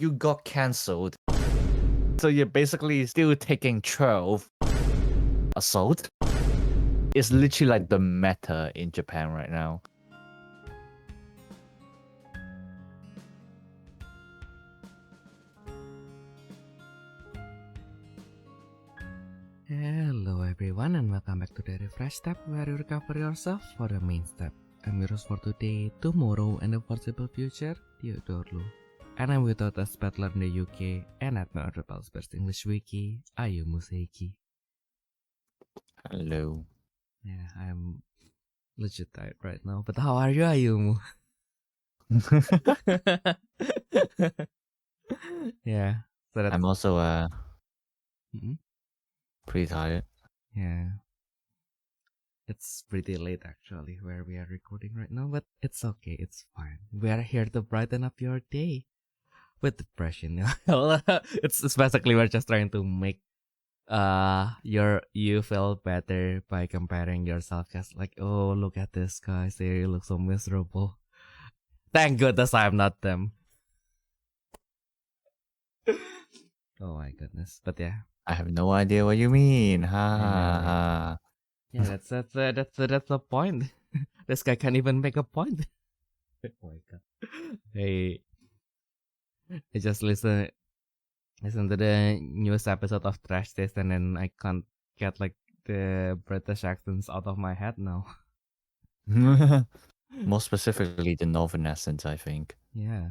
you got cancelled. So you're basically still taking 12 assault. It's literally like the meta in Japan right now. Hello everyone and welcome back to the Refresh Step where you recover yourself for the main step. I'm your host for today, tomorrow and the foreseeable future, Theodore Lu. And I'm with a battler in the UK and at my other Pelsburst English Wiki, Ayumu Seiki. Hello. Yeah, I'm legit tired right now, but how are you, Ayumu? Yeah, so that's... I'm also Mm-hmm. pretty tired. Yeah. It's pretty late actually where we are recording right now, but it's okay, it's fine. We are here to brighten up your day with depression. It's basically we're just trying to make you feel better by comparing yourself, cause like, oh, look at this guys, they look so miserable. Thank goodness I'm not them. Oh my goodness. But yeah. I have no idea what you mean. Ha ha ha. Yeah, that's the point. This guy can't even make a point. Oh my god. Hey, I just listen to the newest episode of Trash Taste and then I can't get like the British accents out of my head now. More specifically, the northern accent, I think. Yeah.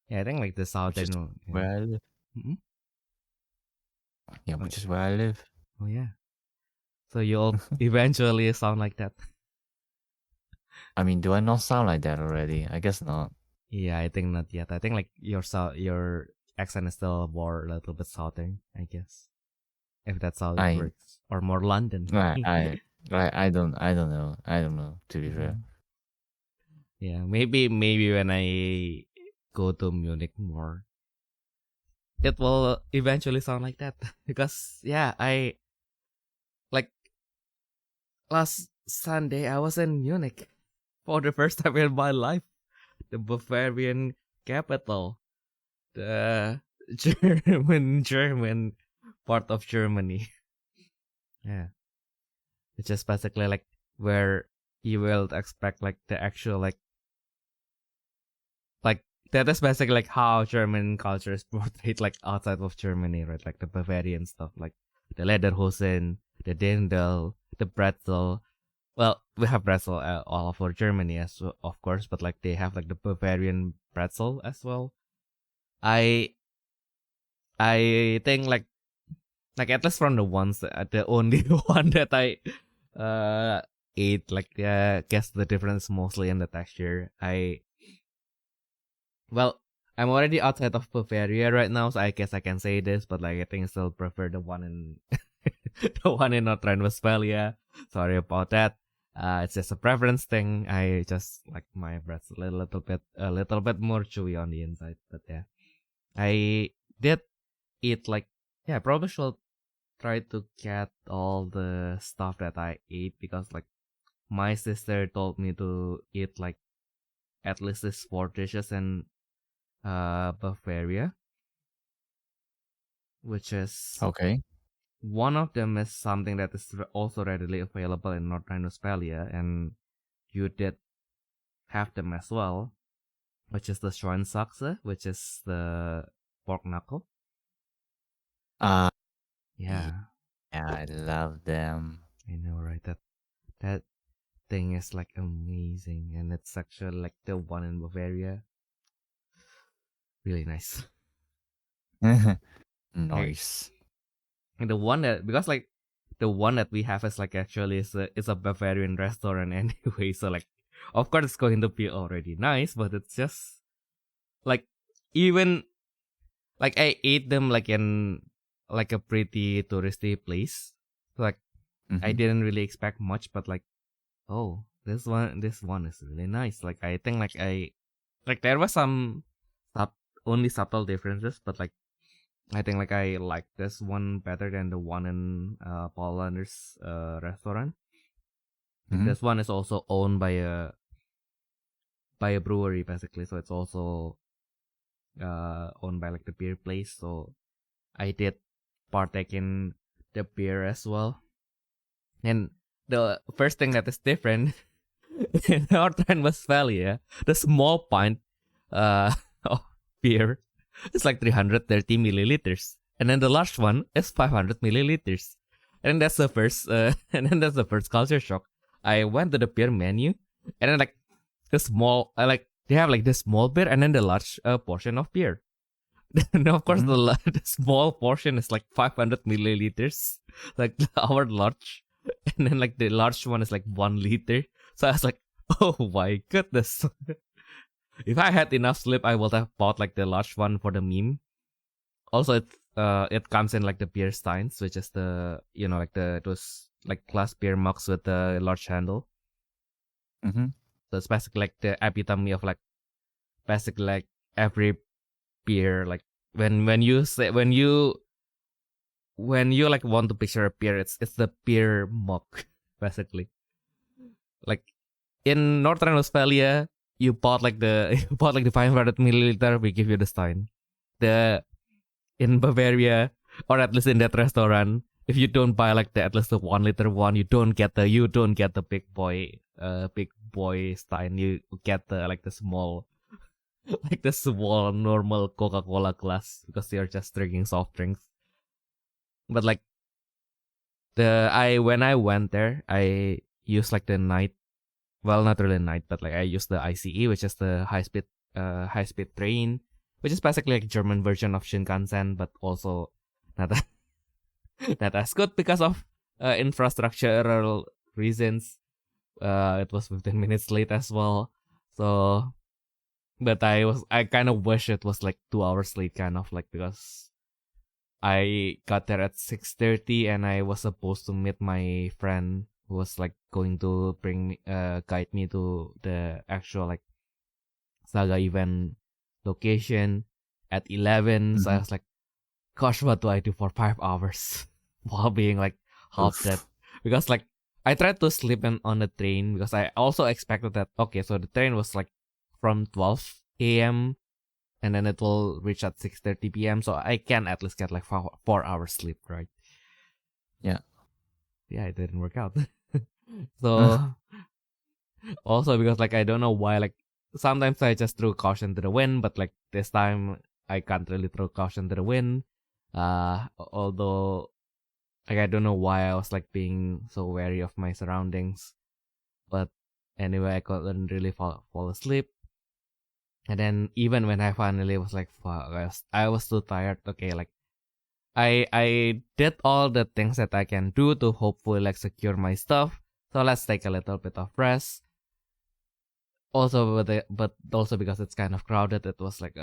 Yeah, I think like the southern. Which is where I live. Mm-hmm. Yeah, which is where I live. Oh yeah. So you'll eventually sound like that. I mean, do I not sound like that already? I guess not. Yeah, I think not yet. I think like your accent is still more a little bit southern, I guess. If that's how it works. Or more London. I don't know, to be fair. Yeah, maybe when I go to Munich more, it will eventually sound like that. Because yeah, I like last Sunday I was in Munich for the first time in my life. The Bavarian capital. The German part of Germany. Yeah. It's just basically like where you will expect like the actual like that is basically like how German culture is portrayed like outside of Germany, right? Like the Bavarian stuff, like the Lederhosen, the Dirndl, the Brezel. Well, we have Brezel all over Germany as well, of course, but like they have like the Bavarian Brezel as well. I think like at least from the ones the only one that I ate, like guess the difference mostly in the texture. I'm already outside of Bavaria right now, so I guess I can say this, but like I think I still prefer the one in the one in North Rhine-Westphalia. Sorry about that. It's just a preference thing. I just like my bread's a little bit more chewy on the inside. But yeah, I did eat like, yeah, probably should try to get all the stuff that I ate, because like my sister told me to eat like at least these 4 dishes in Bavaria, which is okay. One of them is something that is also readily available in North Rhine-Westphalia, and you did have them as well, which is the Schweinsachse, which is the pork knuckle. Yeah, I love them. I know, right? That thing is like amazing, and it's actually like the one in Bavaria. Really nice. Nice. And the one that, because like the one that we have is like actually is a Bavarian restaurant anyway, so like of course it's going to be already nice, but it's just like, even like I ate them like in like a pretty touristy place, like I didn't really expect much, but like, oh, this one is really nice. Like I think like there was some only subtle differences, but like I think like I like this one better than the one in Paulander's restaurant. This one is also owned by a brewery basically, so it's also owned by like the beer place. So I did partake in the beer as well. And the first thing that is different in North Rhine-Westphalia, the small pint of beer is like 330 milliliters, and then the large one is 500 milliliters. And that's the first, culture shock. I went to the beer menu, and then like the small, they have like the small beer and then the large portion of beer. And of course, the small portion is like 500 milliliters, like our large, and then like the large one is like 1 liter. So I was like, oh my goodness. If I had enough sleep, I would have bought like the large one for the meme. Also, it comes in like the beer steins, which is the, like those like glass beer mugs with the large handle. Mm-hmm. So it's basically like the epitome of like basically like every beer. Like when you like want to picture a beer, it's the beer mug basically. Like in North Rhine-Westphalia, you bought like the 500 milliliter, we give you the stein. In Bavaria, or at least in that restaurant, if you don't buy like at least the 1 liter one, you don't get the big boy stein. You get the small normal Coca-Cola glass because you're just drinking soft drinks. But like when I went there, I used like the night. Well, not really night, but like I used the ICE, which is the high speed train, which is basically like German version of Shinkansen, but also not as good because of infrastructural reasons. It was 15 minutes late as well. So, but I kind of wish it was like 2 hours late, kind of like, because I got there at 6:30 and I was supposed to meet my friend who was like going to guide me to the actual like Saga event location at 11. Mm-hmm. So I was like, gosh, what do I do for 5 hours while being like half dead? Because like I tried to sleep on the train because I also expected that, okay, so the train was like from 12 a.m. and then it will reach at 6:30 p.m. So I can at least get like 4 hours sleep, right? Yeah, it didn't work out. So also because like I don't know why, like sometimes I just threw caution to the wind, but like this time I can't really throw caution to the wind. Although like I don't know why I was like being so wary of my surroundings, but anyway, I couldn't really fall asleep. And then even when I finally was like, fuck, I was too tired. Okay, like I did all the things that I can do to hopefully like secure my stuff. So let's take a little bit of rest. Also, but also because it's kind of crowded, it was like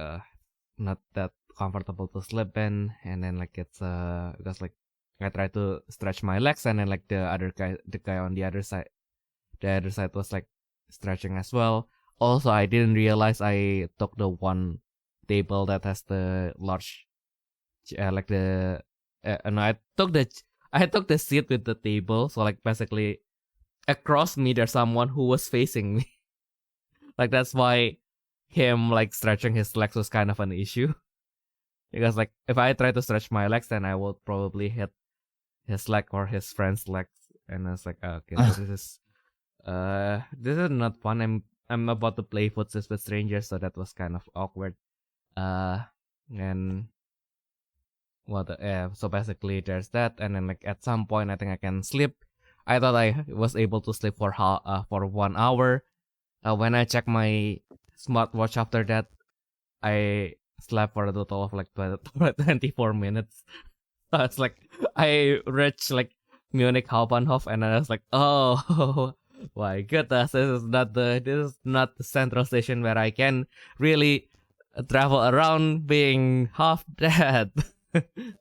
not that comfortable to sleep in. And then like it's because like I tried to stretch my legs, and then like the guy on the other side was like stretching as well. Also, I didn't realize I took the one table that has the large, like the, no, I took the seat with the table. So like basically, across me there's someone who was facing me. Like that's why him like stretching his legs was kind of an issue. Because like if I try to stretch my legs, then I will probably hit his leg or his friend's legs. And I was like, okay, so this is not fun. I'm about to play footsie with strangers, so that was kind of awkward. And so basically there's that, and then like at some point I think I can sleep. I thought I was able to sleep for 1 hour. When I checked my smartwatch after that, I slept for a total of like 24 minutes. So it's like I reached like Munich Hauptbahnhof, and I was like, oh my goodness, this is not the central station where I can really travel around being half dead.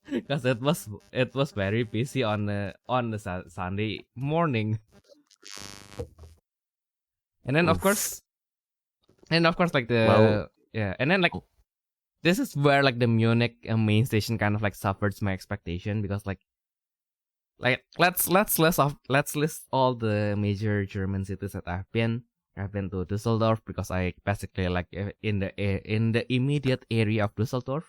Because it was very busy on the Sunday morning. And then of course like and then like this is where like the Munich main station kind of like suffered my expectation, because like let's list all the major German cities that I've been. I've been to Düsseldorf because I basically like in the immediate area of Düsseldorf.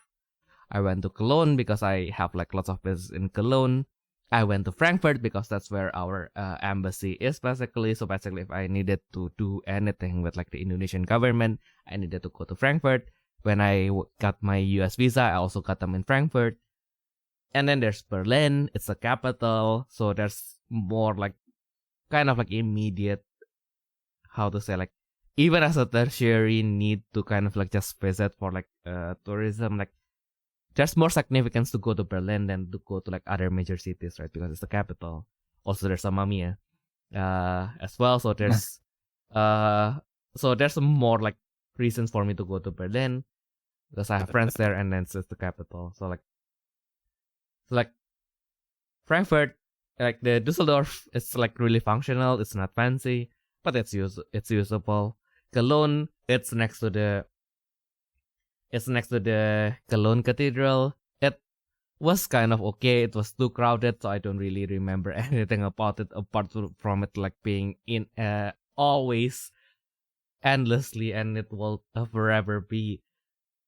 I went to Cologne because I have like lots of business in Cologne. I went to Frankfurt because that's where our embassy is basically. So basically, if I needed to do anything with like the Indonesian government, I needed to go to Frankfurt. When I got my US visa, I also got them in Frankfurt. And then there's Berlin. It's the capital. So there's more like kind of like immediate, how to say, like even as a tertiary need to kind of like just visit for like tourism, like there's more significance to go to Berlin than to go to like other major cities, right? Because it's the capital. Also, there's Mamma Mia as well. So there's more like reasons for me to go to Berlin because I have friends there, and then it's the capital. So like Frankfurt, like the Düsseldorf, it's like really functional. It's not fancy, but it's usable. Cologne, it's next to the Cologne Cathedral. It was kind of okay. It was too crowded, so I don't really remember anything about it apart from it like being in always endlessly, and it will forever be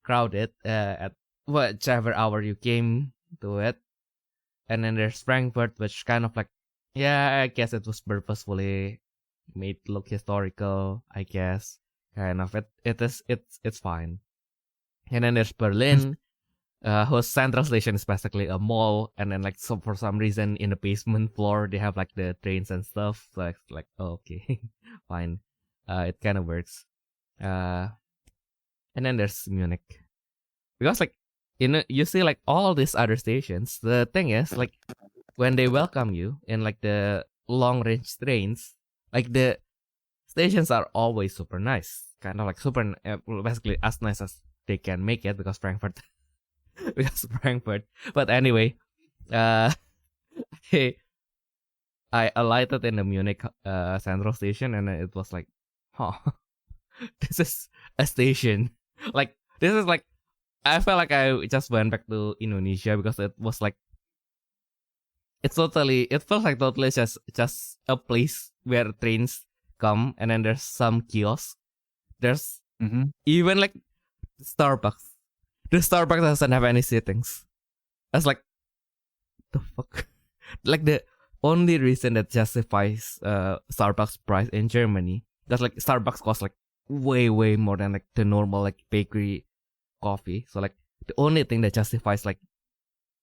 crowded at whichever hour you came to it. And then there's Frankfurt, which kind of like, yeah, I guess it was purposefully made look historical, I guess. Kind of it's fine. And then there's Berlin, whose central station is basically a mall, and then like for some reason in the basement floor they have like the trains and stuff. So it's like, oh, okay, fine. It kind of works. And then there's Munich, because like you see like all these other stations. The thing is like when they welcome you in like the long range trains, like the stations are always super nice, kind of like super basically as nice as they can make it because Frankfurt. But anyway, I alighted in the Munich central station, and it was like, huh, this is a station. Like this is like, I felt like I just went back to Indonesia because it was like, it feels like totally just a place where trains come, and then there's some kiosks. There's even like Starbucks. The Starbucks doesn't have any sittings. I was like, the fuck? Like the only reason that justifies Starbucks price in Germany, that's like Starbucks costs like way more than like the normal like bakery coffee. So like the only thing that justifies like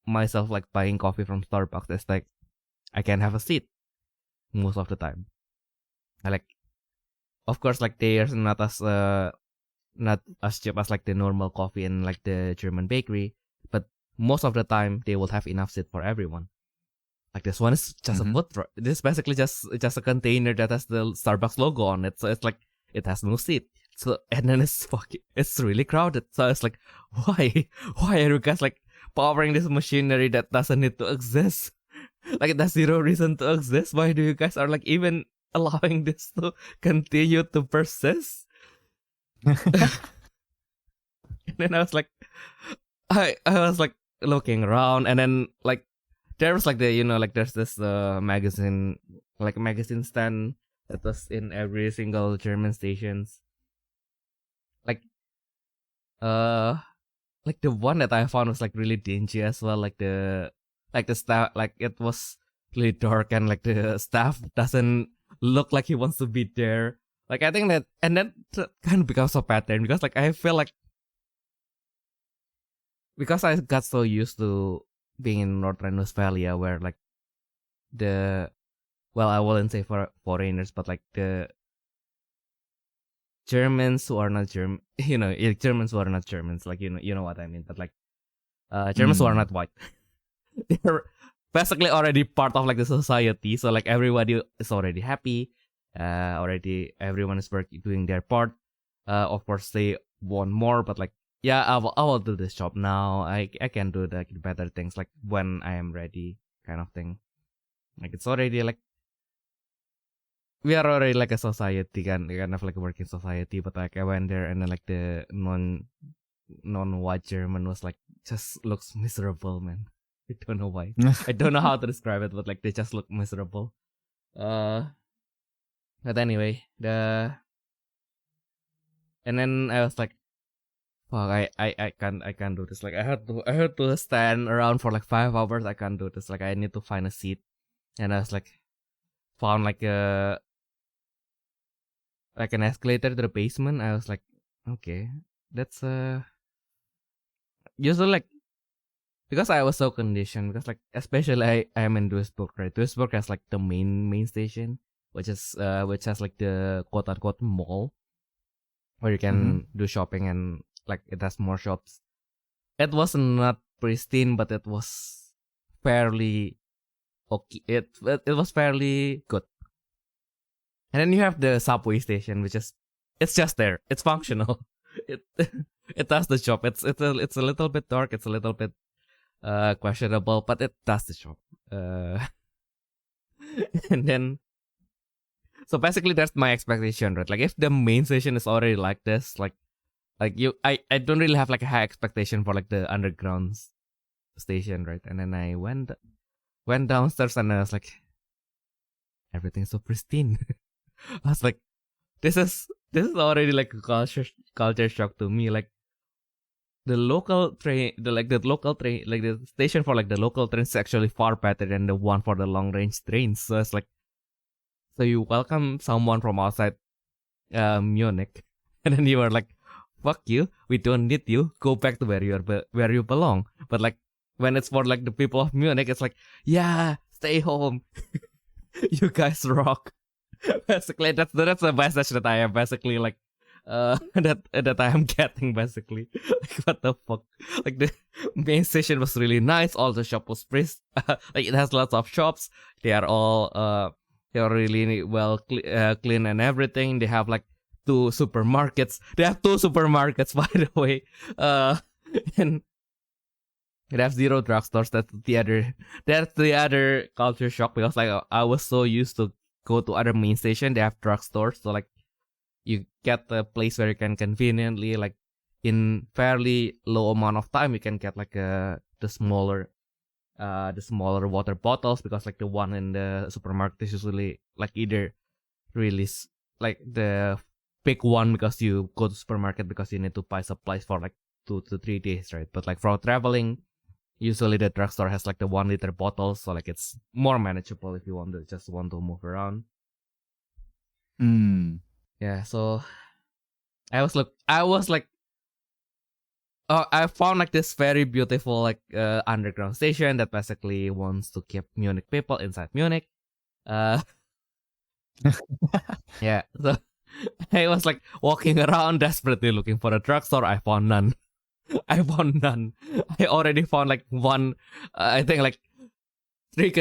myself like buying coffee from Starbucks is like I can have a seat most of the time. I like, of course, like they're not as cheap as like the normal coffee in like the German bakery, but most of the time they will have enough seat for everyone. Like this one is just a food truck. This is basically just a container that has the Starbucks logo on it, so it's like it has no seat. So and then it's really crowded. So it's like, why are you guys like powering this machinery that doesn't need to exist? Like it has zero reason to exist. Why do you guys are like even allowing this to continue to persist? And then I was like, I was like looking around, and then like there was like the like there's this magazine stand that was in every single German stations. Like the one that I found was like really dingy as well. Like the staff, like it was really dark, and like the staff doesn't look like he wants to be there. Like I think that, and that kind of becomes a pattern because like I feel like because I got so used to being in North Rhine-Westphalia where like I wouldn't say for foreigners, but like the Germans who are not German, Germans who are not Germans, like you know what I mean, but like Germans who are not white, they're basically already part of like the society, so like everybody is already happy. Already everyone is doing their part. Of course they want more, but like, yeah, I will do this job now. I can do the better things like when I am ready, kind of thing. Like it's already like we are already like a society, kind of like a working society. But like I went there, and then like the non-white German was like just looks miserable, man. I don't know why. I don't know how to describe it, but like they just look miserable. But anyway, the And then I was like, fuck, I can't do this. Like I had to stand around for like 5 hours. I can't do this. Like I need to find a seat. And I was like, found like an escalator to the basement. I was like, okay, that's usually like, because I was so conditioned, because like especially I am in Duisburg, right? Duisburg has like the main station, which has like the quote unquote mall where you can do shopping, and like it has more shops. It was not pristine, but it was fairly okay. It was fairly good. And then you have the subway station, which is, it's just there. It's functional. It it does the job. It's a little bit dark. It's a little bit questionable, but it does the job. And then, so basically that's my expectation, right? Like if the main station is already like this, like I don't really have like a high expectation for like the underground station, right? And then I went downstairs and I was like, everything's so pristine. I was like, this is already like a culture shock to me. Like the local train, like the station for like the local trains is actually far better than the one for the long range trains. So it's like, so you welcome someone from outside Munich, and then you are like, fuck you, we don't need you, go back to where you belong. But like when it's for like the people of Munich, it's like, yeah, stay home. You guys rock. Basically, that's the message that I am basically like, that I am getting basically. Like what the fuck? Like the main station was really nice. All the shop was like it has lots of shops. They are all they are really well clean and everything. They have like 2 supermarkets. They have 2 supermarkets, by the way. And it has 0 drugstores. That's the other culture shock, because like I was so used to go to other main station. They have drugstores, so like you get a place where you can conveniently, like in fairly low amount of time, you can get like the smaller water bottles, because like the one in the supermarket is usually like either really like the big one, because you go to supermarket because you need to buy supplies for like 2 to 3 days, right? But like for traveling, usually the drugstore has like the 1 liter bottles, so like it's more manageable if you want to move around. Yeah, so I was like, oh, I found like this very beautiful like underground station that basically wants to keep Munich people inside Munich. Yeah, so I was like walking around desperately looking for a drugstore. I found none. I already found like one. I think like 3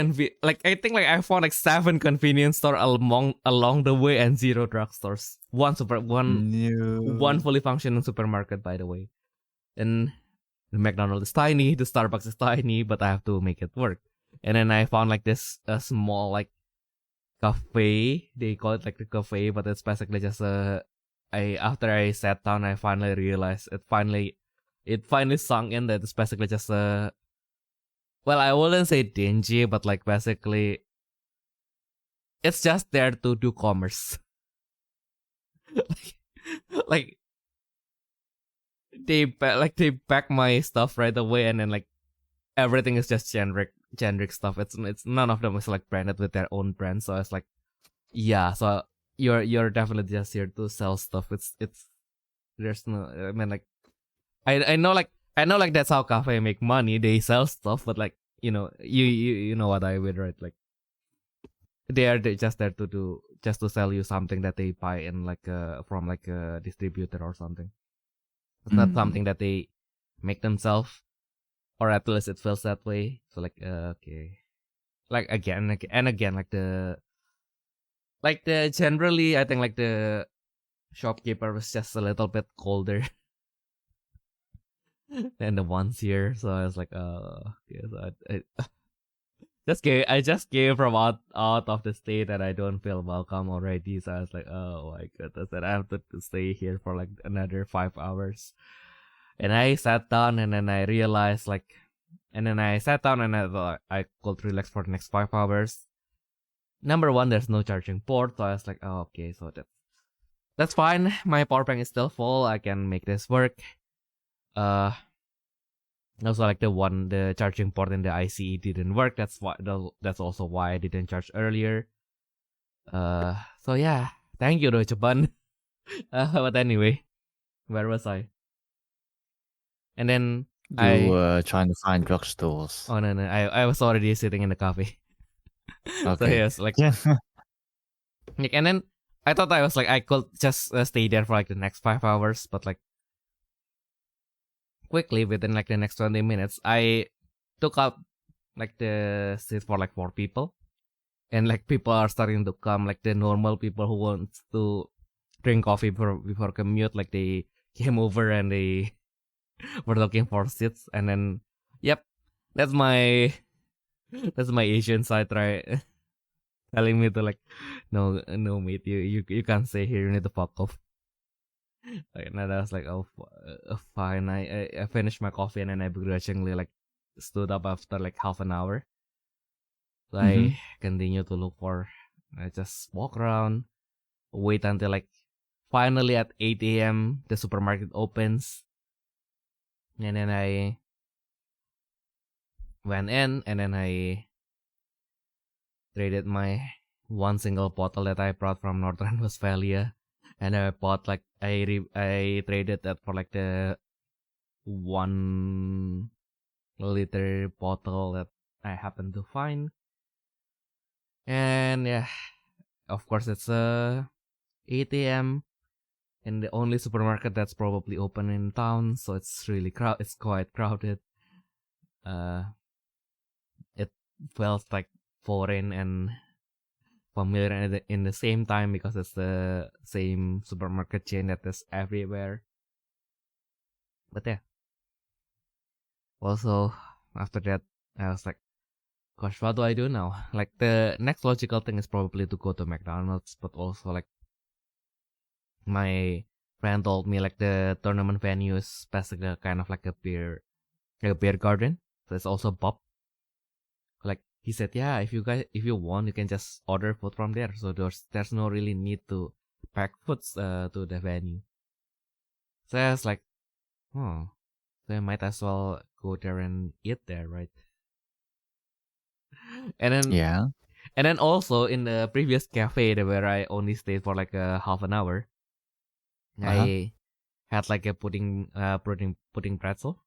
I found like 7 convenience store along the way, and 0 drugstores. One fully functioning supermarket, by the way. And the McDonald's is tiny, the Starbucks is tiny, but I have to make it work. And then I found like this small like cafe. They call it like the cafe, but it's basically just after I sat down, I finally realized it finally sunk in that it's basically just well, I wouldn't say dingy, but like basically it's just there to do commerce. like they pack my stuff right away, and then like everything is just generic stuff. It's none of them is like branded with their own brand. So it's like, yeah, so you're definitely just here to sell stuff. It's there's no, I mean, like I know like that's how cafe make money. They sell stuff, but like you know what I mean, right? Like they're just there to sell you something that they buy in like from like a distributor or something. It's not something that they make themselves, or at least it feels that way. So like okay, like again like the generally I think like the shopkeeper was just a little bit colder than the ones here. So I was like, okay, so I just came from out of the state and I don't feel welcome already. So I was like, oh my goodness, and I have to stay here for like another 5 hours. And I sat down, and then I realized like, and then I sat down and I thought I could relax for the next 5 hours. Number one, there's no charging port, so I was like, oh okay, so that's fine. My power bank is still full. I can make this work. Also, like the charging port in the ICE didn't work. That's also why I didn't charge earlier. So yeah, thank you, Deutsche Bahn. But anyway, where was I? And then You were trying to find drugstores. Oh no, I was already sitting in the cafe. So Okay. yes, like, Yeah. and then I thought I was like I could just stay there for like the next 5 hours, but like quickly within like the next 20 minutes, I took up like the seat for like 4 people, and like people are starting to come, like the normal people who want to drink coffee before commute, like they came over and they were looking for seats, and then yep, that's my Asian side, right? Telling me to like, no mate, you can't stay here, you need to fuck off. And then I was like, oh, fine. I finished my coffee and then I begrudgingly like stood up after like half an hour. So I continue to look for. I just walk around, wait until like finally at 8 a.m. the supermarket opens, and then I went in and then I traded my one single bottle that I brought from Northern Westphalia. And I bought like I traded that for like the 1 liter bottle that I happened to find. And yeah, of course it's 8 a.m. in the only supermarket that's probably open in town, so it's really it's quite crowded. It felt like foreign and familiar in the same time because it's the same supermarket chain that is everywhere. But yeah. Also, after that, I was like, gosh, what do I do now? Like, the next logical thing is probably to go to McDonald's, but also, like, my friend told me, like, the tournament venue is basically kind of like a beer garden. So it's also pub. Like, he said, yeah, if you want, you can just order food from there. So there's no really need to pack foods to the venue. So I was like, oh, so I might as well go there and eat there, right? And then and then also in the previous cafe where I only stayed for like a half an hour, I had like a pudding pretzel.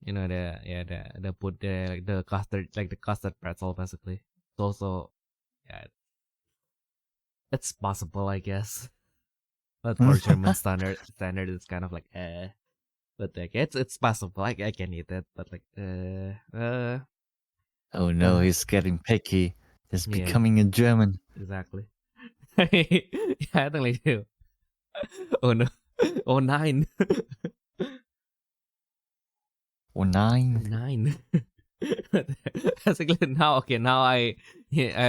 You know the custard pretzel basically. It's also it's possible, I guess. But for German standard it's kind of like but like it's possible. I can eat it, but like Oh no, he's getting picky. He's becoming a German. Exactly. Yeah, I think like do. Oh no. Oh 9. Or 9. 9. Basically now I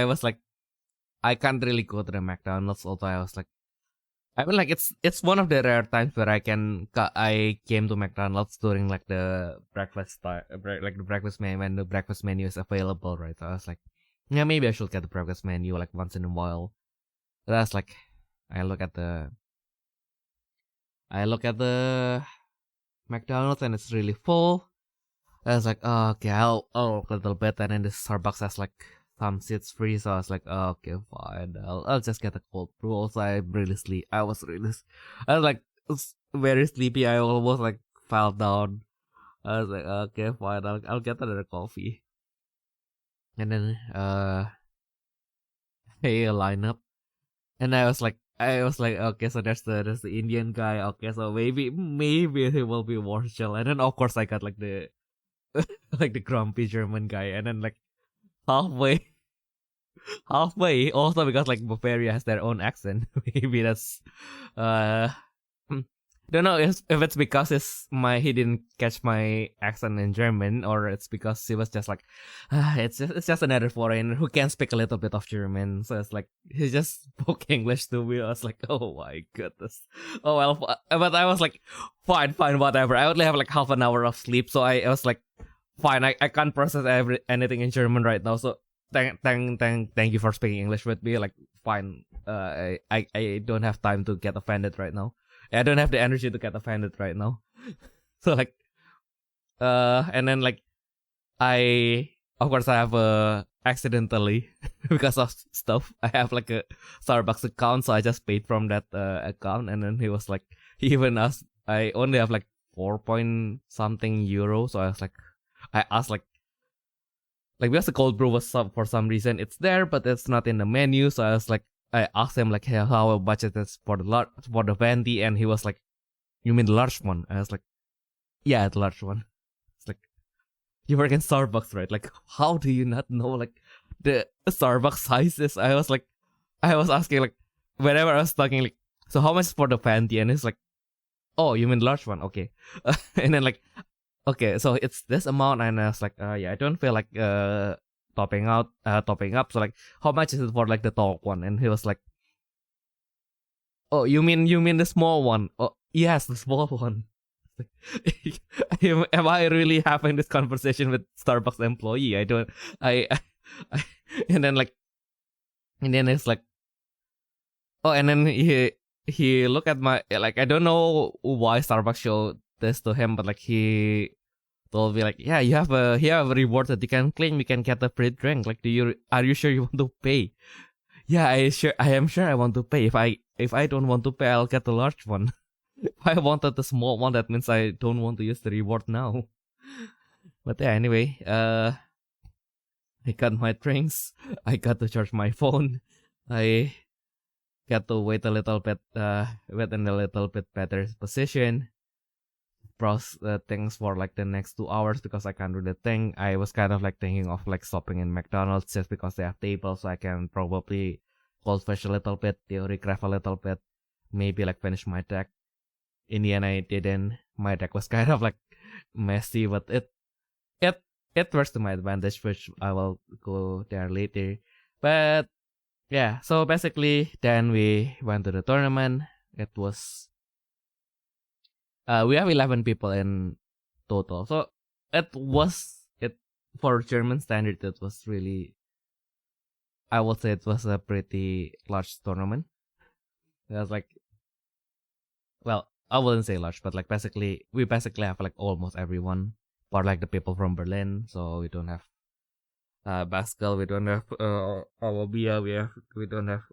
was like I can't really go to the McDonald's, although I was like I mean like it's one of the rare times where I came to McDonald's during like the breakfast like the breakfast menu when the breakfast menu is available, right? So I was like, yeah, maybe I should get the breakfast menu like once in a while. But I was like, I look at the McDonald's and it's really full. I was like, oh, okay, I'll look a little bit, and then the Starbucks has like some seats free, so I was like, oh, okay, fine, I'll just get a cold brew. Also, I was like very sleepy. I almost like fell down. I was like, okay, fine, I'll get another coffee. And then I line up, and I was like, okay, so there's the Indian guy. Okay, so maybe he will be more chill. And then of course I got like the like the grumpy German guy, and then like halfway also because like Bavaria has their own accent. Maybe that's don't know if it's because he didn't catch my accent in German, or it's because he was just like it's just another foreigner who can speak a little bit of German. So it's like he just spoke English to me. I was like, oh my goodness. Oh well, but I was like, fine, whatever. I only have like half an hour of sleep, so I was like, fine, I can't process anything in German right now. So thank you for speaking English with me. Like fine. I don't have time to get offended right now. I don't have the energy to get offended right now. So like, and then like, of course I have accidentally because of stuff. I have like a Starbucks account, so I just paid from that account. And then he was like, he even asked, I only have like 4 point something euro. So I was like, I asked like because the cold brew was for some reason it's there, but it's not in the menu. So I was like, I asked him like, hey, how much it is for the venti, and he was like, you mean the large one? I was like, yeah, the large one. It's like, you work in Starbucks, right? Like, how do you not know like the Starbucks sizes? I was asking like, whenever I was talking like, so how much is for the venti? And he's like, oh, you mean the large one? Okay. And then like, okay, so it's this amount, and I was like, yeah, I don't feel like topping up. So like, how much is it for like the tall one? And he was like, oh, you mean the small one? Oh, yes, the small one. Am I really having this conversation with Starbucks employee? I and then it's like, oh, and then he looked at my, like, I don't know why Starbucks showed this to him, but like he told me like, yeah, you have a reward that you can claim, you can get a free drink. Like, are you sure you want to pay? Yeah, I am sure I want to pay. If I don't want to pay, I'll get the large one. If I wanted the small one, that means I don't want to use the reward now. But yeah, anyway, I got my drinks. I got to charge my phone. I got to wait a little bit, wait in a little bit better position. Browse things for like the next 2 hours because I can't do the thing. I was kind of like thinking of like stopping in McDonald's just because they have tables, so I can probably cold fish a little bit, theory craft a little bit, maybe like finish my deck. In the end, I didn't. My deck was kind of like messy, but it works to my advantage, which I will go there later. But yeah, so basically, then we went to the tournament. It was we have 11 people in total, so it for German standard. It was really, I would say it was a pretty large tournament. It was like, well, I wouldn't say large, but like we basically have like almost everyone, but like the people from Berlin. So we don't have Pascal, we don't have Awabia, we don't have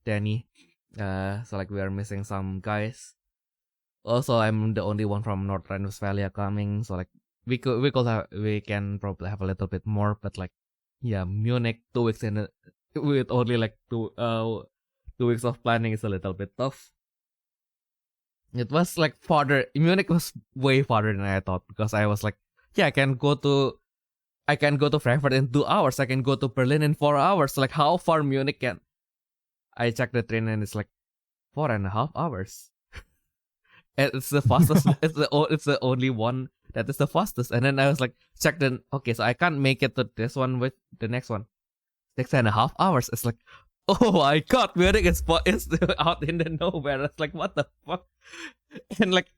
Danny. So like we are missing some guys. Also, I'm the only one from North Rhine-Westphalia coming, so like we can probably have a little bit more, but like, yeah, Munich 2 weeks in with only like 2 weeks of planning is a little bit tough. It was like farther. Munich was way farther than I thought, because I was like, yeah, I can go to Frankfurt in 2 hours. I can go to Berlin in 4 hours. Like, how far Munich can? I checked the train and it's like 4.5 hours. And it's the fastest. it's the only one that is the fastest. And then I was like, check then. Okay, so I can't make it to this one with the next one. 6.5 hours. It's like, oh my god, Munich is out in the nowhere. It's like, what the fuck? And like,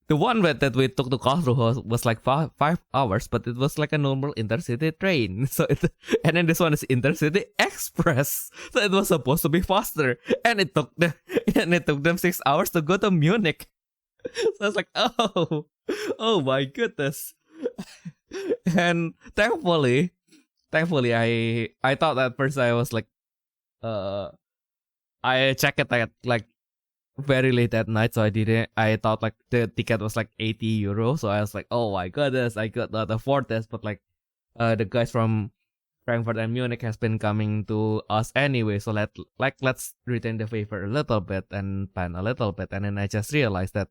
the one that we took to Karlsruhe was like 5 hours, but it was like a normal intercity train. So and then this one is intercity express. So it was supposed to be faster, and it took them 6 hours to go to Munich. So I was like, oh my goodness. And thankfully, I thought at first I was like, I checked it at like very late at night, so I thought like the ticket was like 80 euros. So I was like, oh my goodness, I could not afford this. But like, the guys from Frankfurt and Munich has been coming to us anyway, so let's return the favor a little bit and plan a little bit. And then I just realized that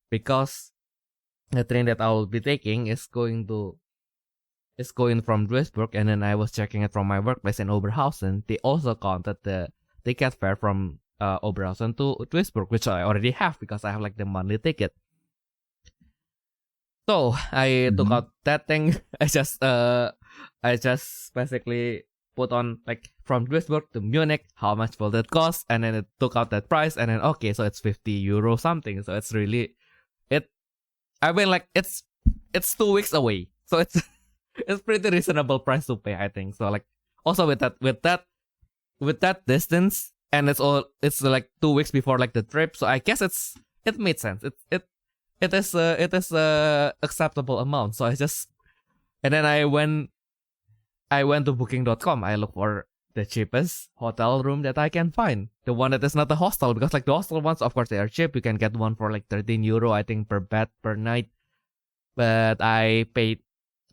because the train that I will be taking is going from Duisburg, and then I was checking it from my workplace in Oberhausen. They also counted the ticket fare from Oberhausen to Duisburg, which I already have because I have like the monthly ticket. So I took out that thing. I just basically put on like from Duisburg to Munich, how much will that cost, and then it took out that price, and then okay, so it's 50 euro something. So it's really I mean, like, it's 2 weeks away, so it's pretty reasonable price to pay, I think. So like, also with with that distance, and it's like 2 weeks before like the trip, so I guess it made sense. It is acceptable amount. So and then I went to booking.com. I look for the cheapest hotel room that I can find. The one that is not a hostel, because like the hostel ones, of course, they are cheap. You can get one for like 13 euro, I think, per bed per night. But I paid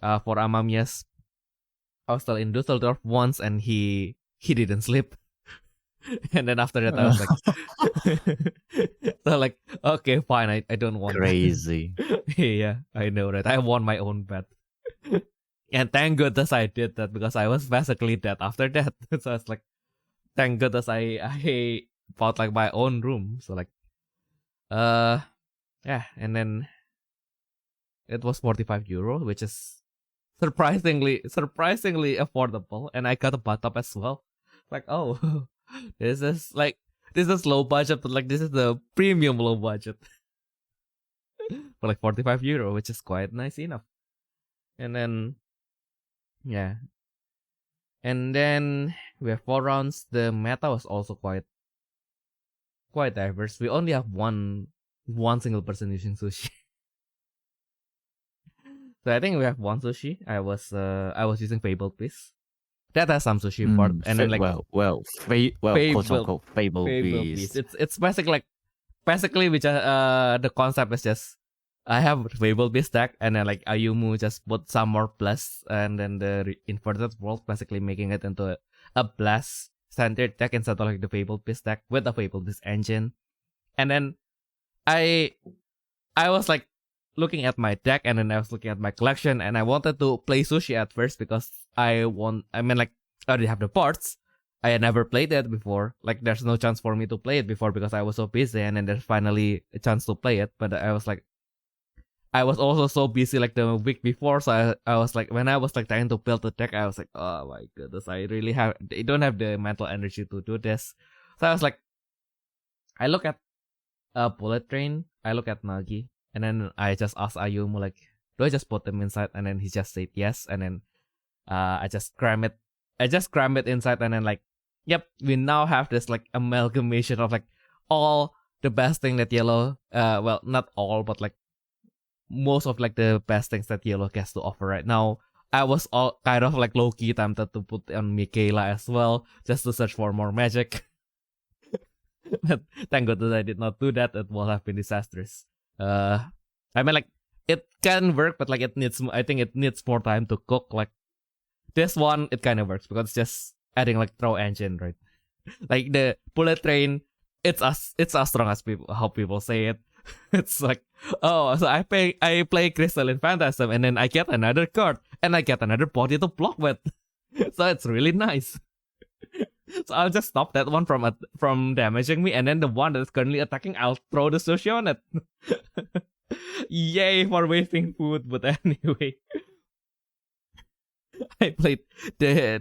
for Amamiya's hostel in Dusseldorf once, and he didn't sleep. And then after that, I was like, so like, okay, fine, I don't want Crazy. that. Yeah, I know that. I want my own bed. And thank goodness I did that, because I was basically dead after that. So I was like, thank goodness I bought like my own room. So like, yeah, and then it was 45 euro, which is surprisingly affordable, and I got a bathtub as well. Like, oh, this is low budget, but like this is the premium low budget for like 45 euro, which is quite nice enough. And then, yeah, and then we have 4 rounds. The meta was also quite diverse. We only have one single person using sushi. So I think we have one sushi. I was using Fable piece. That has some sushi part, and then like quote unquote Fable piece. piece. It's basically which the concept is just I have Fable piece deck, and then like Ayumu just put some more plus, and then the inverted world, basically making it into a blast centered deck instead of like the Fable piece deck with the Fable piece engine. And then I was like looking at my deck, and then I was looking at my collection, and I wanted to play sushi at first because I already have the parts. I had never played it before. Like, there's no chance for me to play it before because I was so busy, and then there's finally a chance to play it. But I was also so busy like the week before, so I was like, when I was like trying to build the deck, I was like, oh my goodness, I don't have the mental energy to do this. So I was like, I look at Bullet Train, I look at Nagi, and then I just asked Ayumu, like, do I just put them inside? And then he just said yes, and then I just cram it inside, and then like, yep, we now have this like amalgamation of like all the best thing that Yellow, well, not all, but like most of like the best things that Yellow gets to offer right now. I was all kind of like low-key tempted to put on Michaela as well, just to search for more magic. But thank God that I did not do that. It would have been disastrous. I mean, like, it can work, but like I think it needs more time to cook. Like, this one, it kind of works because it's just adding like throw engine, right? Like the Bullet Train, it's as strong as how people say it. It's like, oh, so I play Crystalline Phantasm, and then I get another card, and I get another body to block with. So it's really nice. So I'll just stop that one from damaging me, and then the one that is currently attacking, I'll throw the sushi on it. Yay for wasting food, but anyway. I played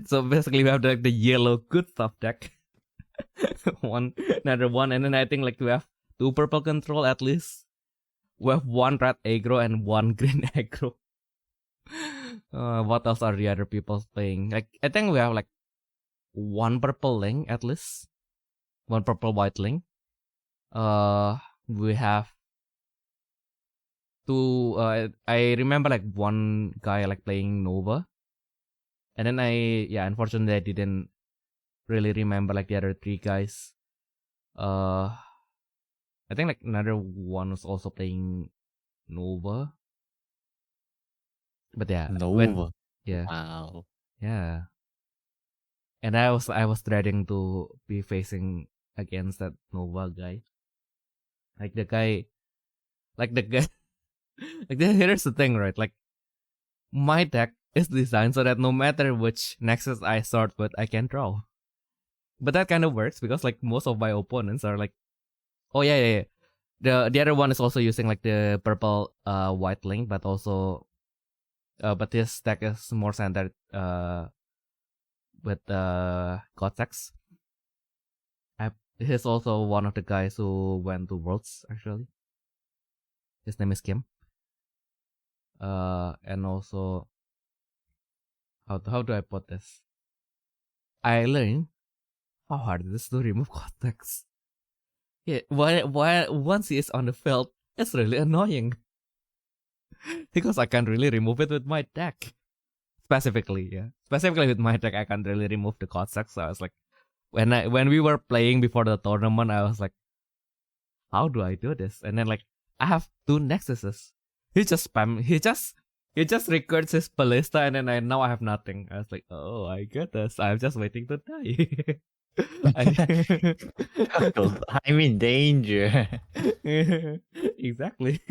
so basically we have the yellow good stuff deck. Another one, and then I think like we have 2 purple control at least. We have 1 red aggro and 1 green aggro. What else are the other people playing? Like, I think we have like 1 purple link at least. 1 purple white link. We have 2, I remember like 1 guy like playing Nova. And then unfortunately I didn't really remember like the other 3 guys. I think like another one was also playing Nova. But yeah, Nova. Yeah. Wow. Yeah. And I was dreading to be facing against that Nova guy. Like the guy like here's the thing, right? Like, my deck is designed so that no matter which Nexus I start with, I can draw. But that kind of works because like most of my opponents are like, oh yeah. The other one is also using like the purple white link, but also but his deck is more centered with Cortex. He's also one of the guys who went to Worlds actually. His name is Kim. And also, how do I put this? I learned how hard is this to remove context? Yeah, why once he is on the field, it's really annoying. Because I can't really remove it with my deck. Specifically with my deck, I can't really remove the context. So I was like, when we were playing before the tournament, I was like, how do I do this? And then like I have 2 nexuses. He just records his ballista, and then now I have nothing. I was like, oh, I get this. I'm just waiting to die. I'm in danger. Exactly.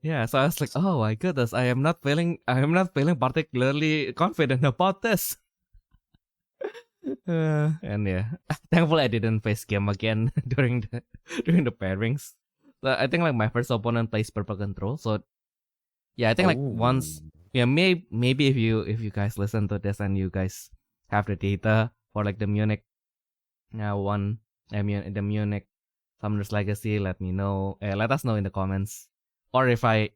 Yeah, so I was like, oh my goodness, I am not feeling particularly confident about this. And yeah, thankfully I didn't face game again during the pairings. So I think like my first opponent plays purple control. So yeah, I think like once, yeah, maybe if you guys listen to this and you guys have the data for like the Munich, the Munich Summoner's Legacy, let me know. Let us know in the comments. Or if I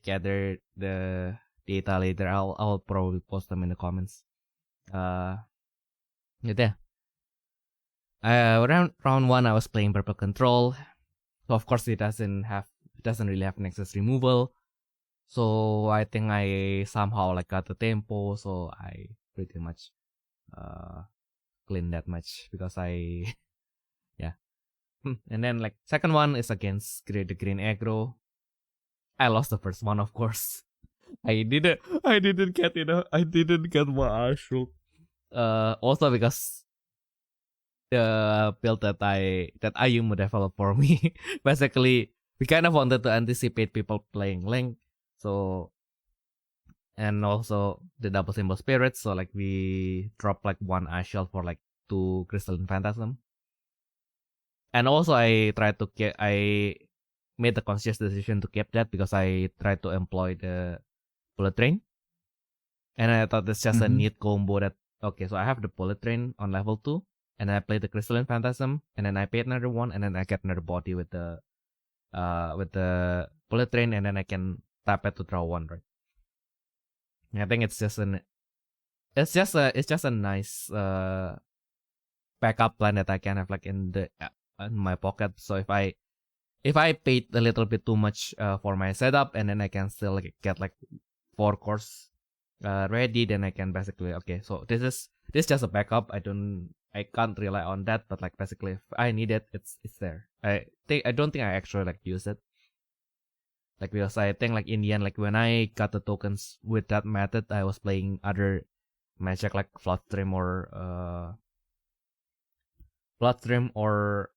gather the data later, I'll probably post them in the comments. Yeah. Round 1, I was playing purple control, so of course it doesn't really have nexus removal. So I think I somehow like got the tempo, so I pretty much clean that much because I yeah. And then like second one is against the green aggro. I lost the first one, of course. I didn't get my Ashok. Also because the build that Ayumu developed for me, basically we kind of wanted to anticipate people playing Link, so, and also the double symbol spirits, so like we drop like 1 Ashel for like 2 crystalline phantasm. And also I made the conscious decision to keep that because I tried to employ the bullet train, and I thought it's just a neat combo that, okay, so I have the bullet train on level 2, and I play the crystalline phantasm, and then I pay another 1, and then I get another body with the bullet train, and then I can tap it to draw 1, right? I think it's just a nice backup plan that I can have like in my pocket. So if I paid a little bit too much for my setup, and then I can still get like 4 cores ready, then I can basically, okay, so this is just a backup. I can't rely on that, but like basically if I need it, it's there. I don't think I actually like use it, like because I think like in the end, like when I got the tokens with that method, I was playing other magic like Floodstream or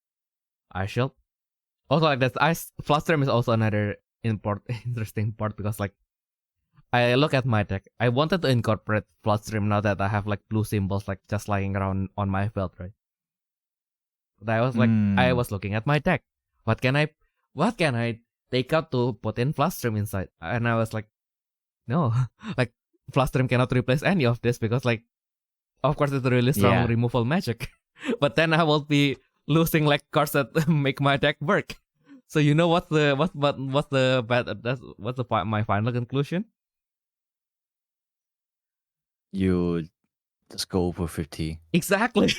Ice Shield. Also, like that Floodstream is also another interesting part because like I look at my deck. I wanted to incorporate Floodstream now that I have like blue symbols like just lying around on my field, right? But I was like, I was looking at my deck. What can I take out to put in Floodstream inside? And I was like, no, like Floodstream cannot replace any of this because like, of course it's a really strong removal magic, but then I will be losing like cards that make my deck work. So you know what's my final conclusion? You just go for 50. Exactly.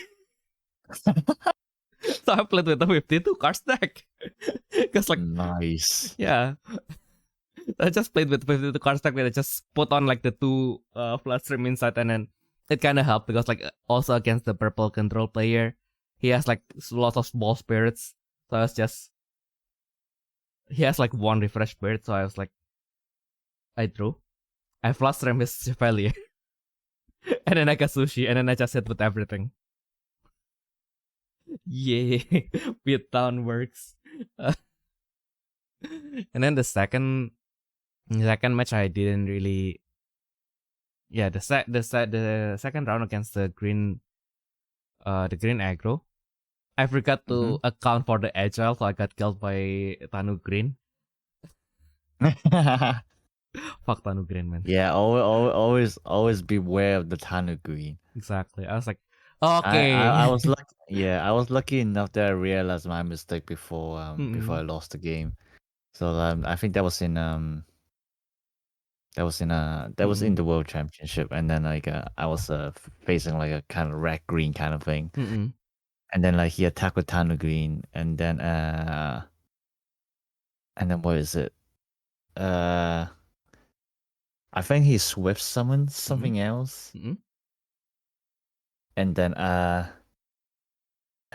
So I played with the 52 cards deck. Because like, nice. Yeah. I just played with 52 cards deck where I just put on like the 2 Floodstream inside, and then it kind of helped because like also against the purple control player, he has like lots of small spirits. So I was just, he has like 1 refresh spirit, so I was like, I Floodstream his Chevalier. And then I got Sushi, and then I just hit with everything. Yay, beatdown works. And then the second match, I didn't really. Yeah, the second round against the green aggro, I forgot to account for the agile, so I got killed by Tanu Green. Fuck Tanu Green, man. Yeah, always beware of the Tanu Green. Exactly. I was like, okay. I was lucky. Yeah, I was lucky enough that I realized my mistake before I lost the game. So I think that was in That was in the World Championship, and then like I was facing like a kind of red green kind of thing, and then like he attacked with Tanu Green, and then what is it? I think he swift summoned something else, and then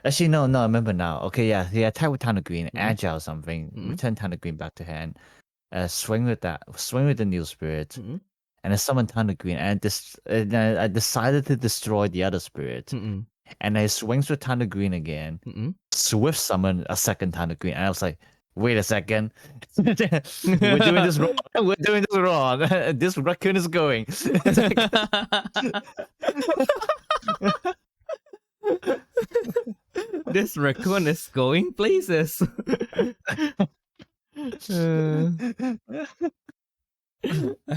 actually no, I remember now. Okay, yeah, he attacked with Tanu Green, agile something, return Tanu Green back to hand. Swing with the new spirit, and then summon Thunder Green, and I decided to destroy the other spirit, and I swings with Thunder Green again, swift summon a second Thunder Green, and I was like, wait a second, we're doing this wrong, this raccoon is going. This raccoon is going places.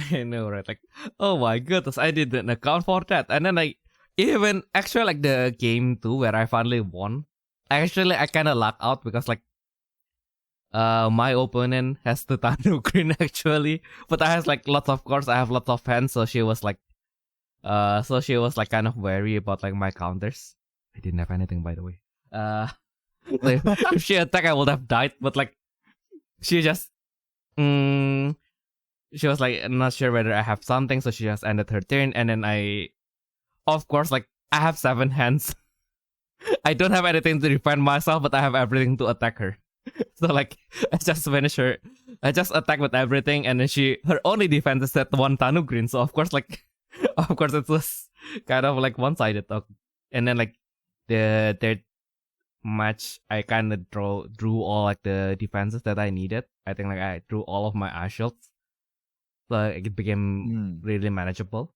I know, right? Like, oh my goodness, I didn't account for that. And then even actually like the game 2 where I finally won, I kind of lucked out because like my opponent has the Tanu Green actually, but I have like lots of cards. I have lots of hands, so she was like kind of wary about like my counters. I didn't have anything, by the way. Like, if she attacked, I would have died, but like she just she was like not sure whether I have something, so she just ended her turn, and then of course, like I have 7 hands. I don't have anything to defend myself, but I have everything to attack her. So like I just finish her. I just attack with everything, and then her only defense is that 1 Tanu Green. So of course it was kind of like one-sided. And then like the third match, I kind of drew all like the defenses that I needed. I think like I drew all of my ice shields, so it became really manageable.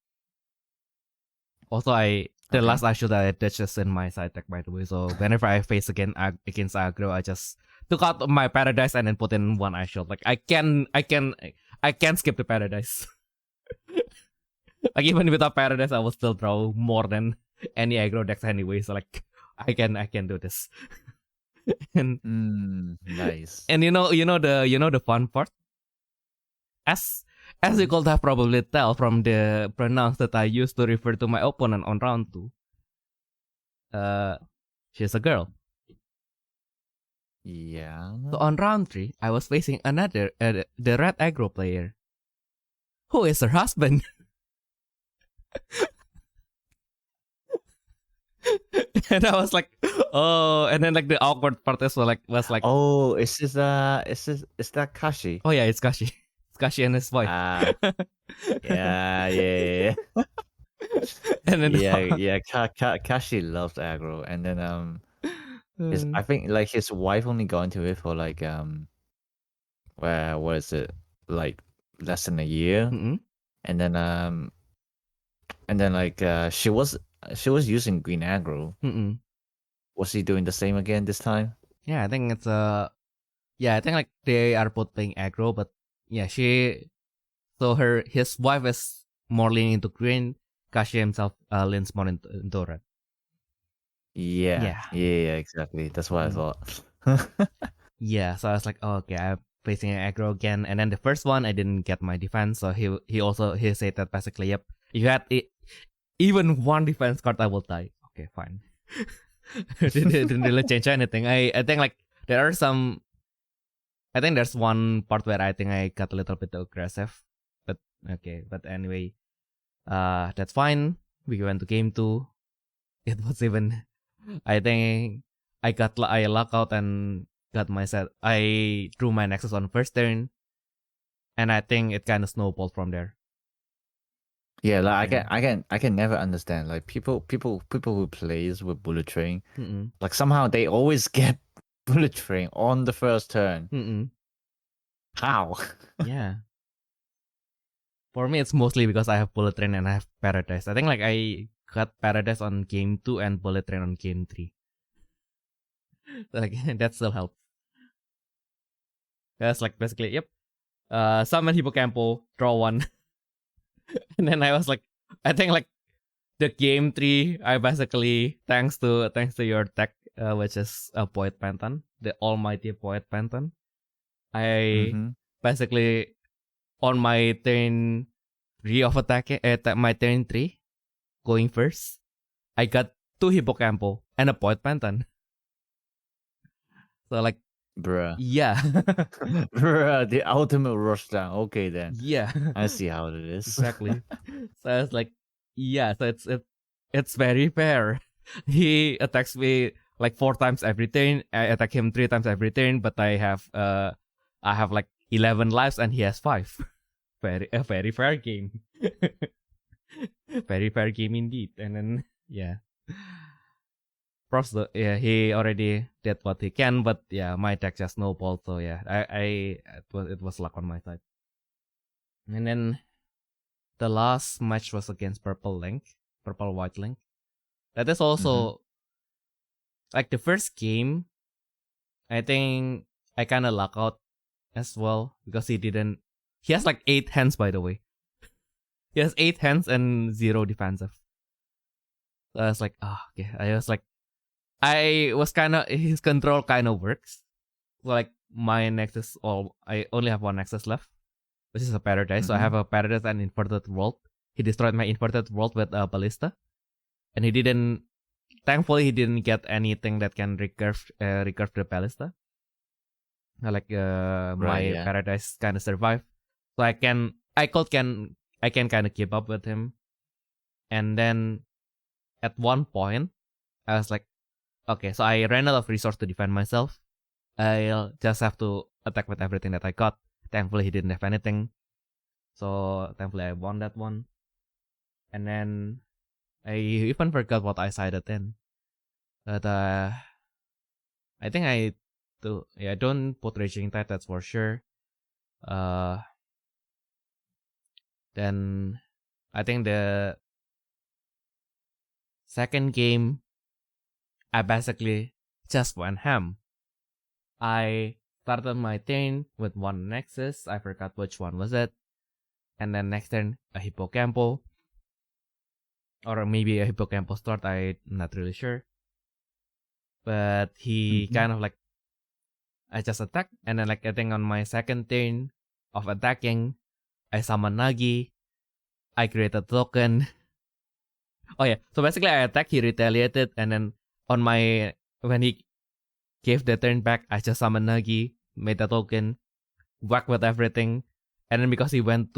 Also, the last ice shield that I ditched is in my side deck, by the way. So whenever I face against aggro, I just took out my paradise and then put in 1 ice shield. Like I can skip the paradise. Like even without paradise, I will still draw more than any aggro decks anyway. So like I can do this. And nice. And you know the fun part. As you could have probably tell from the pronouns that I used to refer to my opponent on round 2. She's a girl. Yeah. So on round 3, I was facing another the red aggro player, who is her husband. And I was like, oh, and then like the awkward part was like, oh, is that Kashi? Oh yeah, it's Kashi. It's Kashi and his wife. Yeah. And then Kashi loves aggro, and then I think like his wife only got into it for like what is it, like less than a year, and then like she was using green aggro. Was he doing the same again this time? Yeah, I think it's I think like they are both playing aggro, but yeah, his wife is more leaning into green. Kashi himself leans more into red. Yeah, exactly. That's what I thought. Yeah, so I was like, oh, okay, I'm facing an aggro again, and then the first one I didn't get my defense, so he said that basically, yep, if you had even 1 defense card, I will die. Okay, fine. Didn't really change anything. I think like there are some. I think there's one part where I think I got a little bit aggressive, but okay. But anyway, that's fine. We went to game 2. It was even. I think I luck out and got my set. I drew my Nexus on first turn, and I think it kind of snowballed from there. Yeah, like I can never understand like people who plays with bullet train. Like somehow they always get bullet train on the first turn. How? Yeah. For me, it's mostly because I have bullet train and I have paradise. I think like I got paradise on game 2 and bullet train on game 3. So, like that still helps. That's like basically, yep. Summon Hippocampo, draw 1. And then I was like, I think like the game 3, I basically thanks to your deck, which is a Poet Pantheon, the almighty Poet Pantheon. I basically on my turn 3 of attacking at my turn 3, going first. I got 2 hippocampo and a point pantan. So like, bruh. yeah. Bruh, the ultimate rush down. Okay then. Yeah. I see how it is. Exactly. So I was like, yeah, so it's very fair. He attacks me like 4 times every turn. I attack him 3 times every turn, but I have like 11 lives and he has 5. A very fair game. Very fair game indeed. And then yeah. Props though, yeah, he already did what he can, but yeah, my deck just snowballed, so yeah, it was luck on my side. And then the last match was against Purple White Link. That is also like the first game. I think I kind of luck out as well because he has like 8 hands, by the way. He has 8 hands and 0 defensive. So I was like, okay. His control kind of works. So like my Nexus, I only have 1 Nexus left, which is a Paradise. So I have a Paradise and Inverted World. He destroyed my Inverted World with a Ballista. And thankfully he didn't get anything that can recurve the Ballista. My Paradise kind of survived. So I can kind of keep up with him. And then at one point, I was like, okay, so I ran out of resource to defend myself. I'll just have to attack with everything that I got. Thankfully, he didn't have anything. So, thankfully, I won that one. And then, I even forgot what I sided in. But, I think I don't put Raging Tide, that's for sure. Then, I think the second game, I basically just went ham. I started my turn with 1 Nexus. I forgot which one was it. And then next turn, a Hippocampo. Or maybe a Hippocampo start, I'm not really sure. But he kind of like, I just attacked. And then like I think on my second turn of attacking, I summon Nagi. I create a token. Oh yeah, so basically I attacked, he retaliated. And then when he gave the turn back, I just summoned Nagi, made a token, whack with everything, and then because he went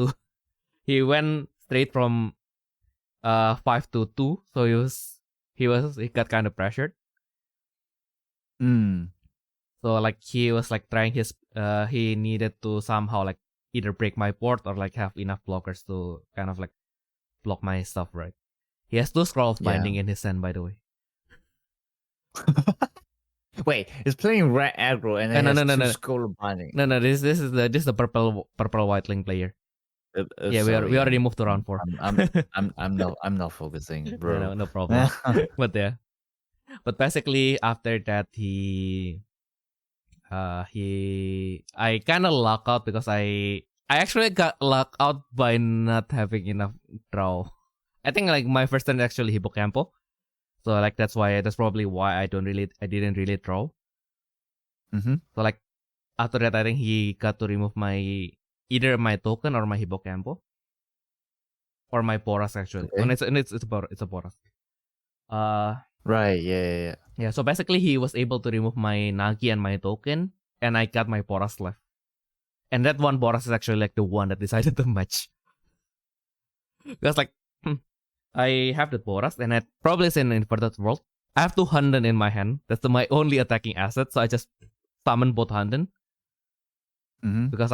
straight from 5 to 2, so he got kind of pressured. So like he was like trying he needed to somehow like either break my board or like have enough blockers to kind of like block my stuff, right? He has 2 Scroll of Binding in his hand, by the way. Wait, he's playing red aggro and then no. Scroll of Binding. No, this is the purple White Link player. Yeah, we already moved to round 4. I'm not focusing, bro. No problem. But yeah, but basically after that I kind of luck out because I actually got luck out by not having enough draw. I think like my first turn actually Hippocampo, so like that's probably why I didn't really draw. So like after that I think he got to remove either my token or my Hippocampo or my Boras actually. Okay. It's a Boras. Right, yeah. Yeah, so basically he was able to remove my Nagi and my token, and I got my Boras left. And that one Boras is actually like the one that decided the match. Because like, I have the Boras, and it probably is in Inverted World. I have 2 Hunden in my hand. That's my only attacking asset, so I just summon both Hunden. Because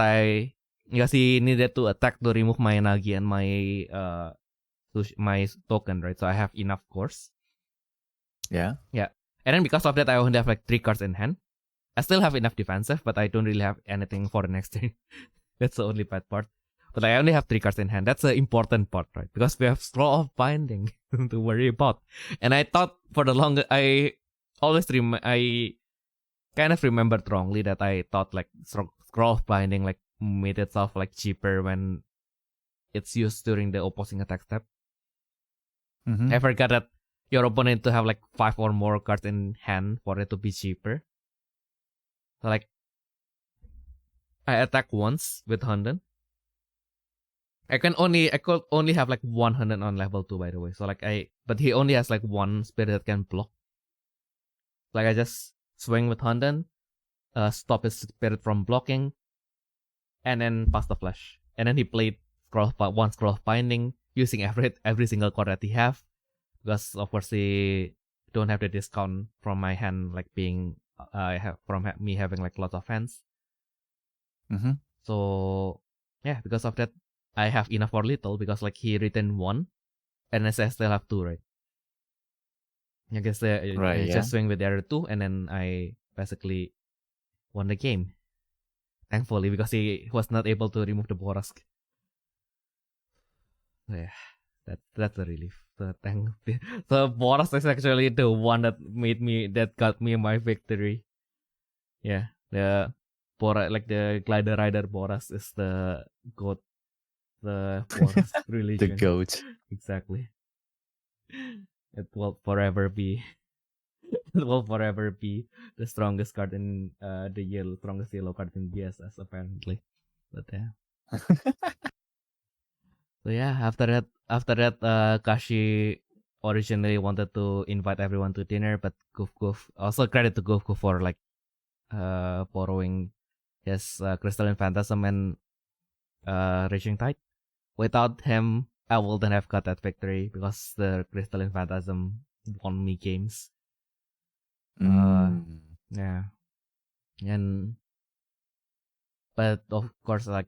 he needed to attack to remove my Nagi and my token, right? So I have enough cores. Yeah. And then because of that, I only have like 3 cards in hand. I still have enough defensive, but I don't really have anything for the next turn. That's the only bad part. But I only have 3 cards in hand. That's the important part, right? Because we have Scroll of Binding to worry about. And I thought for the longest, I kind of remembered wrongly that I thought like Scroll of Binding like made itself like cheaper when it's used during the opposing attack step. I forgot that your opponent to have like 5 or more cards in hand for it to be cheaper. So like I attack once with Hunden. I could only have like 100 on level 2, by the way. So like but he only has like one spirit that can block. Like I just swing with 100, stop his spirit from blocking, and then pass the flash. And then he played one scroll of binding using every single card that he have, because of course he don't have the discount from my hand, like being me having like lots of hands. Mm-hmm. So yeah, because of that, I have enough for little, because like he returned 1, and I still have 2, right? I guess I just swing with the other 2, and then I basically won the game. Thankfully, because he was not able to remove the Boros. So yeah, that's a relief. So Boros is actually the one that got me my victory. Yeah, the Glider Rider Boros is the goat. The Boros religion. The goat. Exactly. It will forever be. It will forever be the strongest card in strongest yellow card in BSS apparently. But yeah. So yeah, after that, Kashi originally wanted to invite everyone to dinner, but Goof also credit to Goof for like borrowing his Crystalline Phantasm and Raging Tide. Without him, I wouldn't have got that victory, because the Crystalline Phantasm won me games. Yeah, but of course, like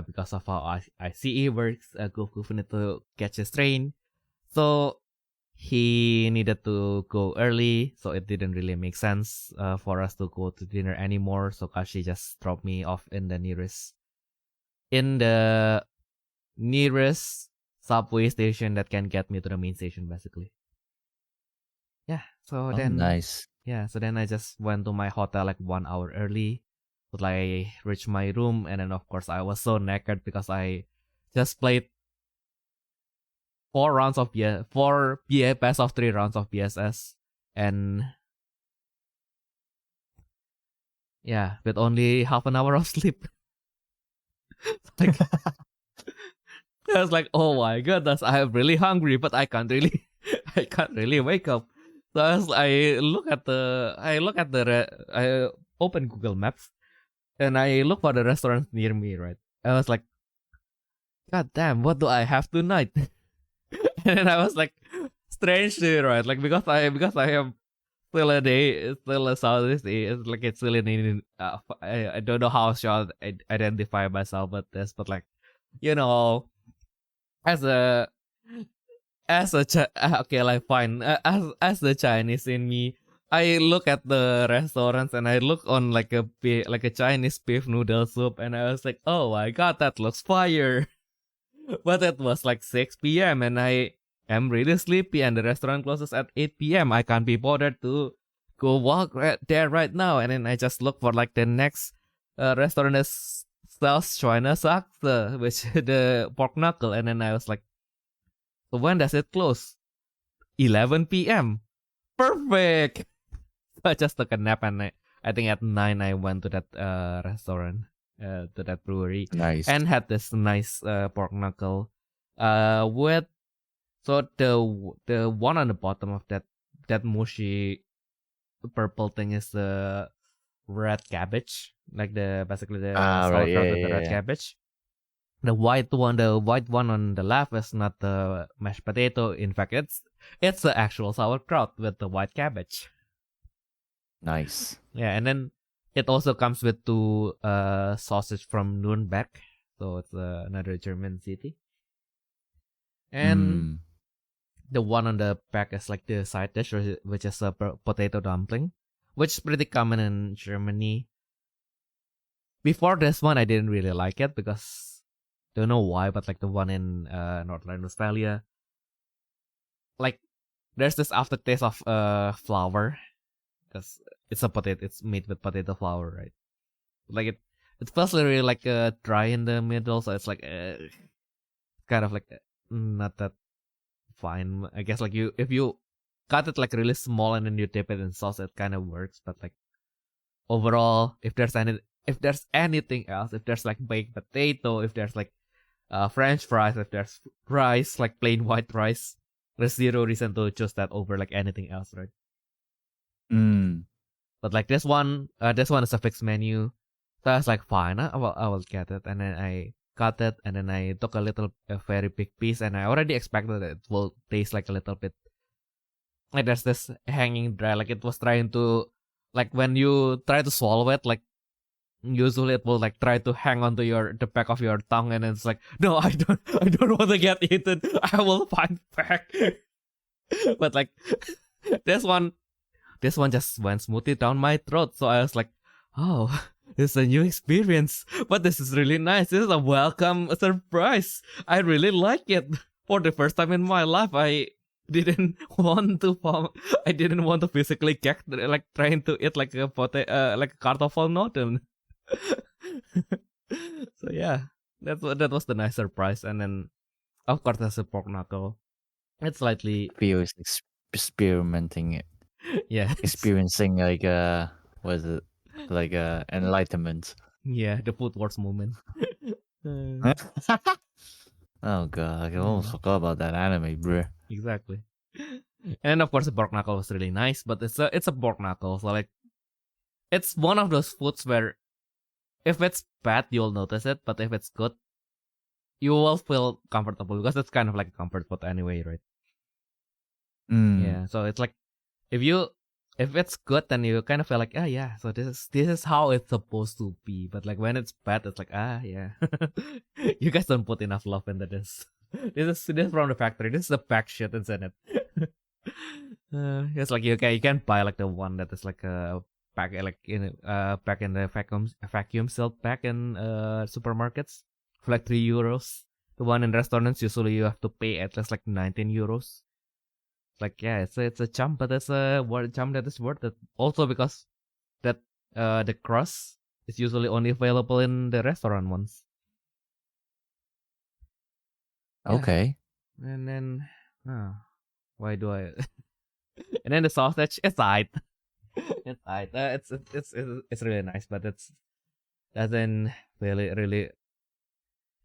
because of how ICE works, Goof need to catch his train, so he needed to go early. So it didn't really make sense for us to go to dinner anymore. So Kashi just dropped me off in the nearest subway station that can get me to the main station, basically. Yeah. So then nice. Yeah, so then I just went to my hotel like 1 hour early. But I reached my room, and then of course I was so knackered because I just played 4 best of 3 rounds of BSS, and yeah, with only half an hour of sleep. Like, I was like, oh my goodness, I am really hungry, but I can't really wake up. So I open Google Maps, and I look for the restaurants near me, right? I was like, God damn, what do I have tonight? And then I was like, strangely, right? Like because I am still a Southeast Asian, like it's still in I don't know how shall I identify myself with this, but like, you know, as a okay, like fine, as the Chinese in me, I look at the restaurants and I look on like a Chinese beef noodle soup, and I was like, oh my god, that looks fire. But it was like 6 p.m. and I am really sleepy, and the restaurant closes at 8 p.m. I can't be bothered to go walk there right now. And then I just look for like the next restaurant that sells China Saksa, which the pork knuckle. And then I was like, so when does it close? 11 p.m. Perfect. I just took a nap, and I think at 9 I went to that restaurant, to that brewery. Nice. And had this nice pork knuckle. With so the one on the bottom of that mushy purple thing is the red cabbage, like basically the sauerkraut with the red cabbage. The white one on the left is not the mashed potato. In fact, it's the actual sauerkraut with the white cabbage. Nice. Yeah, and then it also comes with 2 sausage from Nuremberg, so it's another German city. And the one on the back is like the side dish, which is a potato dumpling, which is pretty common in Germany. Before this one, I didn't really like it because don't know why, but like the one in North Rhine-Westphalia, like there's this aftertaste of flour, because it's made with potato flour, right? Like it feels really like dry in the middle, so it's like kind of like not that fine. I guess like if you cut it like really small and then you dip it in sauce, it kind of works. But like overall, if there's anything else, if there's like baked potato, if there's like French fries if there's rice, like plain white rice. There's zero reason to choose that over like anything else, right? But like this one is a fixed menu. So I was like, fine, I will get it. And then I got it, and then I took a very big piece, and I already expected that it will taste like a little bit like there's this hanging dry, like it was trying to, like when you try to swallow it, like usually it will like try to hang onto the back of your tongue, and it's like, no, I don't want to get eaten. I will find back. But like this one just went smoothly down my throat. So I was like, oh, this is a new experience, but this is really nice. This is a welcome surprise. I really like it. For the first time in my life, I didn't want to physically get like trying to eat like a kartoffelnoten. So yeah, that was the nice surprise. And then of course there's a pork knuckle. It's slightly Feels experimenting it. Yeah, experiencing like what is it, like enlightenment. Yeah, the food wars moment. Oh god, I almost forgot about that anime, bro. Exactly. And of course the pork knuckle was really nice, but it's a pork knuckle, so like it's one of those foods where if it's bad you'll notice it, but if it's good you will feel comfortable because it's kind of like a comfort food anyway, right? Yeah, so it's like if it's good, then you kind of feel like, yeah, so this is how it's supposed to be. But like when it's bad, it's like, yeah, you guys don't put enough love into this. This is from the factory. This is the pack shit, isn't it? It's like you can buy like the one that is like a pack, like in pack in the vacuum sealed pack in supermarkets for like €3. The one in restaurants usually you have to pay at least like €19. Like yeah, it's a jump, but it's a jump that is worth it. Also because that the crust is usually only available in the restaurant ones. Yeah. Okay. And then why do I? And then the sausage, it's alright. It's alright. It's really nice, but it's doesn't really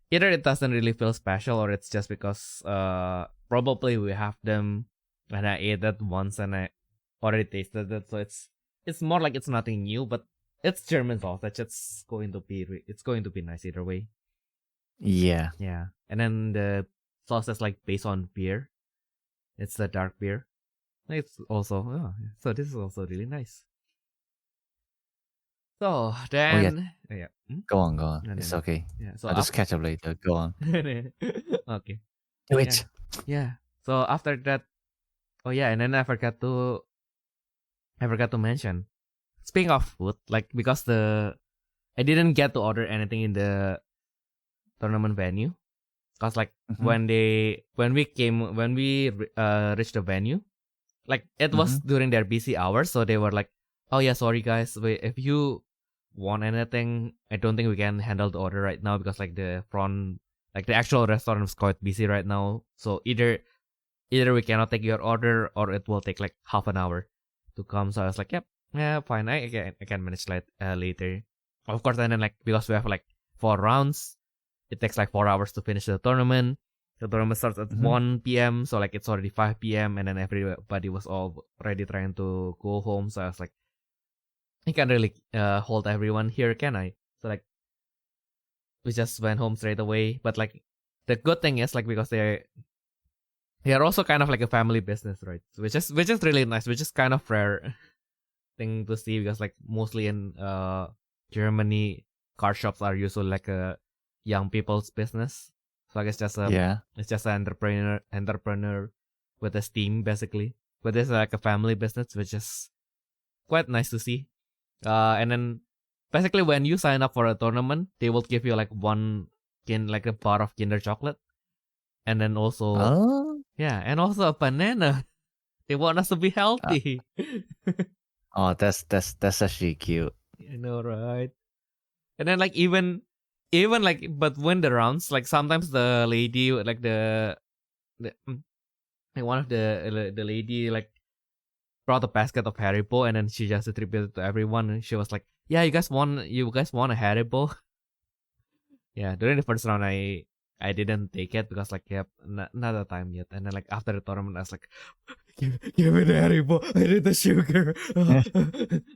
either it doesn't really feel special, or it's just because probably we have them. And I ate that once and I already tasted it, so it's more like it's nothing new, but it's German sausage. It's going to be nice either way. Yeah. Yeah. And then the sauce is like based on beer. It's the dark beer. It's also so this is also really nice. So then yeah. Go on. No, It's no. okay. Yeah. So I'll just catch up later. Go on. Okay. Do it. Yeah. So after that. Oh yeah, and then I forgot to mention. Speaking of food, like because I didn't get to order anything in the tournament venue, cause like when we reached the venue, like it was during their busy hours, so they were like, oh yeah, sorry guys, if you want anything, I don't think we can handle the order right now because like the actual restaurant is quite busy right now, so either we cannot take your order or it will take like half an hour to come. So I was like, yep, yeah, fine. I can manage later. Of course, and then like because we have like 4 rounds, it takes like 4 hours to finish the tournament. The tournament starts at 1 p.m. So like it's already 5 p.m. and then everybody was already trying to go home. So I was like, I can't really hold everyone here, can I? So like we just went home straight away. But like the good thing is like because they are also kind of like a family business, right? Which is really nice, which is kind of rare thing to see because like mostly in Germany, car shops are usually like a young people's business. So like it's just an entrepreneur with a steam basically. But it's like a family business, which is quite nice to see. And then basically when you sign up for a tournament, they will give you like a bar of Kinder chocolate. And then also and also a banana. They want us to be healthy. Oh, that's actually cute. I know, right? And then like even like but when the rounds, like sometimes the lady like one of the lady like brought a basket of Haribo and then she just distributed it to everyone and she was like, yeah, you guys want a Haribo? Yeah, during the first round I I didn't take it because like not the time yet. And then like after the tournament, I was like, give me the Haribo. I need the sugar.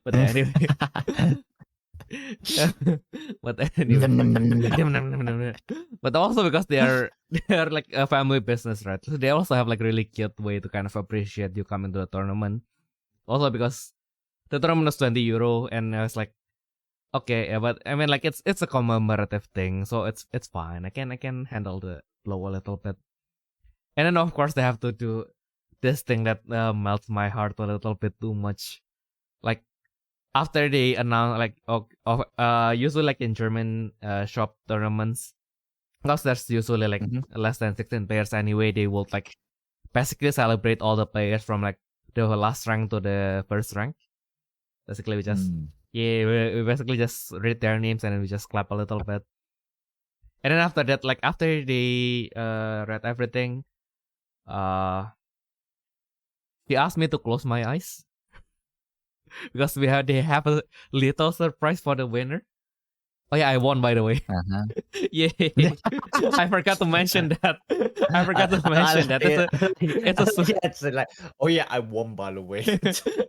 But anyway. But anyway. But also because they are like a family business, right? So they also have like really cute way to kind of appreciate you coming to the tournament. Also because the tournament was €20, and I was like, okay, yeah, but I mean like it's a commemorative thing, so it's fine. I can handle the blow a little bit. And then of course they have to do this thing that melts my heart a little bit too much. Like after they announce like usually like in German shop tournaments, because there's usually like less than 16 players anyway, they will like basically celebrate all the players from like the last rank to the first rank. Basically we just we basically just read their names and then we just clap a little bit. And then after that, like after they read everything, he asked me to close my eyes because they have a little surprise for the winner. Oh yeah, I won, by the way. Yeah, I forgot to mention that. It's like, oh yeah, I won, by the way.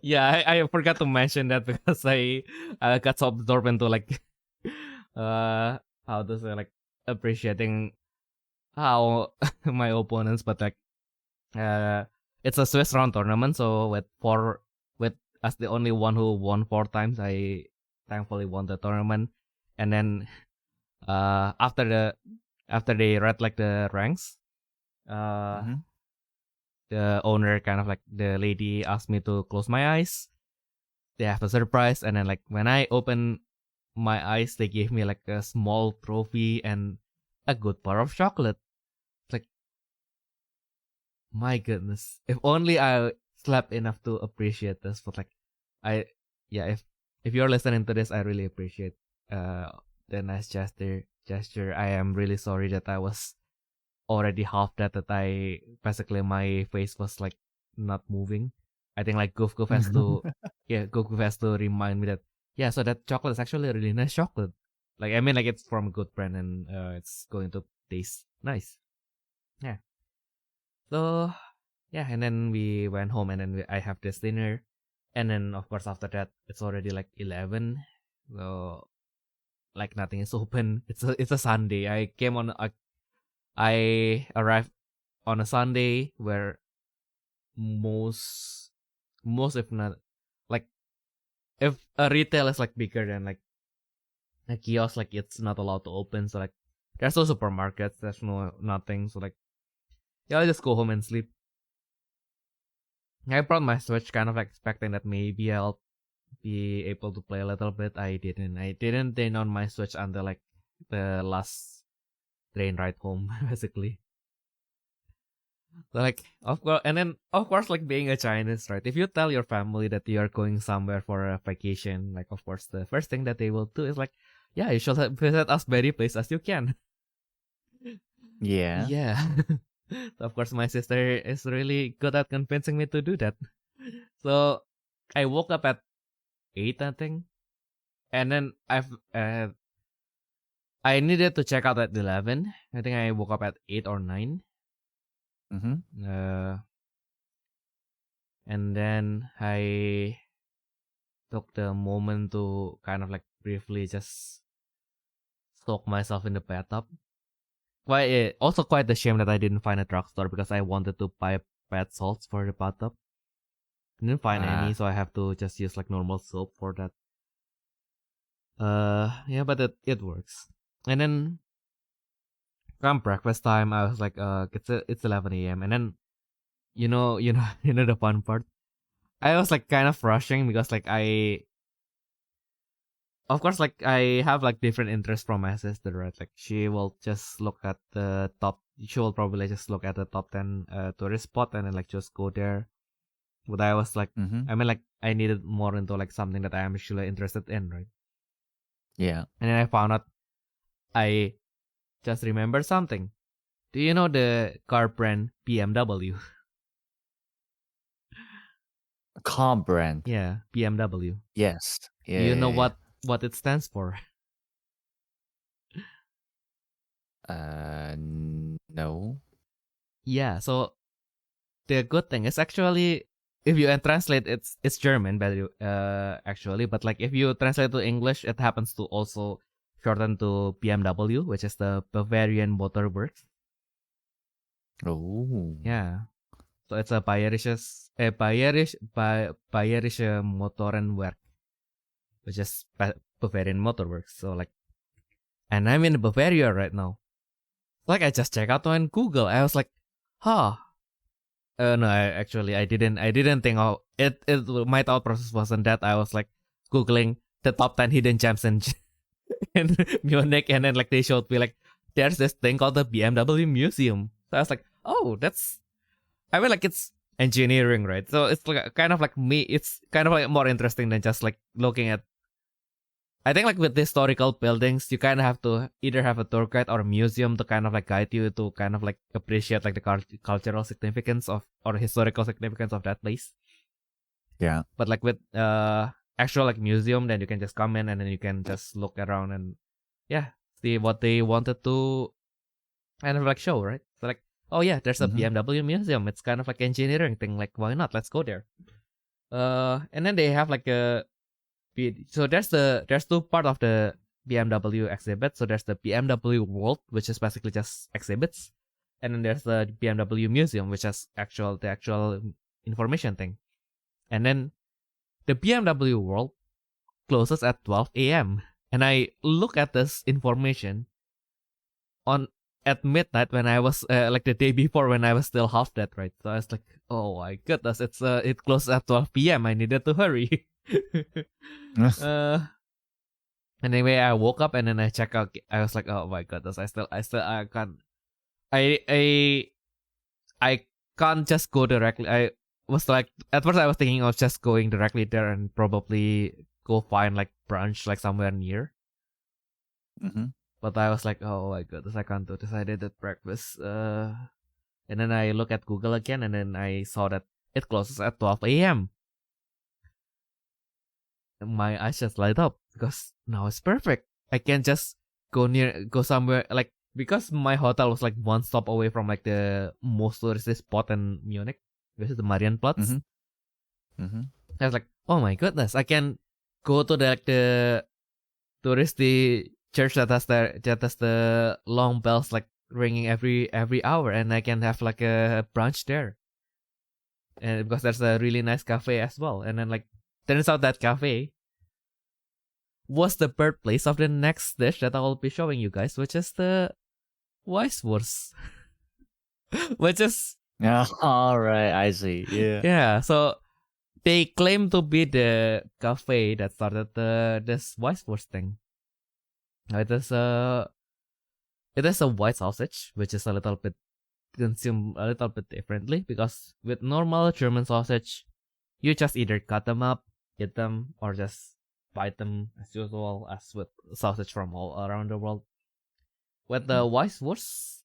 Yeah, I forgot to mention that because I got so absorbed into like how to say, like appreciating how my opponents, but like it's a Swiss round tournament, so with as the only one who won 4 times, I thankfully won the tournament. And then after they read like the ranks, the owner kind of like the lady asked me to close my eyes. They have a surprise, and then like when I open my eyes, they gave me like a small trophy and a good bar of chocolate. It's like, my goodness, if only I slept enough to appreciate this. But like if you're listening to this, I really appreciate the nice gesture. I am really sorry that I was already half that I basically my face was like not moving. I think like Goof has to Goof has to remind me that so that chocolate is actually a really nice chocolate. Like I mean like it's from a good brand and it's going to taste nice. Yeah. So and then we went home and then I have this dinner, and then of course after that it's already like 11. So like nothing is open. It's a Sunday. I arrived on a Sunday where most if not like if a retail is like bigger than like a kiosk, like it's not allowed to open. So like there's no supermarkets, there's no nothing. So like I'll just go home and sleep. I brought my Switch kind of like expecting that maybe I'll be able to play a little bit. I didn't turn on my Switch until like the last train ride home, basically. So like of course like being a Chinese, right? If you tell your family that you are going somewhere for a vacation, like of course the first thing that they will do is like, yeah, you should visit as many places as you can. Yeah. Yeah. So of course my sister is really good at convincing me to do that. So I woke up at 8, I think, and then I needed to check out at 11. I think I woke up at 8 or 9. And then I took the moment to kind of like briefly just soak myself in the bathtub. Also quite a shame that I didn't find a drugstore because I wanted to buy bath salts for the bathtub. Didn't find any, so I have to just use like normal soap for that. But it works. And then come breakfast time, I was like, it's 11 a.m. And then you know the fun part. I was like kind of rushing because like of course like I have like different interests from my sister, right? Like she will just look at the top. She will probably just look at the top 10 tourist spot and then like just go there. But I was like, I mean like I needed more into like something that I am actually interested in, right? Yeah. And then I found out I just remembered something. Do you know the car brand BMW? Car brand. Yeah, BMW. Yes. Yeah. Do you know what it stands for? No. Yeah, so the good thing is actually if you translate it's German, but actually, but like if you translate to English, it happens to also shorten to BMW, which is the Bavarian Motor Works. Oh. Yeah. So it's a bayerische Motorenwerk, which is Bavarian Motorworks. So like, and I'm in Bavaria right now. Like I just checked out on Google. I was like, huh. No, I didn't think it. My thought process wasn't that. I was like Googling the top 10 hidden gems in Munich, and then like they showed me like there's this thing called the BMW Museum. So I was like, oh, I mean, like it's engineering, right? So it's like kind of like me. It's kind of like more interesting than just like looking at. I think like with historical buildings, you kind of have to either have a tour guide or a museum to kind of like guide you to kind of like appreciate like the cultural significance of or historical significance of that place. Yeah. But like with actual like museum, then you can just come in and then you can just look around and see what they wanted to kind of like show, right? So like, oh yeah, there's a BMW museum. It's kind of like engineering thing. Like, why not? Let's go there. And then they have like so there's two part of the BMW exhibit. So there's the BMW World, which is basically just exhibits, and then there's the BMW Museum, which is the actual information thing. And then the BMW World closes at 12 a.m. And I look at this information at midnight when I was like the day before when I was still half dead, right? So I was like, oh my goodness, it closes at 12 p.m. I needed to hurry. Anyway, I woke up and then I check out. I was like, oh my goodness, I can't. I can't just go directly. I was like, at first I was thinking of just going directly there and probably go find like brunch like somewhere near. But I was like, oh my goodness, I can't do this. I did at breakfast. And then I look at Google again, and then I saw that it closes at 12 a.m. My eyes just light up because now it's perfect. I can just go somewhere like because my hotel was like one stop away from like the most touristy spot in Munich, which is the Marienplatz. I was like, oh my goodness, I can go to the touristy church that has the long bells like ringing every hour, and I can have like a brunch there. And because there's a really nice cafe as well, and then like turns out that cafe was the birthplace of the next dish that I will be showing you guys, which is the Weisswurst. Which is all right, I see. Yeah, so they claim to be the cafe that started this Weisswurst thing. It is a white sausage, which is a little bit consumed a little bit differently because with normal German sausage, you just either cut them up, eat them, or just bite them as usual as with sausage from all around the world. With the Weisswurst,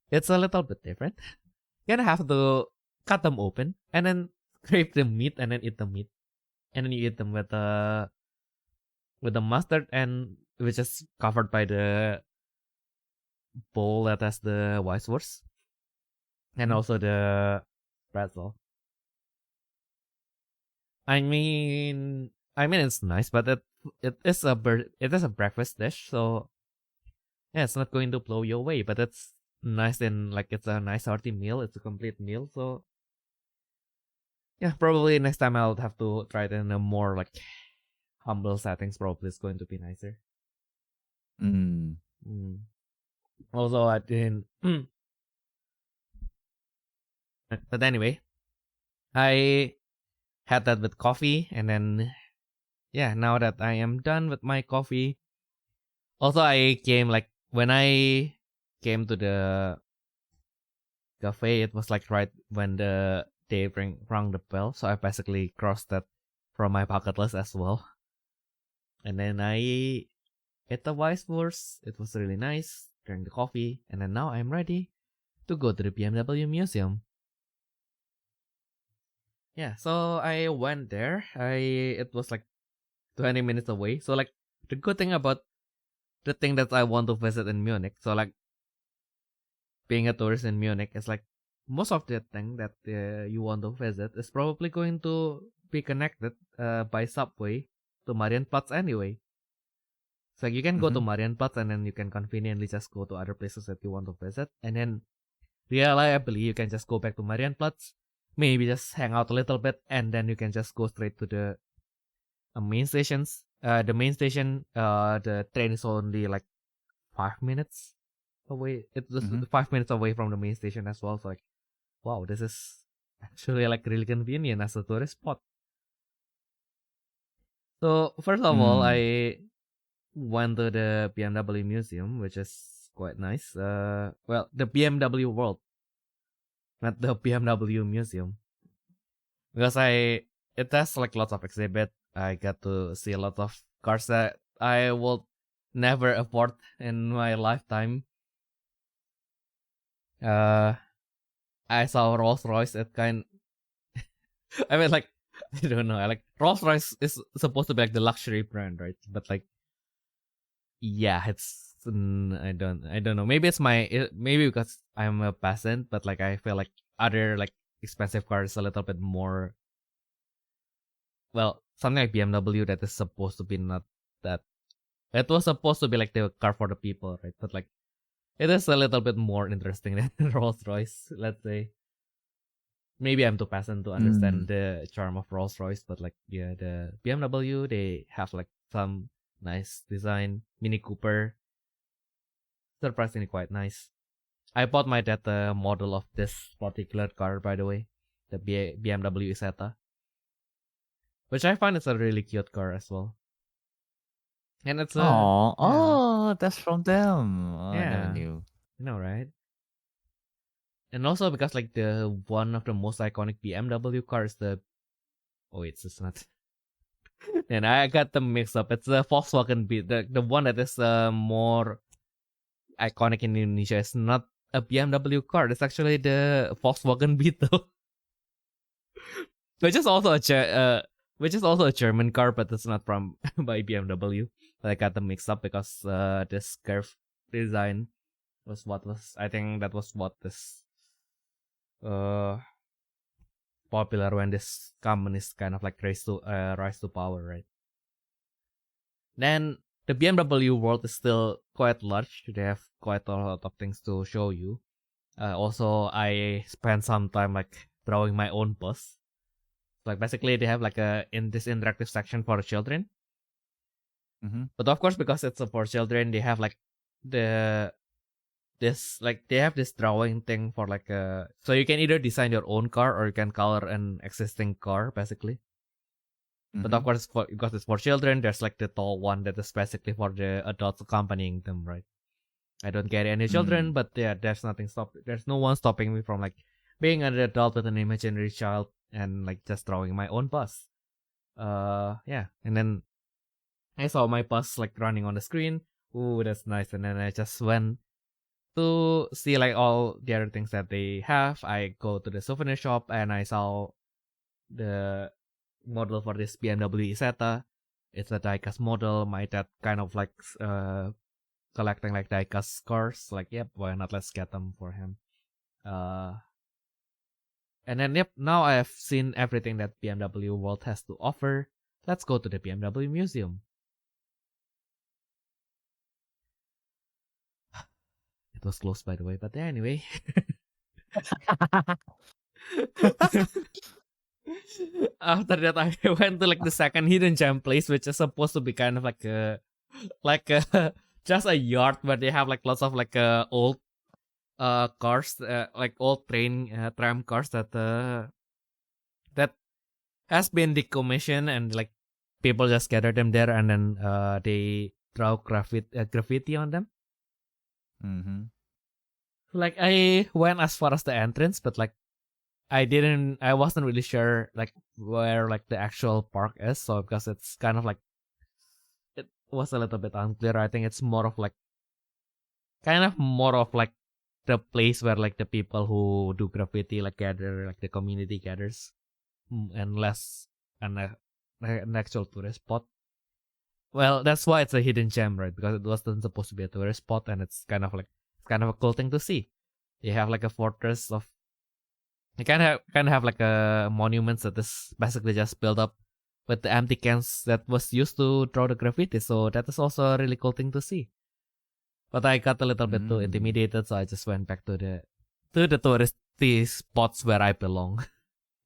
it's a little bit different. You gonna have to cut them open and then scrape the meat and then eat the meat, and then you eat them with the mustard and which is covered by the bowl that has the Weisswurst and also the pretzel. I mean it's nice, but it is a breakfast dish, so yeah, it's not going to blow you away, but it's nice and like it's a nice hearty meal. It's a complete meal, so yeah, probably next time I'll have to try it in a more like humble settings. Probably it's going to be nicer. Also, I didn't. But anyway, I had that with coffee, and then yeah, now that I am done with my coffee, also I came like when I came to the cafe, it was like right when they rang the bell, so I basically crossed that from my bucket list as well. And then I ate the Weisswurst. It was really nice. Drank the coffee, and then now I'm ready to go to the BMW Museum. Yeah, so I went there. It was like 20 minutes away. So like the good thing about the thing that I want to visit in Munich. So like being a tourist in Munich, it's like most of the thing that you want to visit is probably going to be connected by subway to Marienplatz anyway. So you can go to Marienplatz and then you can conveniently just go to other places that you want to visit, and then reliably you can just go back to Marienplatz, maybe just hang out a little bit, and then you can just go straight to the main stations. The main station, the train is only like 5 minutes away. It's just 5 minutes away from the main station as well. So like, wow, this is actually like really convenient as a tourist spot. So first of all, I went to the BMW museum, which is quite nice. Well, the BMW world, not the BMW museum, because it has like lots of exhibit. I got to see a lot of cars that I will never afford in my lifetime. I saw Rolls Royce. I mean, like, I don't know. Like, Rolls Royce is supposed to be like the luxury brand, right? But like, yeah, it's I don't know. Maybe maybe because I'm a peasant, but like I feel like other like expensive cars a little bit more. Well, something like BMW that is supposed to be not that. It was supposed to be like the car for the people, right? But like, it is a little bit more interesting than Rolls Royce, let's say. Maybe I'm too peasant to understand the charm of Rolls Royce, but like, yeah, the BMW, they have like some nice design. Mini Cooper, surprisingly quite nice. I bought my dad a model of this particular car, by the way, the BMW Isetta, which I find is a really cute car as well. And it's that's from them. Oh, I never knew. You know, right? And also because like the one of the most iconic BMW cars, it's not. And I got them mixed up. It's the Volkswagen Beetle. The one that is more iconic in Indonesia is not a BMW car. It's actually the Volkswagen Beetle, which is also a German car, but it's not from by BMW. But I got them mixed up because this curved design was I think that was what this popular when this companies kind of like rise to power, right? Then the BMW world is still quite large. They have quite a lot of things to show you. Also, I spent some time like drawing my own bus. Like basically, they have like in this interactive section for children. But of course, because it's for children, they have like they have this drawing thing for like so you can either design your own car or you can color an existing car basically. But of course, because it's for children, there's like the tall one that is basically for the adults accompanying them, right? I don't get any children, but yeah, there's no one stopping me from like being an adult with an imaginary child and like just drawing my own bus. Yeah, and then I saw my bus like running on the screen. Ooh, that's nice. And then I just went to see like all the other things that they have. I go to the souvenir shop and I saw the model for this BMW Isetta. It's a diecast model. My dad kind of like collecting like diecast cars. Like, yep, why not? Let's get them for him. And then yep, now I have seen everything that BMW World has to offer. Let's go to the BMW Museum. It was closed, by the way, but anyway. After that, I went to like the second hidden gem place, which is supposed to be kind of like just a yard where they have like lots of like old cars, like old tram cars that has been decommissioned, and like people just gather them there and then they draw graffiti on them. Like I went as far as the entrance, but like I wasn't really sure like where like the actual park is. So because it's kind of like, it was a little bit unclear. I think it's more of like the place where like the people who do graffiti like gather, like the community gathers, and less an actual tourist spot. Well, that's why it's a hidden gem, right? Because it wasn't supposed to be a tourist spot, and it's kind of a cool thing to see. You have like a fortress of. You kind of have like a monuments that is basically just built up with the empty cans that was used to draw the graffiti. So that is also a really cool thing to see. But I got a little bit too intimidated, so I just went back to the touristy spots where I belong,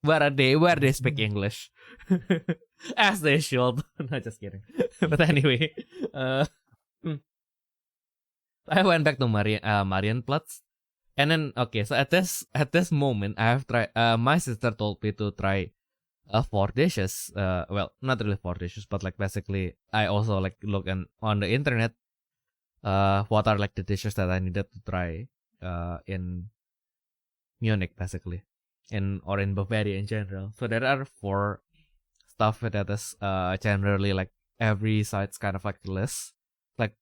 where they speak English, as they should. No, just kidding. But anyway, I went back to Marienplatz, and then okay. So at this moment, I have tried. My sister told me to try 4 dishes. Well, not really 4 dishes, but like basically, I also like look on the internet. What are like the dishes that I needed to try in Munich, basically, or in Bavaria in general. So there are 4 stuff that is generally like every site's kind of like list. Like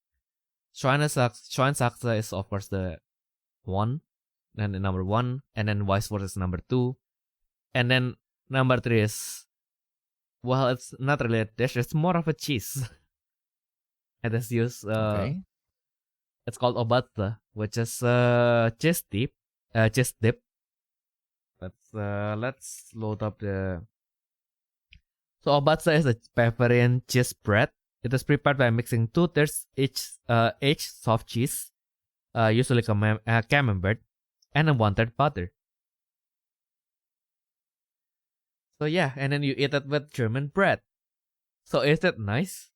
Schweinshaxe is of course the 1, then the number 1, and then Weisswurst is number 2, and then number 3 is, well, it's not really a dish, it's more of a cheese. It is used. It's called obatze, which is cheese dip. Let's load up the. So obatze is a Bavarian cheese bread. It is prepared by mixing 2/3 each soft cheese, usually camembert, and 1/3 butter. So yeah, and then you eat it with German bread. So is that nice?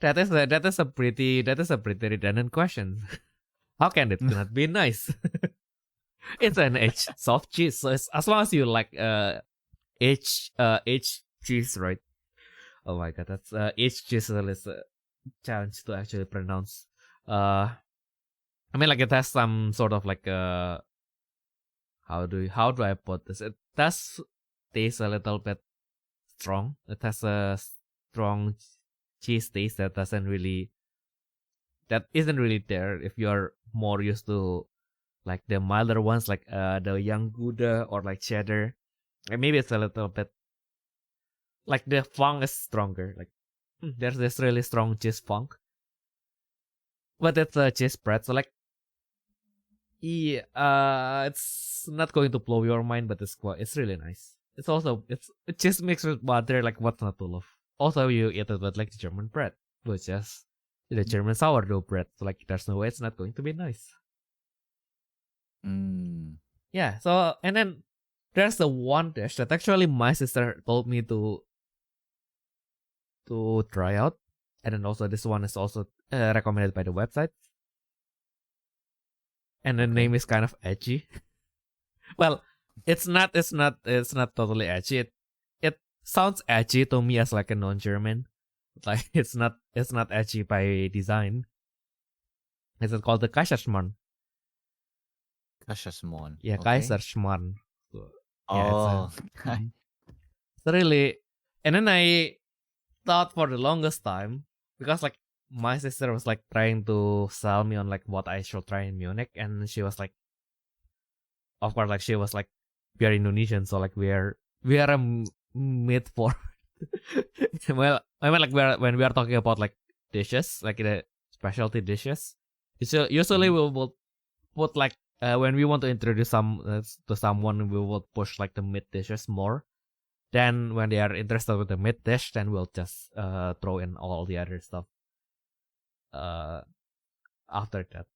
That is a pretty redundant question. How can it not be nice? It's an aged soft cheese, so it's, as long as you like aged cheese, right? Oh my god, that's aged cheese is a challenge to actually pronounce. I mean, like it has some sort of like how do I put this? It does taste a little bit strong. It has a strong cheese taste that isn't really there if you're more used to like the milder ones, like the young Gouda or like cheddar. And maybe it's a little bit like the funk is stronger. Like there's this really strong cheese funk, but it's a cheese bread, so like it's not going to blow your mind, but it's really nice. It's cheese mixed with butter. Like what's not to love? Also, you eat it with like German bread, which is the German sourdough bread. So like, there's no way it's not going to be nice. Yeah. So and then there's the one dish that actually my sister told me to try out, and then also this one is also recommended by the website, and the name is kind of edgy. Well, it's not totally edgy. It sounds edgy to me as like a non-German. Like it's not edgy by design. It's called the Kaiserschmarrn. Kaiserschmarrn. Yeah, okay. Kaiserschmarrn. So, yeah, it's really. And then I thought for the longest time, because like my sister was like trying to sell me on like what I should try in Munich, and she was like, of course, like she was like, we are Indonesian, so like we are made for. Well, I mean, like when we are talking about like dishes, like the specialty dishes, usually we will put like when we want to introduce to someone, we will push like the meat dishes more. Then when they are interested with the meat dish, then we'll just throw in all the other stuff after that.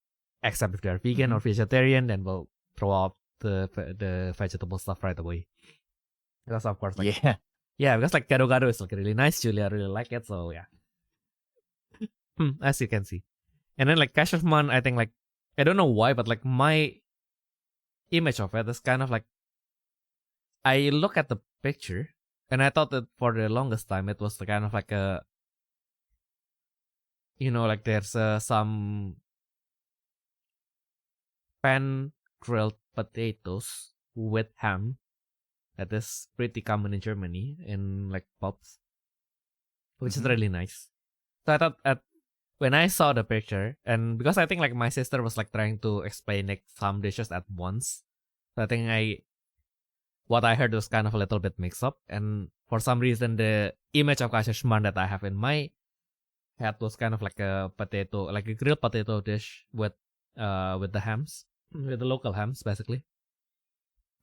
Except if they are vegan or vegetarian, then we'll throw out the vegetable stuff right away. Because of course, like because like gado-gado is like really nice. Julia really like it, so yeah. As you can see, and then like Kaiserschmarrn, I think like I don't know why, but like my image of it is kind of like I look at the picture and I thought that for the longest time it was kind of like a, like there's some pan grilled potatoes with ham that is pretty common in Germany in like pubs, which is really nice. So I thought when I saw the picture, and because I think like my sister was like trying to explain like some dishes at once, so I think what I heard was kind of a little bit mixed up, and for some reason the image of Kaiserschmarrn that I have in my head was kind of like a grilled potato dish with with the hams, with the local hams, basically.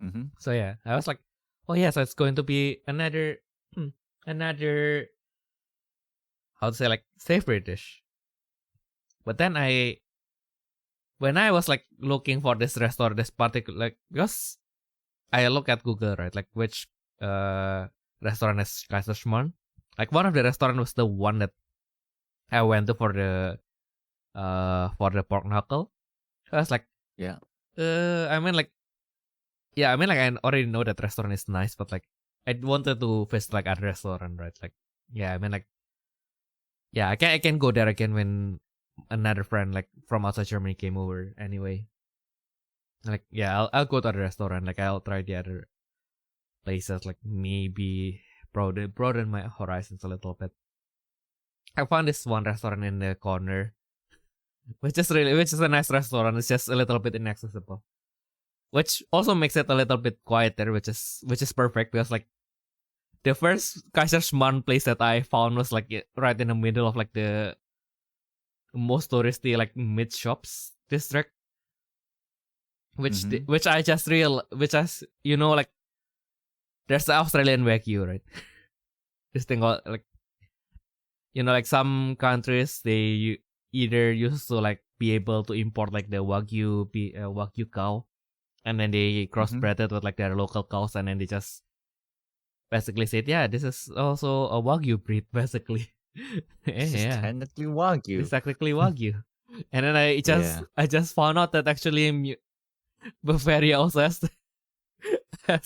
Mm-hmm. So yeah, I was like, oh yeah, so it's going to be another how to say, like, savory dish. But then when I was like looking for this restaurant, this particular, like, because I look at Google, right, like which restaurant is Kaiserschmarrn. Like one of the restaurant was the one that I went to for the pork knuckle. So I was like, Yeah. I mean like I already know that restaurant is nice, but like I wanted to visit like a restaurant, right? Like, yeah, I mean like, yeah, I can go there again when another friend like from outside Germany came over anyway. Like, yeah, I'll go to the restaurant. Like, I'll try the other places. Like, maybe broaden my horizons a little bit. I found this one restaurant in the corner, which is a nice restaurant. It's just a little bit inaccessible, which also makes it a little bit quieter, which is perfect because like the first Kaiserschmarrn place that I found was like right in the middle of like the most touristy like mid shops district, which I just you know, like there's the Australian Wagyu, right? This thing called like, you know, like some countries they either used to like be able to import like the Wagyu cow, and then they crossbred it with like their local cows, and then they just basically said, yeah, this is also a Wagyu breed, basically. This is technically Wagyu. It's technically Wagyu. And then I just found out that actually Bavaria also has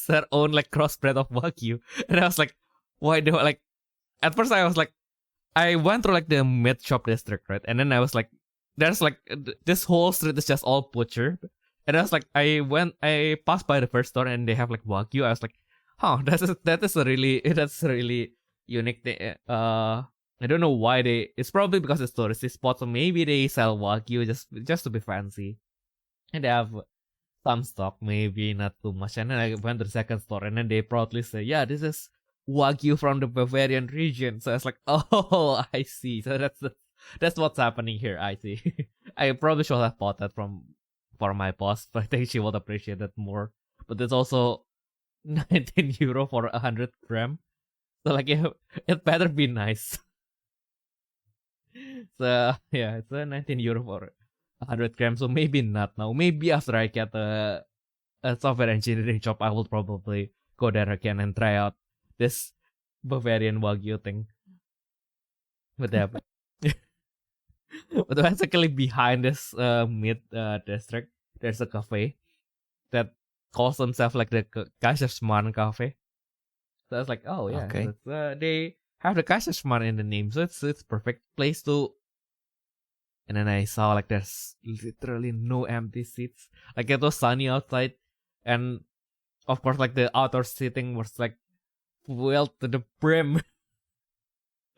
their own like crossbred of Wagyu. And I was like, why do like, at first I was like, I went through like the mid shop district, right? And then I was like, there's like this whole street is just all butcher. And I was like, I passed by the first store and they have like Wagyu. I was like, huh, that's a really unique thing. I don't know why it's probably because it's touristy spot, so maybe they sell Wagyu just to be fancy. And they have some stock, maybe not too much. And then I went to the second store and then they proudly say, yeah, this is Wagyu from the Bavarian region. So I was like, oh, I see. So that's what's happening here. I see. I probably should have bought that for my boss, but I think she would appreciate that more. But it's also 19 euro for 100 gram. So like it better be nice. So yeah, it's 19 euro for 100 grams. So maybe not now. Maybe after I get a software engineering job, I will probably go there again and try out this Bavarian Wagyu thing. But but basically behind this mid district, there's a cafe that calls themselves like the Kaiserschmarrn Cafe. So I was like, oh yeah, okay. They have the Kaiserschmarrn in the name, so it's perfect place to. And then I saw like there's literally no empty seats. Like it was sunny outside, and of course like the outdoor seating was like filled to the brim.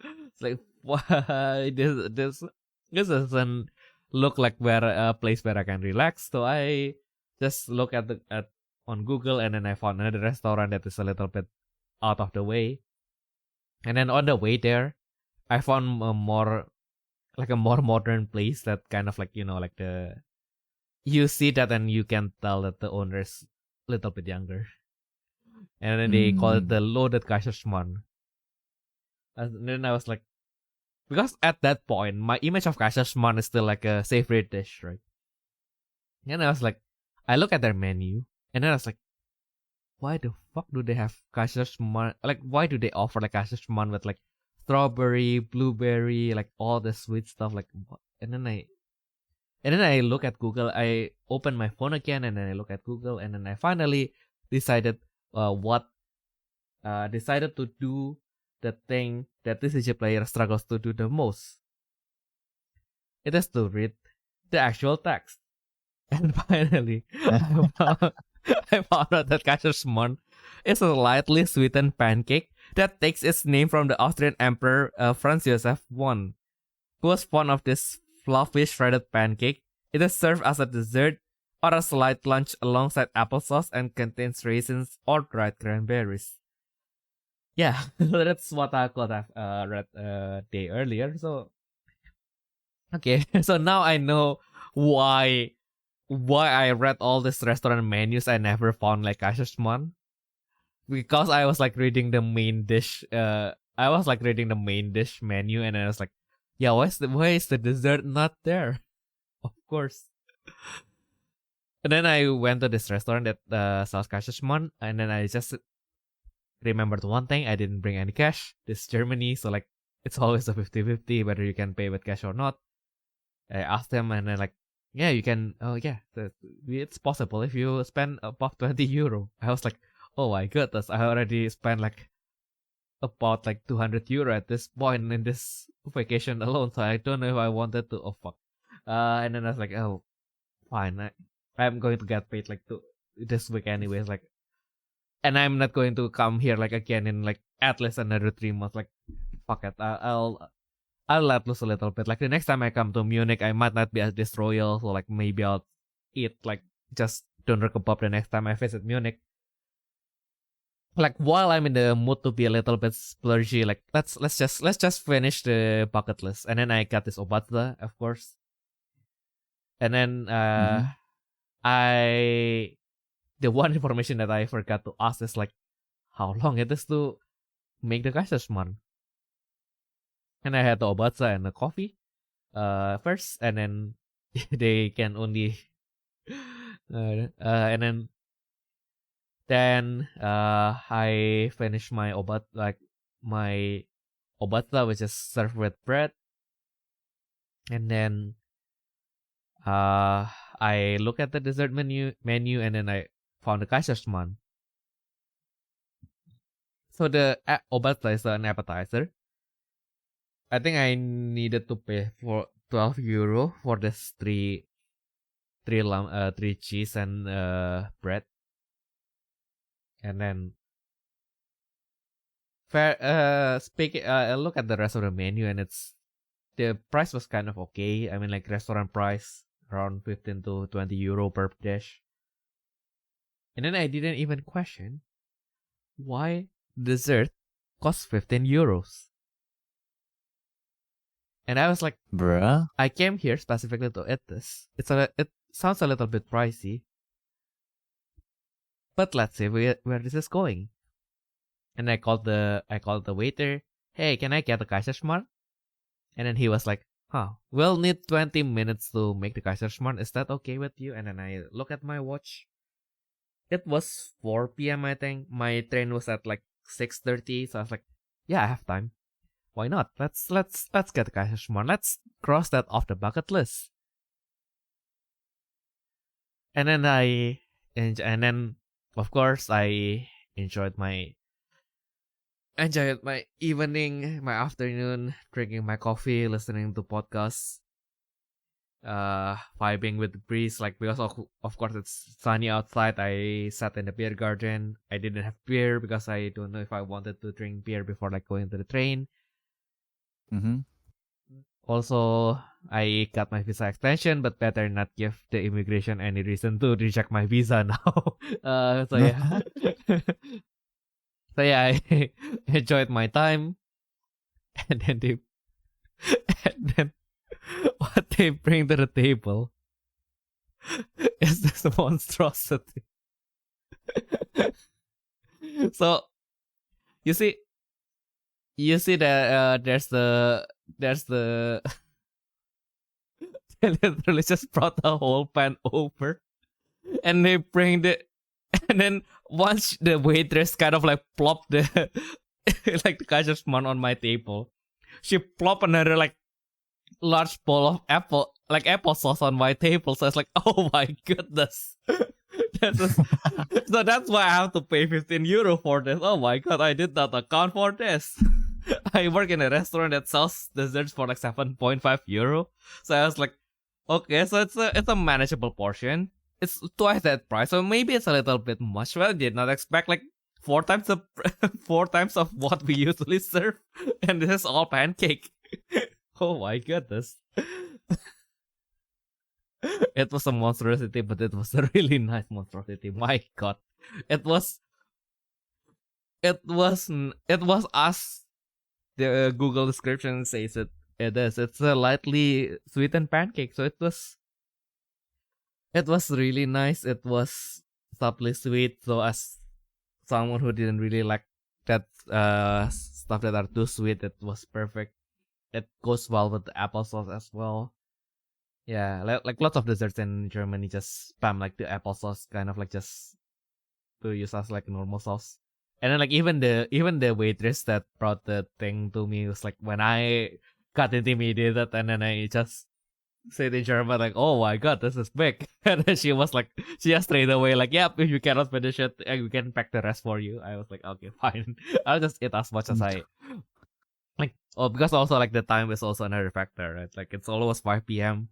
It's like, why this doesn't look like a place where I can relax. So I just look at on Google, and then I found another restaurant that is a little bit out of the way. And then on the way there, I found a more modern place that kind of like, you know, like you see that and you can tell that the owner is a little bit younger. And then they call it the loaded Kaiserschmarrn. And then I was like, because at that point, my image of Kaiserschmarrn is still like a savory dish, right? And I was like, I look at their menu, and then I was like, why the fuck do they have Kaiserschmarrn? Like, why do they offer like Kaiserschmarrn with like strawberry, blueberry, like all the sweet stuff? Like, what? And then I look at Google. I open my phone again, and then I look at Google, and then I finally decided decided to do the thing that this TCG player struggles to do the most. It is to read the actual text. And finally, I found out that Kaiserschmarrn is a lightly sweetened pancake that takes its name from the Austrian Emperor Franz Joseph I, who was fond of this fluffy shredded pancake. It is served as a dessert or a slight lunch alongside applesauce and contains raisins or dried cranberries. Yeah, that's what I could have read a day earlier. So, okay, so now I know why why I read all these restaurant menus. I never found like kaiserschmarrn because I was like reading the main dish. I was like reading the main dish menu, and I was like, yeah, why is the dessert not there? Of course. And then I went to this restaurant that sells kaiserschmarrn, and then I just remembered one thing: I didn't bring any cash. This is Germany, so like it's always a 50-50 whether you can pay with cash or not. I asked them, and they're like, yeah, you can. Oh yeah, it's possible if you spend above 20 euro. I was like, oh my goodness, I already spent like about like 200 euro at this point in this vacation alone, so I don't know if I wanted to. Oh fuck. And then I was like, oh, fine. I'm going to get paid like this week anyways, like, and I'm not going to come here like again in like at least another 3 months. Like, fuck it. I'll let loose a little bit. Like the next time I come to Munich, I might not be at this royal, so like maybe I'll eat like just doner kebab the next time I visit Munich. Like while I'm in the mood to be a little bit splurgy, like let's just finish the bucket list. And then I got this obatza, of course. And then the one information that I forgot to ask is like how long it is to make the kaiserschmarrn. And I had the obatza and the coffee first, and then they can only and then I finished my my obatza, which is served with bread, and then I look at the dessert menu, and then I found the kaiserschmarrn. So the obatza is an appetizer. I think I needed to pay for 12 euro for this three cheese and bread. And then I look at the rest of the menu, and the price was kind of okay. I mean, like restaurant price around 15 to 20 euro per dish. And then I didn't even question why dessert costs 15 euros. And I was like, bruh, I came here specifically to eat this. It sounds a little bit pricey, but let's see where this is going. And I called the waiter. Hey, can I get a kaiserschmarrn? And then he was like, we'll need 20 minutes to make the kaiserschmarrn. Is that okay with you? And then I look at my watch. It was 4 p.m. I think. My train was at like 6:30, so I was like, yeah, I have time. Why not? Let's get the kaiserschmarrn. Let's cross that off the bucket list. And then of course I enjoyed my evening, my afternoon, drinking my coffee, listening to podcasts, vibing with the breeze. Like because of course it's sunny outside, I sat in the beer garden. I didn't have beer because I don't know if I wanted to drink beer before like going to the train. Also, I got my visa extension, but better not give the immigration any reason to reject my visa now. So yeah. So yeah, I enjoyed my time. And then what they bring to the table is this monstrosity. So you see that there's the they literally just brought the whole pan over, and they bring and then once the waitress kind of like plopped the like the kaiserschmarrn on my table, she plopped another like large bowl of applesauce on my table. So it's like, oh my goodness. So that's why I have to pay 15 euro for this. Oh my god, I did not account for this. I work in a restaurant that sells desserts for like 7.5 euro. So I was like, okay, so it's a manageable portion. It's twice that price, so maybe it's a little bit much. Well, I did not expect like 4 times of what we usually serve, and this is all pancake. Oh my goodness. It was a monstrosity, but it was a really nice monstrosity. My god. It was as the Google description says it is. It's a lightly sweetened pancake, so it was It was really nice. It was subtly sweet. So as someone who didn't really like that stuff that are too sweet, it was perfect. It goes well with the applesauce as well. Yeah, like lots of desserts in Germany just spam like the applesauce, kind of like just to use as like normal sauce. And then like even the waitress that brought the thing to me was like, when I got intimidated, and then I just said in German like, "Oh my god, this is big," and then she was like, she just straight away like, "Yep, if you cannot finish it, we can pack the rest for you." I was like, "Okay, fine." I'll just eat as much as I like. Oh, because also like the time is also another factor, right? Like it's almost 5 p.m.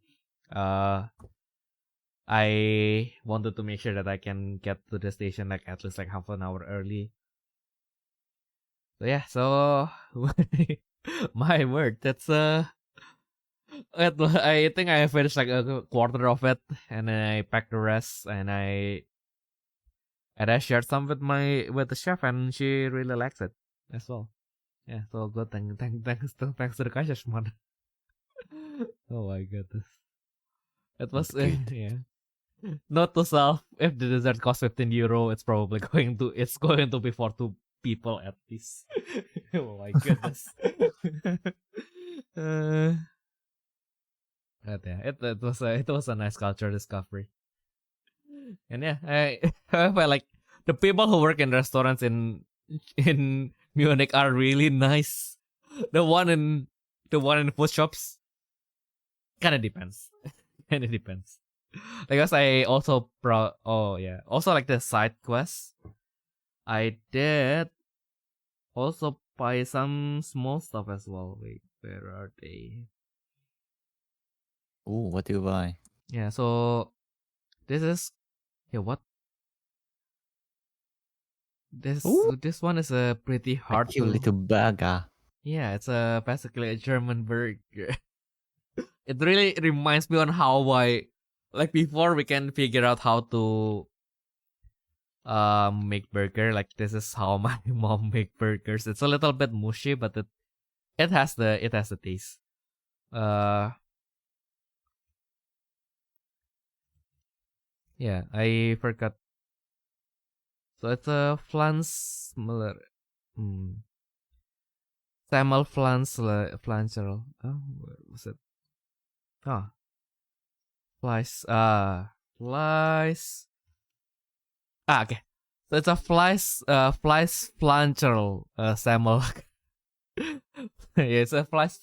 I wanted to make sure that I can get to the station like at least like half an hour early. So yeah, so my word, that's I think I finished like a quarter of it, and then I packed the rest, and I shared some with the chef, and she really likes it as well. Yeah, so good. Thanks to the Kaiserschmarrn. Oh my goodness, it was Good. yeah. Note to self: if the dessert costs €15, it's probably going to be for 2 people at least. Oh my goodness. But yeah, it was a nice culture discovery. And yeah, I felt like the people who work in restaurants in Munich are really nice. The one in food shops kind of depends. Kind of depends. I guess I also also like the side quests. I did also buy some small stuff as well. Wait, where are they? Oh, what do you buy? Yeah, so this is what? This one is a pretty A hard cute to. little burger. Yeah, it's basically a German burger. It really reminds me on how I like before we can figure out how to make burger. Like this is how my mom make burgers. It's a little bit mushy, but it has the taste. Yeah, I forgot. So it's a Flansmiller. Samuel Flancherl. Oh, where was it? Ah, Flies. Flies. Okay. So it's a Flies Flancherl, Samuel. Yeah, it's a Flies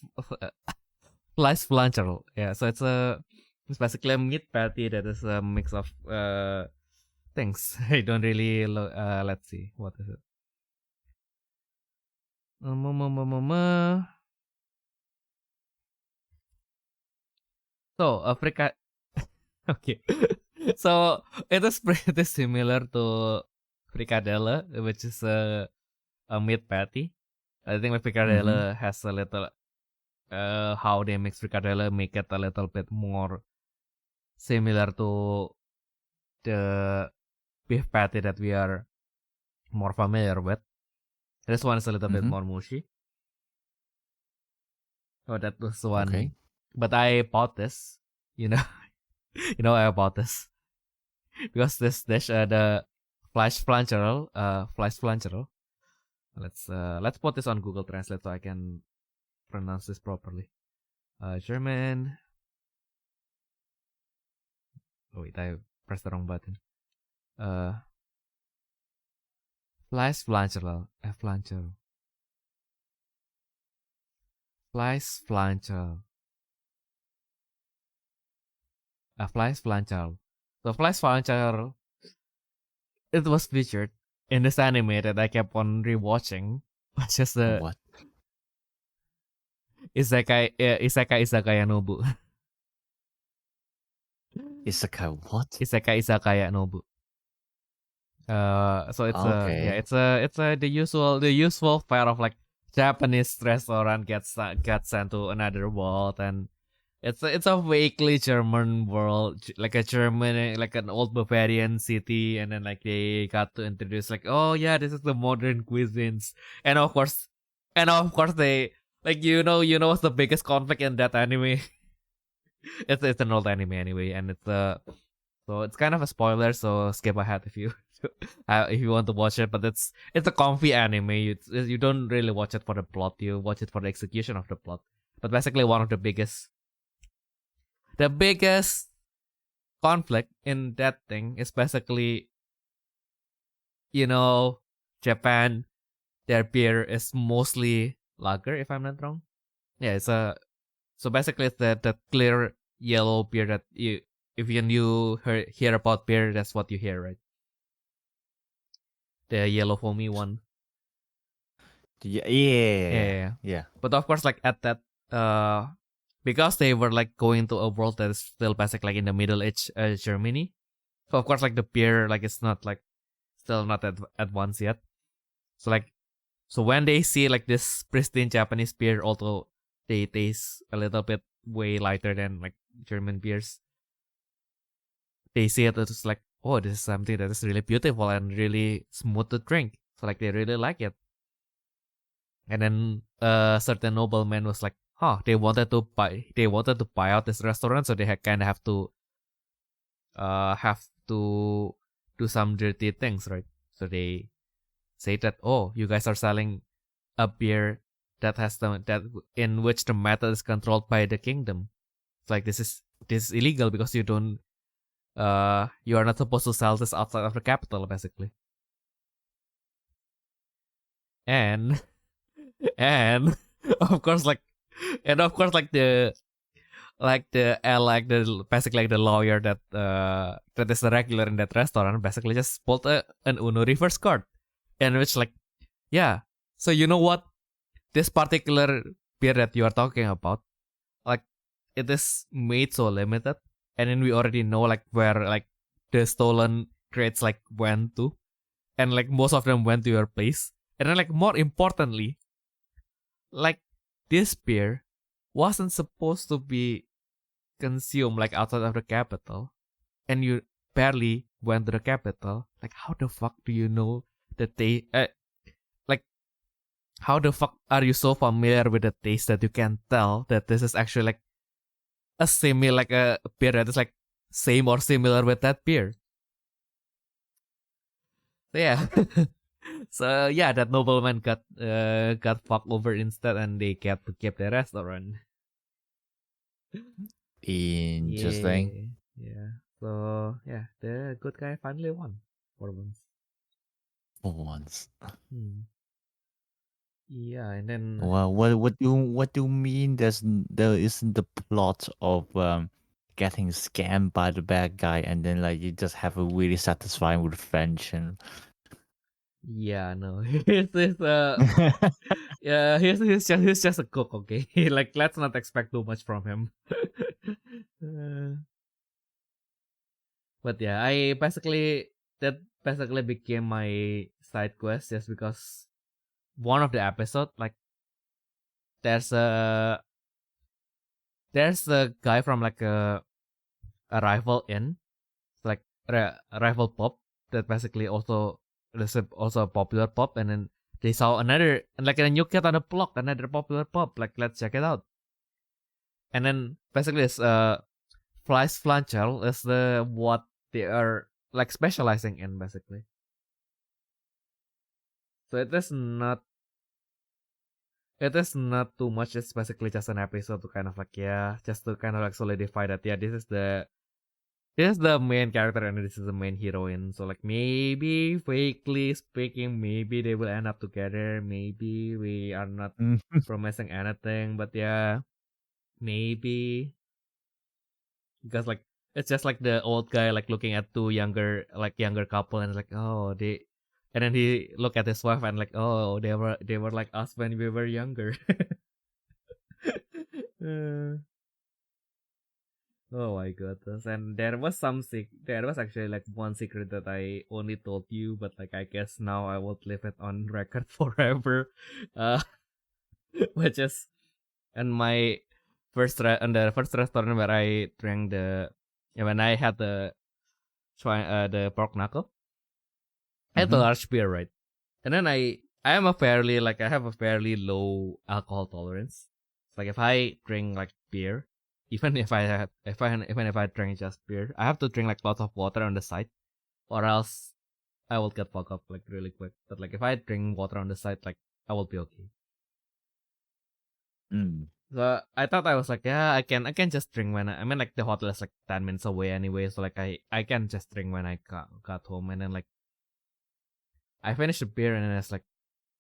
Flancherl. Yeah, so it's basically a meat patty that is a mix of things. I don't really let's see, what is it? So Africa. Okay. So it is pretty similar to fricadelle, which is a meat patty. I think fricadelle has a little how they mix fricadelle make it a little bit more similar to the beef patty that we are more familiar with. This one is a little bit more mushy. Oh, that was one. Okay. But I bought this, you know, I bought this because this dish, the flash flancherel. Let's put this on Google Translate so I can pronounce this properly. German. Oh wait, I pressed the wrong button. Fleisch flancherel. Flancherel. Fleisch flancherel. Fleisch flancherel. So Fleisch flancherel, it was featured in this anime that I kept on rewatching. It's just the what? Izakaya Nobu. Isekai what? Izakaya Nobu. So it's Okay. it's the usual fare of like Japanese restaurant gets sent to another world, and it's a vaguely German world, like a German, like an old Bavarian city, and then like they got to introduce like, oh yeah, this is the modern cuisines, and of course they like what's the biggest conflict in that anime? It's an old anime anyway, and it's So it's kind of a spoiler, so skip ahead if you if you want to watch it. But it's a comfy anime. You don't really watch it for the plot. You watch it for the execution of the plot. But basically, one of the biggest conflict in that thing is basically, Japan, their beer is mostly lager, if I'm not wrong. Yeah, so basically it's the clear yellow beer that if you hear about beer, that's what you hear, right? The yellow foamy one. Yeah. But of course, like at that, because they were like going to a world that is still basically like in the Middle Age Germany. So of course, like the beer, like it's not like still not advanced yet. So when they see like this pristine Japanese beer, although they taste a little bit way lighter than like German beers, they see it as like, oh, this is something that is really beautiful and really smooth to drink. So like they really like it. And then a certain nobleman was like, they wanted to buy out this restaurant, so they kind of have to do some dirty things, right? So they say that, oh, you guys are selling a beer that has that in which the method is controlled by the kingdom. It's like this is illegal because you are not supposed to sell this outside of the capital, basically. And of course the basically like the lawyer that is the regular in that restaurant basically just pulled an Uno reverse card, in which like, yeah, so you know what, this particular beer that you are talking about, like it is made so limited, and then we already know like where like the stolen crates like went to, and like most of them went to your place, and then like more importantly, like this beer wasn't supposed to be consumed like outside of the capital, and you barely went to the capital. Like how the fuck do you know that they like how the fuck are you so familiar with the taste that you can tell that this is actually like like a beer that is like same or similar with that beer? So yeah. So yeah, that nobleman got fucked over instead, and they kept the restaurant. Interesting. Yeah. So yeah, the good guy finally won for once. For once. Yeah, and then Well, what do you mean? There isn't the plot of getting scammed by the bad guy, and then like you just have a really satisfying revenge and. Yeah, no. he's yeah, he's just a cook, okay? Like let's not expect too much from him. But yeah, that basically became my side quest just because one of the episode, like there's a guy from like a rival inn, like a rival pub that basically also there's also a popular pub, and then they saw another and like a new kid on the block, another popular pub, like let's check it out. And then basically this Fleisch Flanchel is what they are like specializing in basically. So it is not too much. It's basically just an episode to kind of like, yeah, just to kind of like solidify that, yeah, this is the main character and this is the main heroine. So like maybe vaguely speaking, maybe they will end up together. Maybe we are not promising anything, but yeah, maybe, because like it's just like the old guy like looking at two younger couple, and like, oh, and then he look at his wife and like, oh, they were like us when we were younger. Oh my goodness. And there was actually like one secret that I only told you, but like I guess now I won't leave it on record forever. Which is in my the first restaurant where I drank when I had the pork knuckle. I had a large beer, right? And then I have a fairly low alcohol tolerance. Like if I drink like beer, even if I drink just beer, I have to drink like lots of water on the side, or else I will get fucked up like really quick. But like if I drink water on the side, like I will be okay. So I thought I was like, yeah, I can just drink when I mean like the hotel is like 10 minutes away anyway, so like I can just drink when I got home. And then like I finished the beer, and then I was like,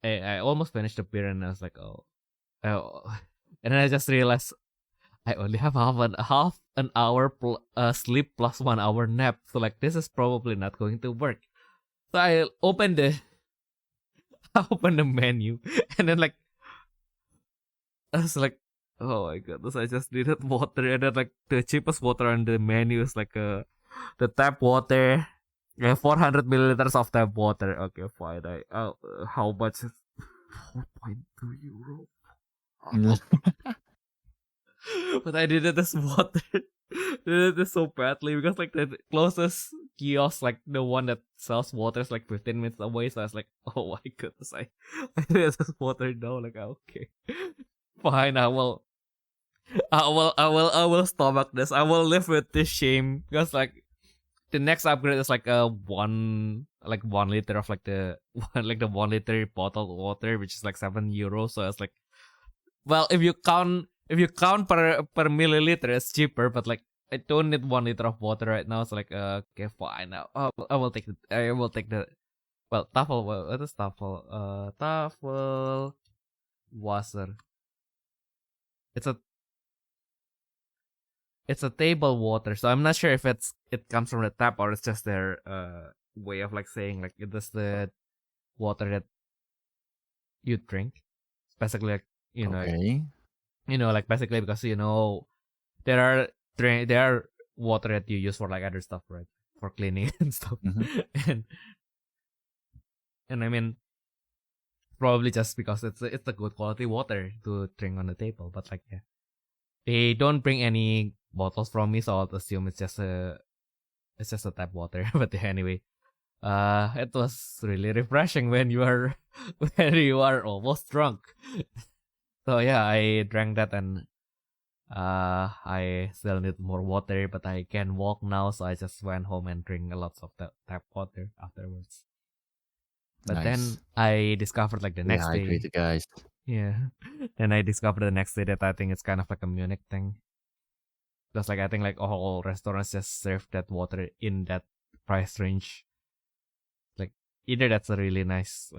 I almost finished the beer, and I was like, oh. And then I just realized I only have half an hour sleep plus 1 hour nap, so like this is probably not going to work. So I opened the menu, and then like I was like, oh my goodness, I just needed water, and then like the cheapest water on the menu is like the tap water, 400 milliliters of tap water. Okay, fine. How much? 4.2 euro. But I needed this water. Needed this so badly because like the closest kiosk, like the one that sells water, is like 15 minutes away. So I was like, oh my goodness, I needed this water now. Like, okay, fine, I will stomach this. I will live with this shame because like the next upgrade is like one liter of like the 1 liter bottled water, which is like 7 euros. So it's like, well, if you count per milliliter, it's cheaper. But like I don't need 1 liter of water right now. So like okay, fine. Now I will take the well, Tafel. What is Tafel? Tafel Wasser. It's a table water, so I'm not sure if it comes from the tap or it's just their way of like saying like it is the water that you drink. It's basically like like basically because there are water that you use for like other stuff, right? For cleaning and stuff. and I mean probably just because it's a good quality water to drink on the table, but like yeah. They don't bring any bottles from me, so I'll assume it's just a tap water. But anyway, it was really refreshing when you are almost drunk. So yeah, I drank that, and I still need more water, but I can walk now, so I just went home and drank lots of tap water afterwards. But then I discovered like the next day. Hydrated, guys. Yeah. And I discovered the next day that I think it's kind of like a Munich thing. Just like I think like all restaurants just serve that water in that price range. Like either that's a really nice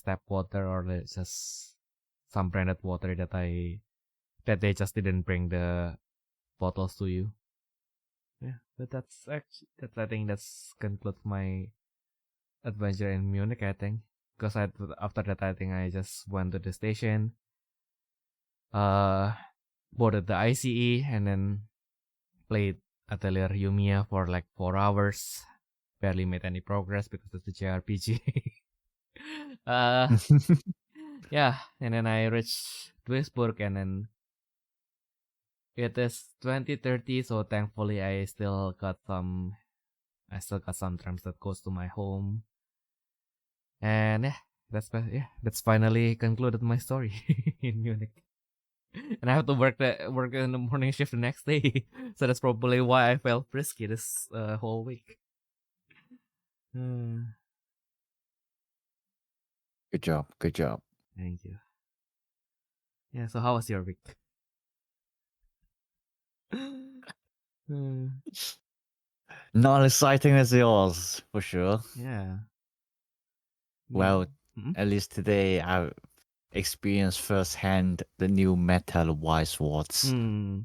tap water, or it's just some branded water that they just didn't bring the bottles to you. Yeah, but I think that's concludes my adventure in Munich, I think. Because after that, I think I just went to the station, boarded the ICE, and then played Atelier Yumiya for like 4 hours. Barely made any progress because it's a JRPG. Yeah, and then I reached Duisburg, and then it is 2030, so thankfully I still got some trams that goes to my home. And yeah, that's finally concluded my story in Munich. And I have to work in the morning shift the next day, so that's probably why I felt frisky this whole week. Good job. Thank you. Yeah, so how was your week? Not exciting as yours, for sure. Yeah. Well, at least today I experienced firsthand the new metal wise swords. Oh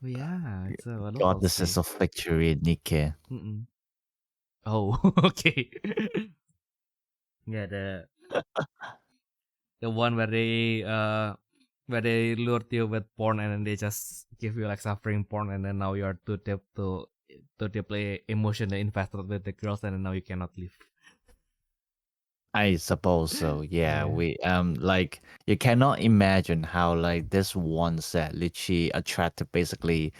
yeah, it's a Goddesses of Victory, Nikke. Oh, okay. Yeah, the one where they lured you with porn, and then they just give you like suffering porn, and then now you are too deep to deeply emotionally invested with the girls, and then now you cannot leave. I suppose so. Yeah, we like you cannot imagine how like this one set literally attracted basically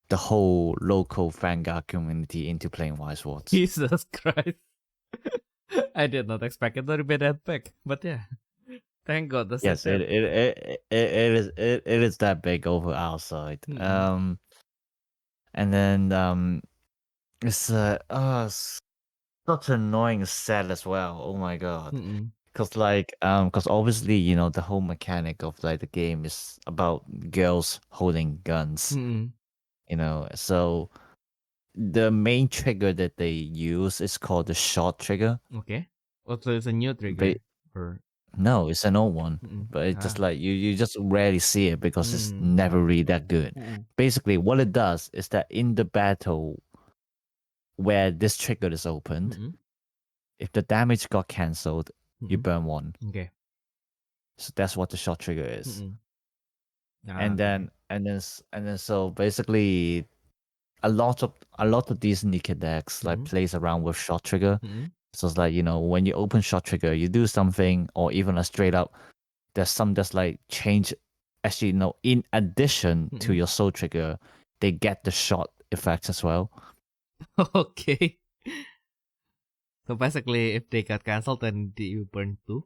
the whole local Vanguard community into playing Wise Swords. Jesus Christ. I did not expect it to be that big, but yeah. Thank God. That's Yes, it is that big over outside. Mm-mm. And then it's such annoying set as well. Oh my god. Mm-mm. Cause obviously, the whole mechanic of like the game is about girls holding guns, Mm-mm. So the main trigger that they use is called the shot trigger. Okay. Also, it's a new But trigger. Or no, it's an old one. Mm-mm. But it's just like you just rarely see it because it's Mm. never really that good. Mm-mm. Basically, what it does is that in the battle where this trigger is opened, Mm-mm. if the damage got cancelled, you Mm-mm. burn one. Okay. So that's what the shot trigger is. Mm-mm. And Okay. then so basically a lot of these Nika decks like Mm-hmm. plays around with shot trigger. Mm-hmm. So it's like, when you open shot trigger, you do something, or even a straight up, there's some that's like change. Actually, no, in addition to Mm-mm. your soul trigger, they get the shot effects as well. Okay. So basically, if they got cancelled, then do you burn two?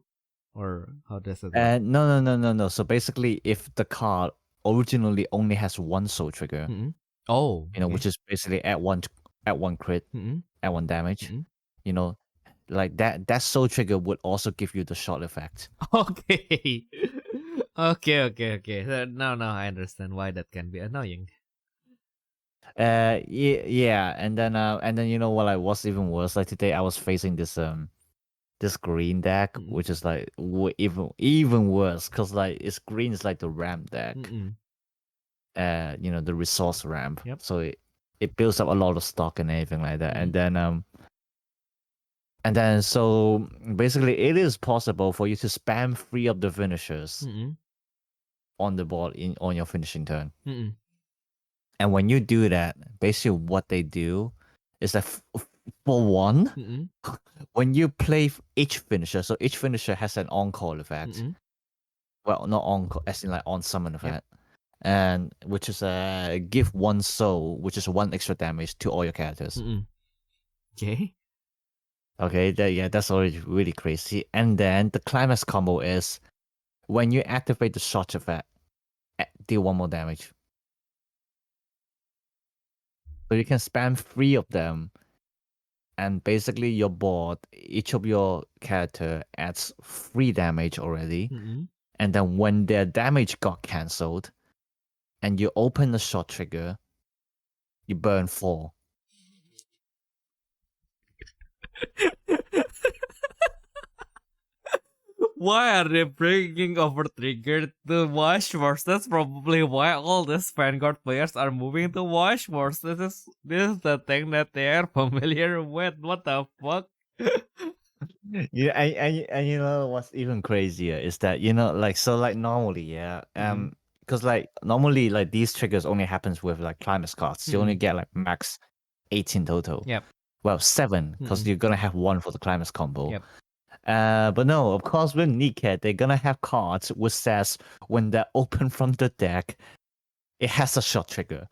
Or how does it work? And no. So basically, if the card originally only has one soul trigger, Mm-mm. Oh, okay. which is basically at one crit, Mm-mm. at one damage, Mm-mm. like that soul trigger would also give you the shot effect. Okay. Okay. So now I understand why that can be annoying. Yeah, and then what I was even worse. Like today, I was facing this green deck, Mm-mm. which is like even worse because like it's green is like the ramp deck, Mm-mm. the resource ramp. Yep. So it builds up a lot of stock and everything like that, Mm-mm. and then so basically it is possible for you to spam 3 of the finishers Mm-mm. on the board on your finishing turn. Mm-mm. And when you do that, basically what they do is that for one, Mm-mm. when you play each finisher, so each finisher has an on-call effect. Mm-mm. Well, not on-call, as in like on-summon Yep. effect. And which is give 1 soul, which is 1 extra damage to all your characters. Mm-mm. Okay. Okay, that's already really crazy. And then the climax combo is when you activate the shot effect, deal 1 more damage. So you can spam 3 of them, and basically your board, each of your character adds 3 damage already. Mm-mm. And then when their damage got cancelled, and you open the shot trigger, you burn 4. Why are they bringing over Trigger to Washforce? That's probably why all these Vanguard players are moving to Washforce. This is the thing that they are familiar with. What the fuck? Yeah, and you know what's even crazier is that like normally, yeah, because like normally like these triggers only happens with like climax cards. You only get like max 18 total. Yep. Well, 7 because you're gonna have 1 for the climax combo. Yep. But no, of course with Niket, they're gonna have cards which says when they're open from the deck, it has a shot trigger.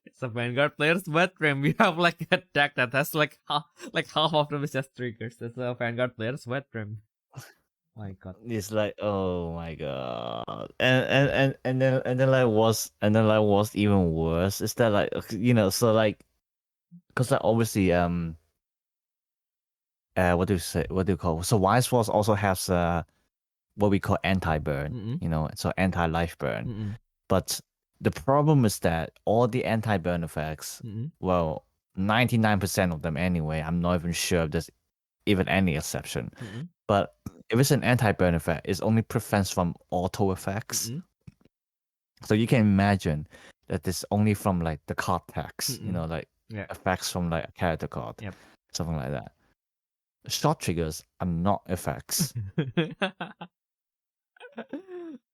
It's a Vanguard player's wet dream. We have like a deck that has like half of them is just triggers. It's a Vanguard player's wet dream. My god. It's like, oh my god, and then like what's even worse is that like so like because like obviously what do you call, so Wise Force also has what we call anti-burn, so anti-life burn. But the problem is that all the anti-burn effects, well, 99% of them anyway, I'm not even sure if there's even any exception. But if it's an anti-burn effect, it only prevents from auto effects. So you can imagine that it's only from like the card text, like effects from like a character card, something like that. Shot triggers are not effects.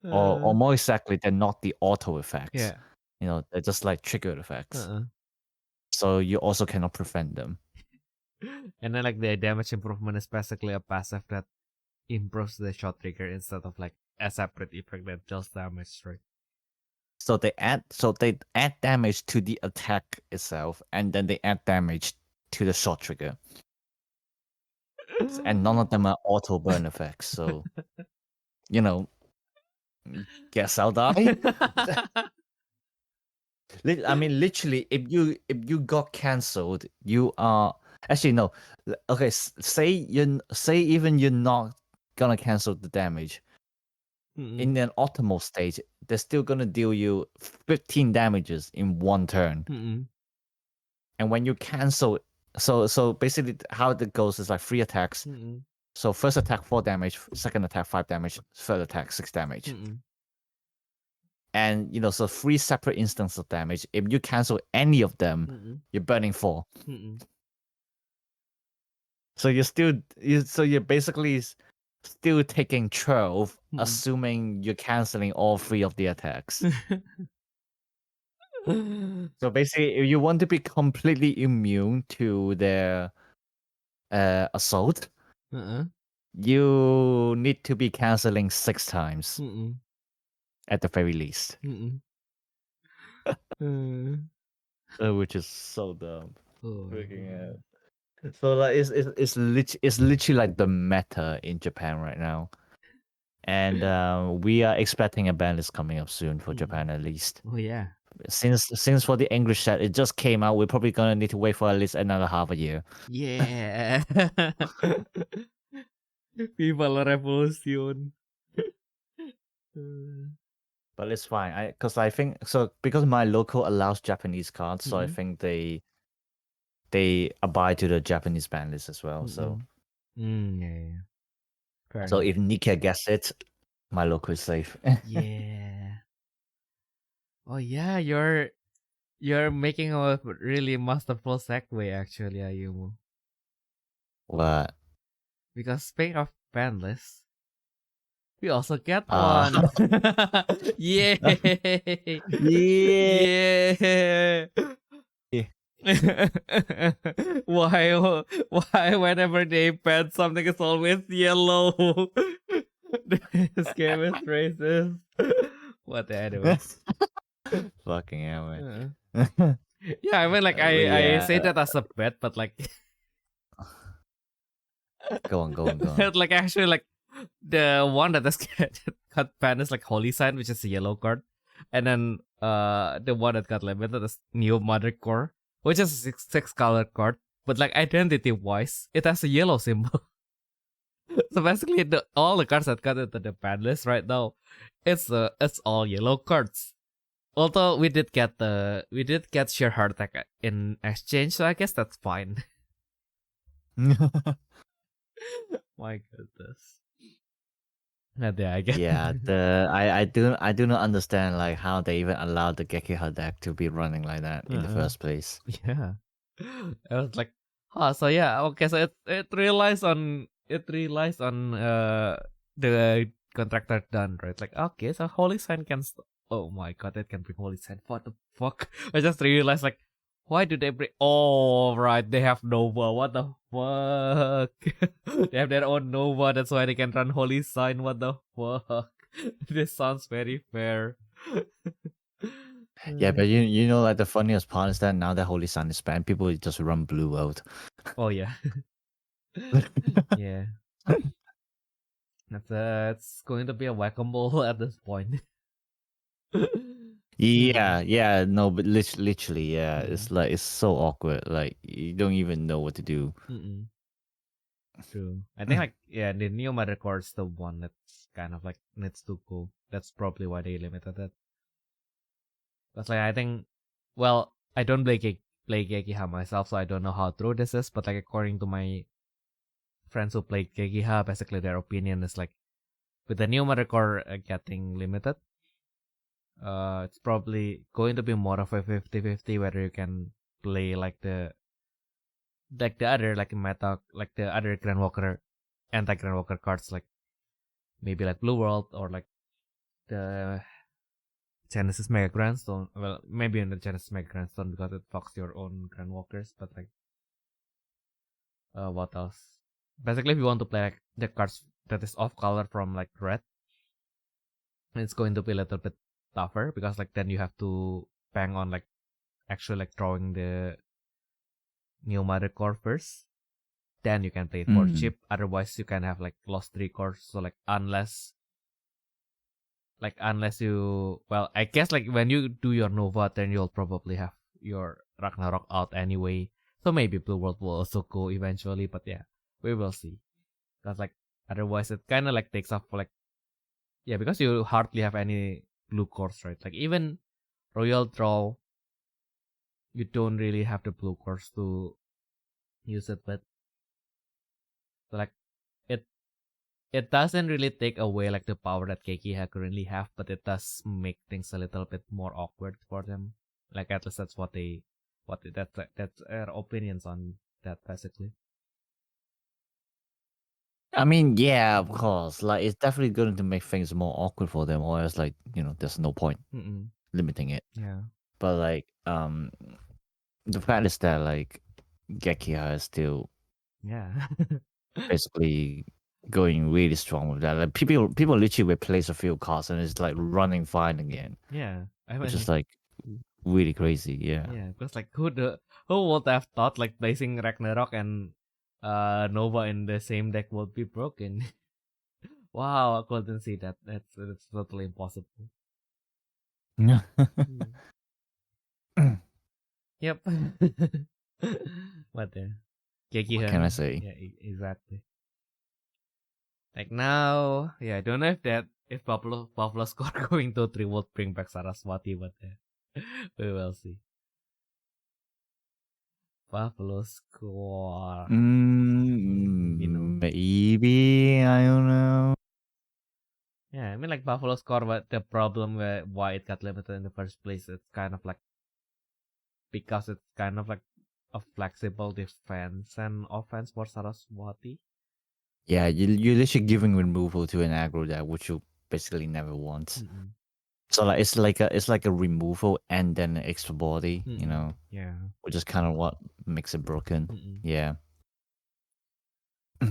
Or more exactly, they're not the auto effects. Yeah. They're just like triggered effects. So you also cannot prevent them. And then like the damage improvement is basically a passive that improves the shot trigger instead of like a separate effect that deals damage, right? So they add damage to the attack itself, and then they add damage to the short trigger. And none of them are auto burn effects. So, guess I'll die. I mean, literally, if you got cancelled, you are actually no. Okay, say even you're not gonna cancel the damage. In an optimal stage, they're still gonna deal you 15 damages in one turn. And when you cancel, so basically how it goes is like 3 attacks. So first attack 4 damage, second attack 5 damage, third attack 6 damage. And so 3 separate instances of damage. If you cancel any of them, you're burning 4. So you're basically still taking 12, assuming you're canceling all 3 of the attacks. So basically, if you want to be completely immune to their assault, you need to be canceling 6 times at the very least. Which is so dumb. Freaking out. So like it's literally like the meta in Japan right now. And we are expecting a ban list coming up soon for Japan at least. Oh yeah. Since for the English set it just came out, we're probably gonna need to wait for at least another half a year. Yeah. Viva la revolution. But it's fine. I think so because my local allows Japanese cards, so I think they abide to the Japanese ban list as well. So yeah. Fair so enough. if Nikkei gets it, my local is safe. Yeah. Oh yeah, you're making a really masterful segue actually, Ayumu. What? Because speaking of ban lists, we also get one. Yay! Yeah. Why whenever they ban something it's always yellow? This game is racist. What anyway? Fucking hell, man. Yeah, I mean like I say that as a bet, but like Go on. like actually like the one that got banned is like Holy Sign, which is a yellow card. And then the one that got limited is New Mother Core, which is a six color card. But like identity wise, it has a yellow symbol. So basically all the cards that got into the ban list right now, it's all yellow cards. Although we did get sheer heart attack in exchange, so I guess that's fine. My goodness. Yeah, I guess. Yeah, I do not understand like how they even allowed the Gekiha deck to be running like that in the first place. Yeah. I was like, so yeah, okay, so it relies on the contractor done, right? Like, okay, so Holy Sign can oh my god, it can bring Holy Sign. What the fuck? I just realized like, why do they bring? Oh right, they have Nova. What the fuck? They have their own Nova. That's why they can run Holy Sign. What the fuck? This sounds very fair. Yeah, but you know like the funniest part is that now that Holy Sun is banned, people just run Blue World. Oh yeah. Yeah. It's going to be a whack-a-mole at this point. Yeah, no, but literally, yeah, it's like it's so awkward. Like you don't even know what to do. True. I think like the Neo Matter Core is the one that's kind of like needs to go. That's probably why they limited it. But like I think, well, I don't play Gekiha myself, so I don't know how true this is. But like according to my friends who played Gekiha, basically their opinion is like with the Neo Matter Core getting limited, it's probably going to be more of a 50-50 whether you can play like the other like meta, like the other Grand Walker, anti-Grand Walker cards, like maybe like Blue World or like the Genesis Mega Grandstone. Well, maybe in the Genesis Mega Grandstone because it fucks your own Grand Walkers, but like what else? Basically, if you want to play like the cards that is off color from like red, it's going to be a little bit tougher because like then you have to bang on like actually like drawing the new mother core first. Then you can play it for cheap. Otherwise, you can have like lost 3 cores. So like unless you, well, I guess like when you do your Nova, then you'll probably have your Ragnarok out anyway. So maybe Blue World will also go eventually. But yeah, we will see. Because like otherwise, it kind of like takes off like, yeah, because you hardly have any blue cores, right? Like even Royal Draw, you don't really have the blue cores to use it with. So like it doesn't really take away like the power that Keikiha currently have, but it does make things a little bit more awkward for them. Like at least that's that's their opinions on that basically. I mean, yeah, of course. Like, it's definitely going to make things more awkward for them, or else, like, there's no point limiting it. Yeah. But like, the fact is that like Gekiha is still basically going really strong with that. Like people literally replace a few cards and it's like running fine again. Yeah, which is like really crazy. Yeah. Yeah, because like who would have thought like placing Ragnarok and Nova in the same deck would be broken? Wow, I couldn't see that. That's totally impossible. Yep. What can I say? Yeah, exactly. Like now, yeah, I don't know if Buffalo score going to 3 would bring back Saraswati, but we will see. Buffalo score. Maybe, I don't know. Yeah, I mean like Buffalo score, but the problem why it got limited in the first place, it's kind of like because it's kind of like a flexible defense and offense for Saraswati. Yeah, you're literally giving removal to an aggro deck, which you basically never want. So like it's like a removal and then an extra body, Yeah. which is kind of what makes it broken. Yeah.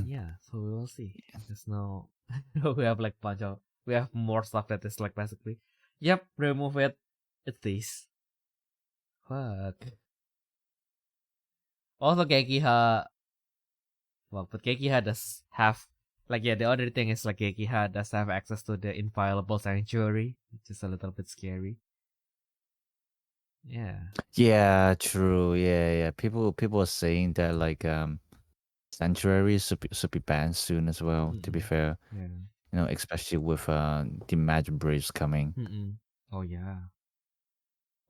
Yeah, so we will see. There's no we have like we have more stuff that is like basically, yep, remove it. It's this. Fuck. Also Gekiha, well, but Gekiha does have like, yeah, the other thing is like Gekiha does have access to the inviolable sanctuary, which is a little bit scary. Yeah. Yeah, true. Yeah. People are saying that like sanctuaries should be banned soon as well, to be fair. Yeah. Especially with the Magic Braves coming. Oh yeah.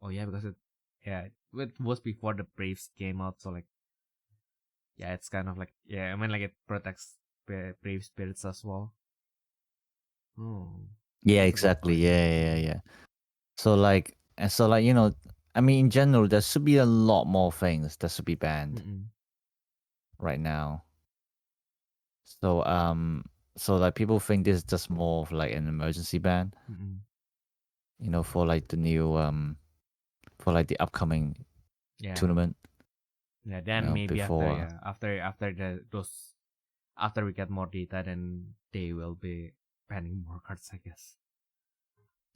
Oh yeah, because it was before the Braves came out, so like, yeah, it's kind of like, yeah, I mean like it protects brave spirits as well. Oh. Yeah, exactly. Yeah. So like, I mean, in general, there should be a lot more things that should be banned right now. So like people think this is just more of like an emergency ban. For like the new for like the upcoming tournament. Yeah, then maybe before after we get more data, then they will be banning more cards, I guess.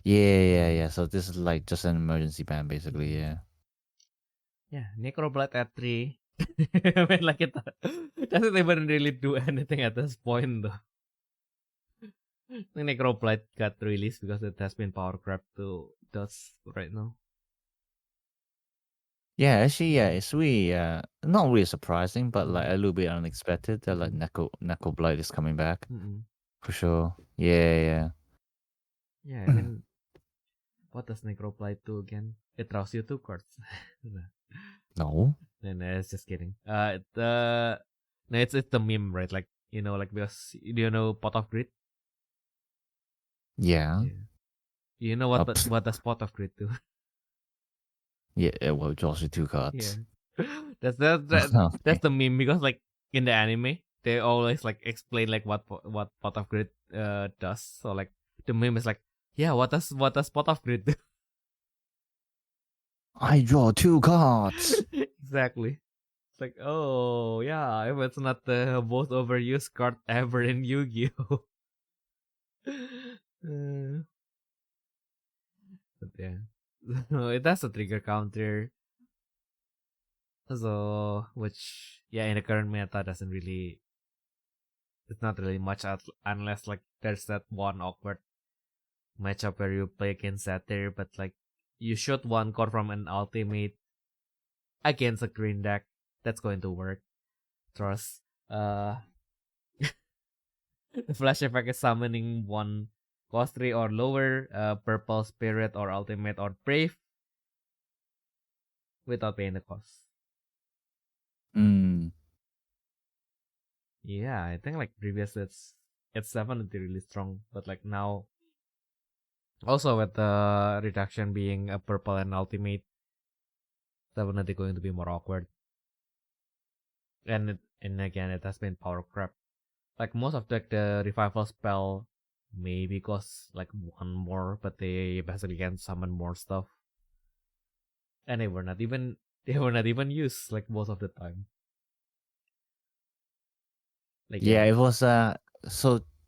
Yeah. So this is like just an emergency ban, basically. Yeah. Yeah, Necroblight at 3. I mean, like it doesn't even really do anything at this point, though. The Necroblight got released because it has been power grab to dust right now. Yeah, actually, yeah, it's really not really surprising, but like a little bit unexpected that like Neko Blight is coming back for sure. Yeah. Yeah, I mean, what does Necroblight do again? It draws you 2 cards. No. It's just kidding. No, it's the meme, right? Like, like, because do you know Pot of Grit? Yeah. You know what does Pot of Grit do? Yeah, well, it draws you 2 cards. Yeah. That's the meme, because like in the anime, they always like explain like what Pot of Grit does. So like the meme is like, yeah, what does Pot of Grit do? I draw 2 cards. Exactly. It's like, oh yeah, if it's not the most overused card ever in Yu-Gi-Oh. But yeah, it has a trigger counter. So, which, yeah, in the current meta doesn't really, it's not really much unless like there's that one awkward matchup where you play against Satyr, but like you shoot one core from an ultimate against a green deck, that's going to work. Trust. The flash effect is summoning one cost 3 or lower, purple spirit or ultimate or brave without paying the cost. Yeah, I think like previously it's definitely really strong, but like now, also with the reduction being a purple and ultimate, definitely going to be more awkward. And again, it has been power crap. Like most of the revival spell maybe costs like one more, but they basically can summon more stuff. And they were not even used like most of the time. Like Yeah, it was so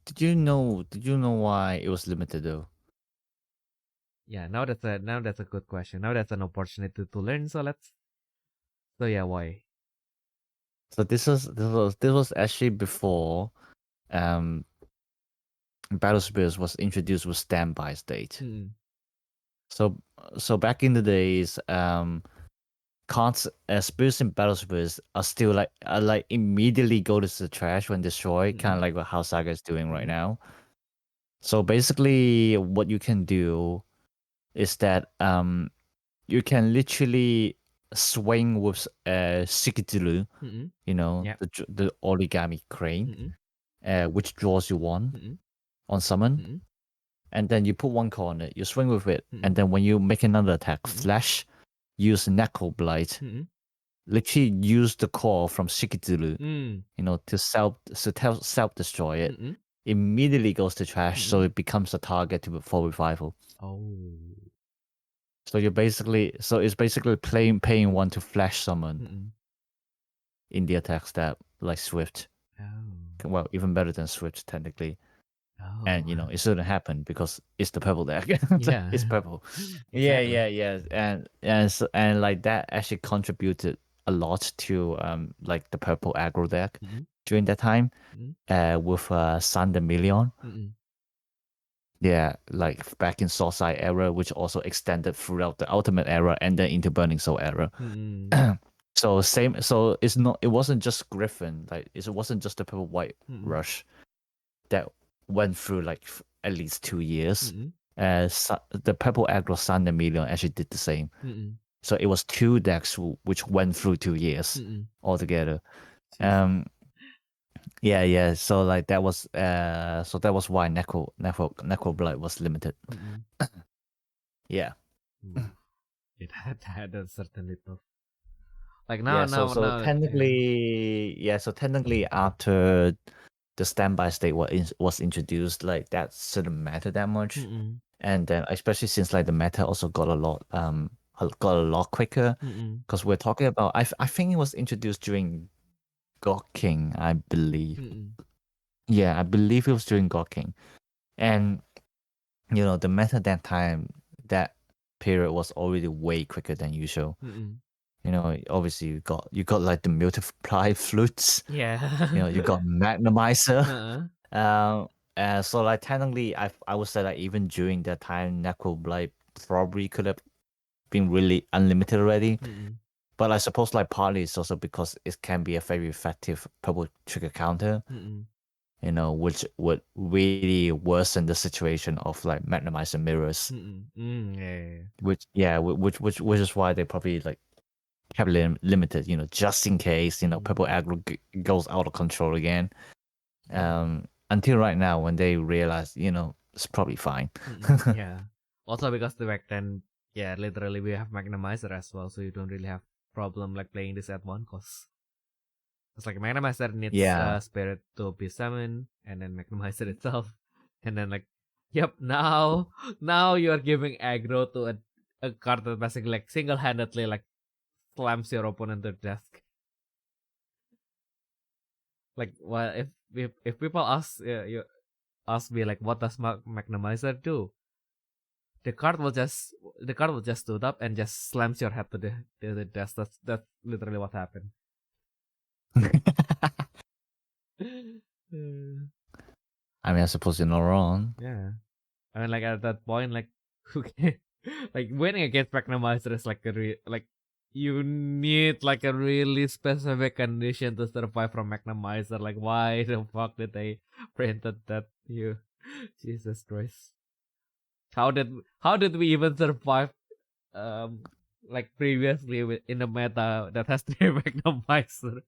did you know why it was limited though? Yeah, now that's a good question. Now that's an opportunity to learn. So yeah, why? So this was actually before Battle Spirits was introduced with standby state. So back in the days, cards spirits in Battle Spirits are still like immediately go to the trash when destroyed, kind of like what House Saga is doing right now. So basically, what you can do is that you can literally swing with Shikidulu, the origami crane, which draws you one on summon, and then you put one card on it, you swing with it, and then when you make another attack, flash, use Necro Blight, literally use the core from Shikidulu, to self-destroy it. Immediately goes to trash, so it becomes a target for revival. Oh. So it's basically paying one to flash summon in the attack step, like Swift. Oh. Well, even better than Swift technically. Oh. And it shouldn't happen because it's the purple deck. Yeah. It's purple. Exactly. Yeah. And like that actually contributed a lot to like the purple aggro deck during that time. With Sun the Million. Yeah, like back in Soulside era, which also extended throughout the Ultimate era and then into Burning Soul era. So it wasn't just Griffin, like it wasn't just the purple white rush that went through like at least 2 years. The purple aggro Sun the Million actually did the same. So it was 2 decks which went through 2 years altogether. Yeah. So like that was why Necro Blood was limited. Yeah. It had a certainly tough. Like now, technically after the standby state was introduced, like that shouldn't matter that much. And then especially since like the meta also got a lot quicker, because we're talking about I think it was introduced during God King, I believe. Yeah, I believe it was during God King. And the meta that period was already way quicker than usual. Obviously you got like the multiply flutes. Yeah. You got Magnemizer. So like technically I would say that even during that time Necro Blight probably could have been really unlimited already. But I suppose like partly it's also because it can be a very effective purple trigger counter. Which would really worsen the situation of like Magnemizer mirrors. Yeah. Which is why they probably like have limited, just in case, purple aggro goes out of control again. Until right now when they realize, it's probably fine. Yeah. Also because the back then, yeah, literally we have Magnemizer as well, so you don't really have problem like playing this at one cost. It's like Magnemizer needs spirit to be summoned, and then Magnemizer itself, and then like, yep, now you are giving aggro to a card that basically like single-handedly like slams your opponent to death. Like, well, if people ask me like, what does Magnemizer do? the card will just stood up and just slams your head to the desk. That's literally what happened. I mean, I suppose you're not wrong. Yeah, I mean, like at that point, like okay, like winning against Magnomizer is like you need like a really specific condition to survive from Magnomizer. Like, why the fuck did they printed that? You, Jesus Christ. How did we even survive like previously in the meta that has three Magnomizer?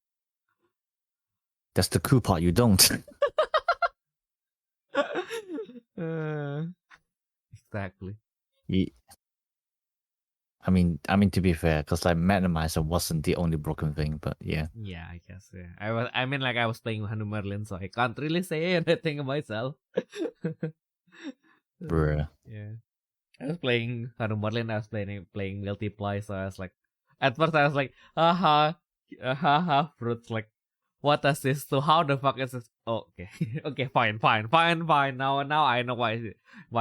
That's the cool part. You don't. Exactly. Yeah. I mean, to be fair, because like Magnomizer wasn't the only broken thing, but yeah. Yeah, I guess. Yeah. I mean, like I was playing Hanu Merlin, so I can't really say anything myself. Bruh. Yeah. I was playing Hanu Merlin. I was playing multiply, so I was like, at first I was like, haha, fruits. Like, what does this do? How the fuck is this? Oh, okay, okay, fine. Now I know why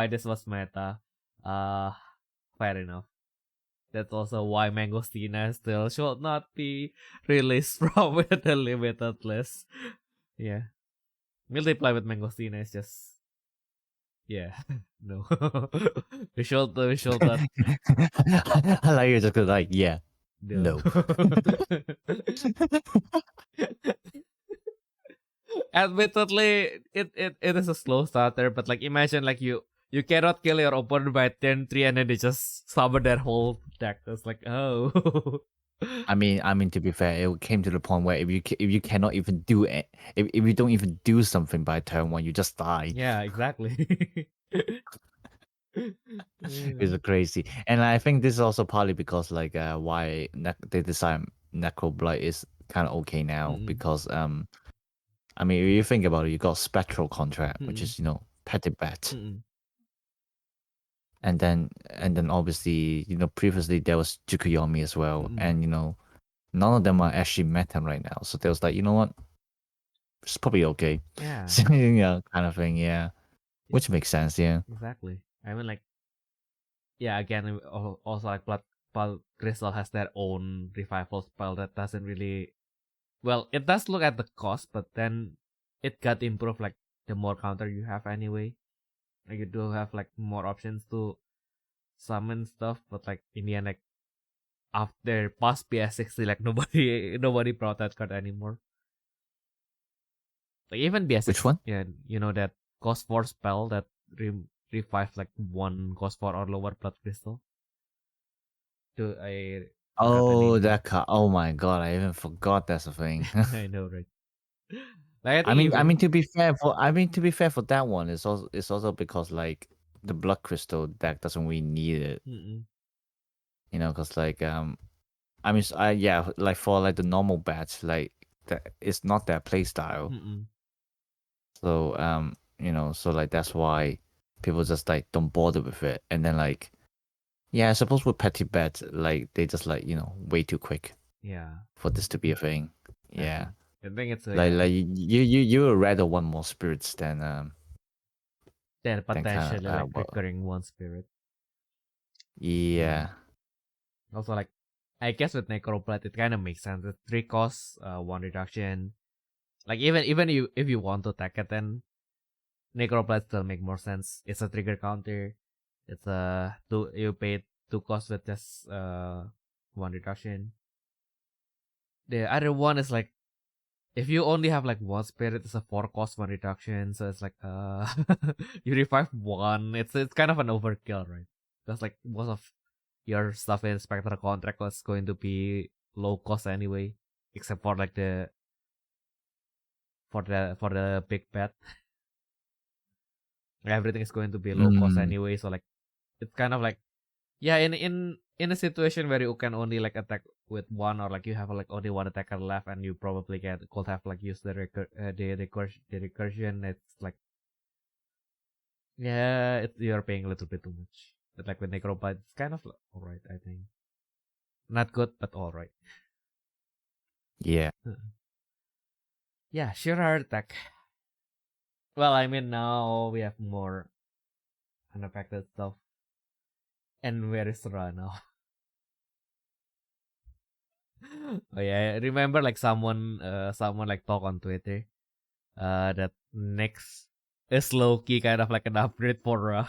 this was meta. Fair enough. That's also why Mangostina still should not be released from with the limited list. Yeah. Multiply with Mangostina is just... Yeah. No. we should not... I like you're just like, yeah. No. Admittedly, it is a slow starter, but like imagine like you cannot kill your opponent by turn 3 and then they just summon their whole deck. It's like, oh. I mean, to be fair, it came to the point where if you cannot even do it, if you don't even do something by turn 1, you just die. Yeah, exactly. It's crazy, and I think this is also partly because like why they decide Necroblight is kind of okay now because I mean if you think about it, you got Spectral Contract, which is Petty Bet. And then obviously, previously there was Tsukuyomi as well. And, none of them are actually meta right now. So there was like, you know what? It's probably okay. Yeah. Kind of thing, yeah. Which makes sense, yeah. Exactly. I mean, like, yeah, again, also like Blood Crystal has their own revival spell that doesn't really... Well, it does look at the cost, but then it got improved like the more counter you have anyway. Like you do have like more options to summon stuff, but like in the end, like after past BS60, like nobody brought that card anymore. Like even BS60. Which one? Yeah, you know that cost 4 spell that revive like one cost 4 or lower Blood Crystal. Oh, that card. Oh my god, I even forgot that's a thing. I know, right? Like, I mean to be fair for that one, it's also because like the Blood Crystal deck doesn't really need it. Because like I mean yeah, like for like the normal batch, like it's not their play style. So so like that's why people just like don't bother with it. And then like yeah, I suppose with Petty Bet, like they just like way too quick. Yeah. For this to be a thing. Yeah. I think it's like you would rather want more spirits than potentially like recurring one spirit. Yeah. Also, like I guess with Necroblight it kind of makes sense. The 3 costs, 1 reduction. Like even if you want to attack it, then Necroblight still make more sense. It's a trigger counter. It's you pay 2 costs with just 1 reduction. The other one is like if you only have like 1 spirit, it's a 4 cost 1 reduction. So it's like you revive 1. It's kind of an overkill, right? Because like most of your stuff in Spectral Contract was going to be low cost anyway, except for like the big bet. Everything is going to be low cost anyway, so like it's kind of like yeah, in a situation where you can only like attack with 1 or like you have like only 1 attacker left and you probably could have like used the recursion. It's like yeah, you're paying a little bit too much. But like with Necroblight, it's kind of alright, I think. Not good, but alright. Yeah. Yeah, sure heart attack. Well, I mean now we have more unaffected stuff. And where is Ra now? Oh yeah, I remember like someone like talk on Twitter that next is low-key kind of like an upgrade for Ra.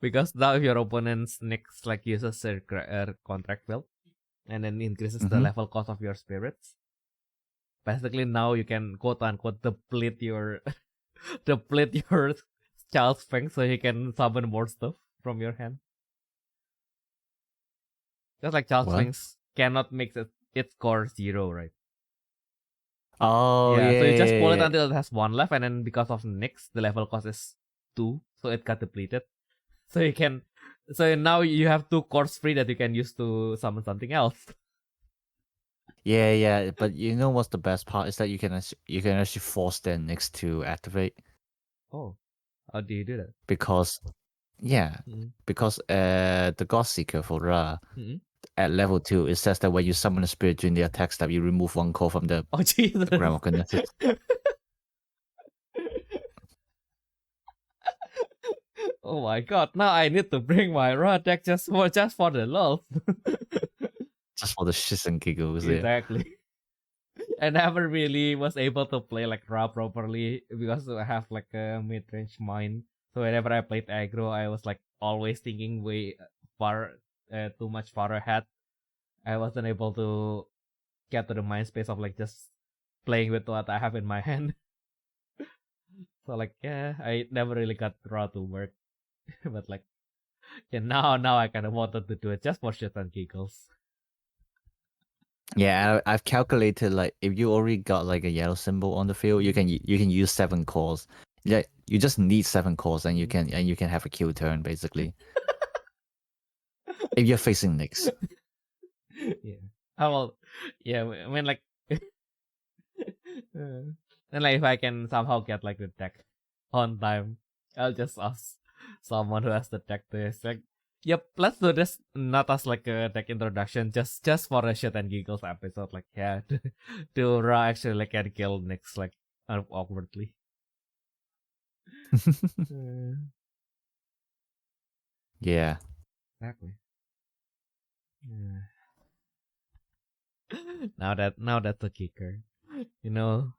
Because now if your opponent's next like uses their contract build and then increases the level cost of your spirits, basically now you can quote unquote deplete your Child's Feng so you can summon more stuff from your hand. Just like Child's Feng's cannot make its core 0, right? Oh, yeah. So you just pull it until it has 1 left, and then because of Nyx, the level cost is 2, so it got depleted. So you can, so now you have 2 cores free that you can use to summon something else. Yeah. But you know what's the best part is that you can actually force their Nyx to activate. Oh, how do you do that? Because the God Seeker for Ra at level 2, it says that when you summon a spirit during the attack step, you remove 1 core from the Gram of Kinesis. Oh my god! Now I need to bring my Ra deck just for the love. Just for the shits and giggles. Exactly. I never really was able to play like Ra properly because I have like a mid-range mind. So whenever I played aggro, I was like always thinking way too much far ahead. I wasn't able to get to the mind space of like just playing with what I have in my hand. So like I never really got Ra to work. But like now I kind of wanted to do it just for shit and giggles. Yeah, I've calculated like if you already got like a yellow symbol on the field, you can use 7 cores. Yeah, you just need 7 cores, and you can have a kill turn basically. If you're facing Nyx. Yeah. Well, yeah. I mean, like, and like if I can somehow get like the deck on time, I'll just ask someone who has the deck to like, yep, let's do this. Not as like a deck introduction, just for a shit and giggles episode. Like, yeah, to Ra actually like can kill Nyx like awkwardly. Yeah. Exactly. Now that's a kicker, you know.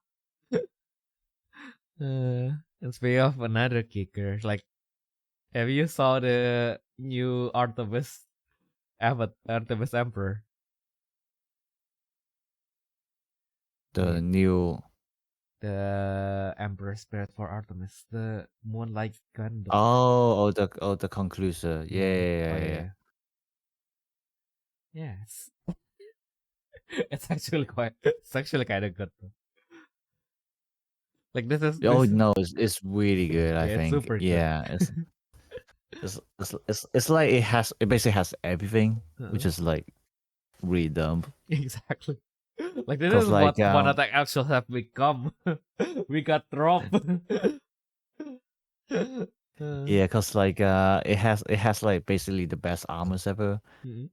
And speaking of another kicker, like, have you saw the new Artemis Emperor? The Emperor Spirit for Artemis, the Moonlight Gun. The concluser. Yeah. Yes. It's actually kind of good though. Like this is. No, it's really good. I think. It's super good. Yeah, it's like it basically has everything, which is like really dumb. Exactly. Like this is like, what one attack actually have become. We got dropped. Yeah, because like it has like basically the best armors ever.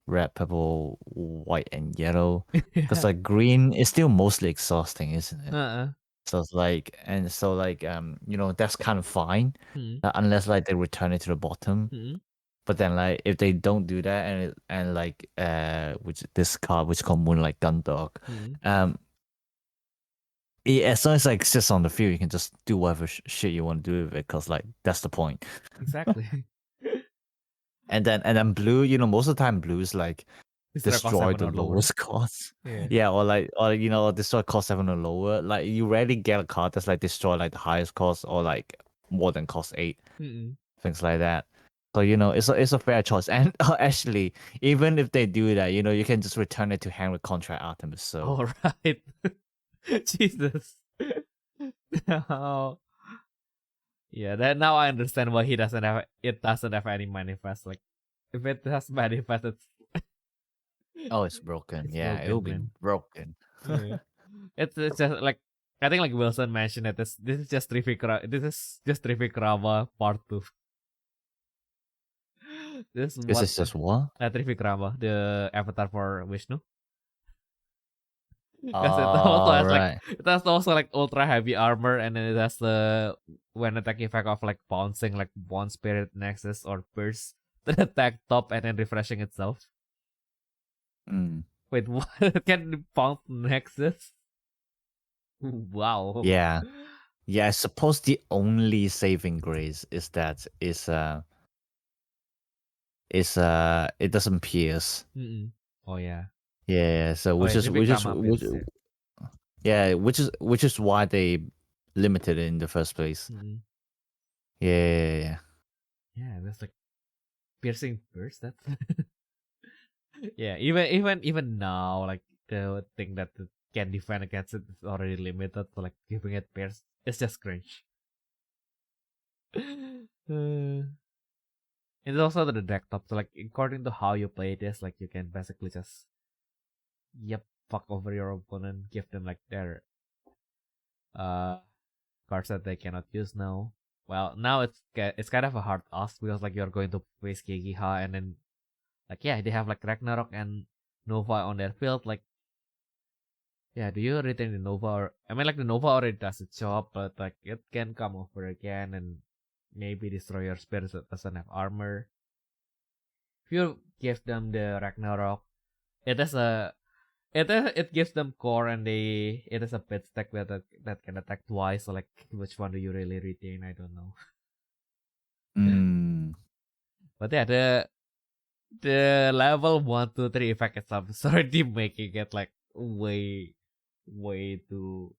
Red, purple, white, and yellow. Because like green is still mostly exhausting, isn't it? So it's like that's kind of fine, unless like they return it to the bottom. But then like if they don't do that and like this card which is called Moonlight Gun Dog, as long as like sits on the field, you can just do whatever shit you want to do with it, because like that's the point. Exactly. And then blue, most of the time blue is like destroy the lowest cost. Yeah, or destroy cost 7 or lower. Like you rarely get a card that's like destroy like the highest cost or like more than cost 8. Things like that. So it's a fair choice. And actually, even if they do that, you can just return it to hand with contract Artemis. So all right. Jesus. Yeah, that now I understand why it doesn't have any manifest. Like if it has manifest, it's it's broken. It will be broken. Yeah. It's just like, I think like Wilson mentioned it. This is just Trivikrama part 2. This is just what? Trivikrama, the avatar for Vishnu. Because it also has right. it has also like ultra heavy armor, and then it has the when attack effect of like bouncing like one spirit nexus or burst to attack top and then refreshing itself. Mm. Wait, what? It can bounce nexus? Wow. Yeah. I suppose the only saving grace is that it doesn't pierce. Mm-mm. Oh yeah. Yeah. So Oh yeah. which is why they limited it in the first place. Mm-mm. Yeah. Yeah, that's like piercing burst. That's yeah. Even now, like the thing that it can defend against it is already limited. So like giving it pierce, it's just cringe. It's also the deck top. So like according to how you play this, like you can basically just fuck over your opponent, give them like their cards that they cannot use now. Well, now it's kind of a hard ask because like you're going to face Kegiha, and then like they have like Ragnarok and Nova on their field. Like do you retain the Nova? Or I mean, like the Nova already does its job, but like it can come over again and maybe destroy your spirits that doesn't have armor. If you give them the Ragnarok, it has a it gives them core, and it has a pet stack that can attack twice. So like, which one do you really retain? I don't know. Mm. But yeah, the level 1, 2, 3 effect itself is already making it like way too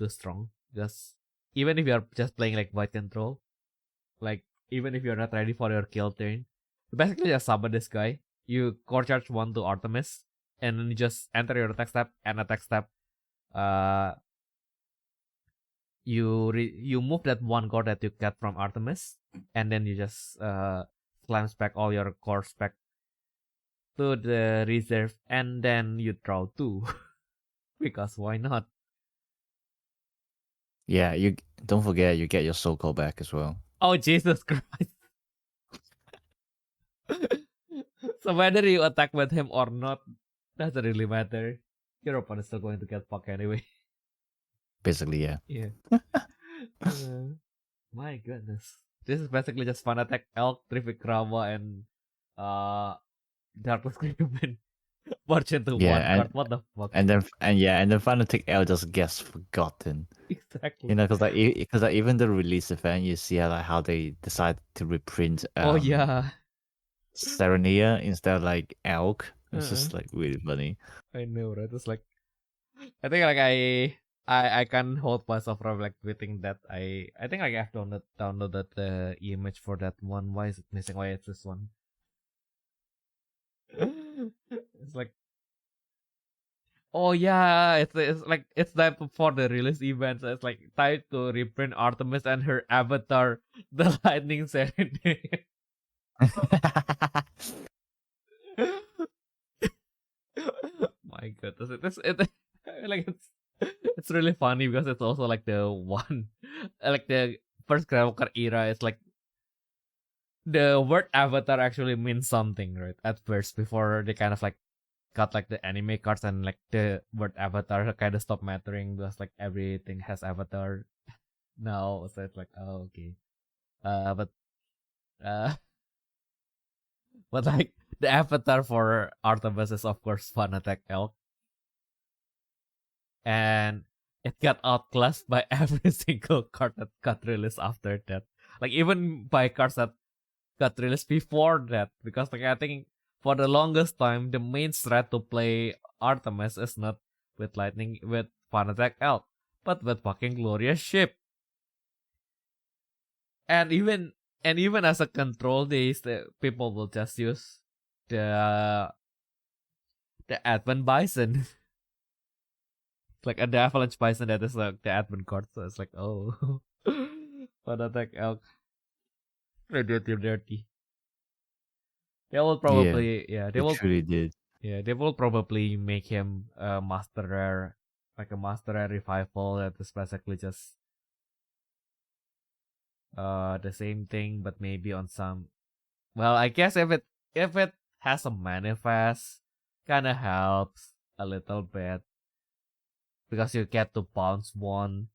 strong. Just even if you're just playing like void control, like even if you're not ready for your kill turn, you basically just summon this guy. You core charge 1 to Artemis, and then you just enter your attack step and attack step. You move that one core that you get from Artemis, and then you just slams back all your cores back to the reserve, and then you draw 2 because why not? Yeah, you don't forget you get your soul call back as well. Oh Jesus Christ! So whether you attack with him or not doesn't really matter. Your opponent is still going to get fucked anyway. Basically, yeah. Yeah. My goodness. This is basically just fun attack elk, Trivikrama, and Darkless Griffin merge into one card. What the fuck? And then Fanatic L just gets forgotten. Exactly. You know, because like even the release event, you see how they decide to reprint. Oh yeah. Serenia instead of like elk. It's just like really funny. I know, right? It's like I think like I can hold myself from like tweeting that I think like I've downloaded the image for that one. Why is it missing? Why it's this one? It's like, oh yeah, it's like it's time for the release event. So it's like time to reprint Artemis and her avatar, the Lightning Serenade. My goodness, like it's really funny because it's also like the one, like the first Skywalker era. It's like the word avatar actually means something, right? At first, before they kind of like got like the anime cards, and like the word avatar kind of stopped mattering because like everything has avatar now. So it's like, oh okay, but but like the avatar for Artemis is of course Fun Attack Elk, and it got outclassed by every single card that got released after that. Like even by cards that got released before that, because like I think for the longest time the main threat to play Artemis is not with lightning with Fun Attack Elk, but with fucking Glorious Ship. And even as a control, the people will just use the Advent Bison. Like the Avalanche Bison that is like the Advent card, so it's like, oh, Fun Attack Elk. They did you dirty. They will probably they will truly did. Yeah, they will probably make him a master rare, like a master rare revival that is basically just the same thing, but maybe on some. Well, I guess if it has a manifest, kind of helps a little bit. because you get to bounce one.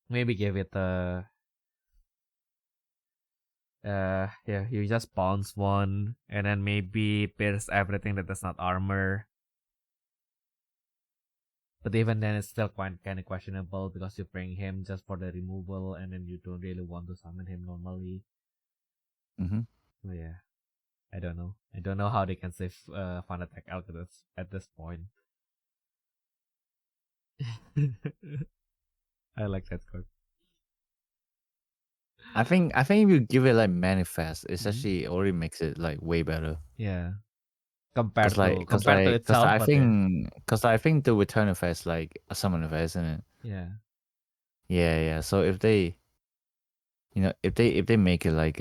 Maybe give it you just bounce one, and then maybe pierce everything that is not armor. But even then, it's still kind of questionable because you bring him just for the removal, and then you don't really want to summon him normally. Mm-hmm. So yeah, I don't know. I don't know how they can save Fun Attack out at this point. I like that card. I think if you give it like manifest, it's actually already makes it like way better. Yeah. Compared to itself. Because I think the return effect is like a summon effect, isn't it? Yeah. Yeah. So if they, if they make it like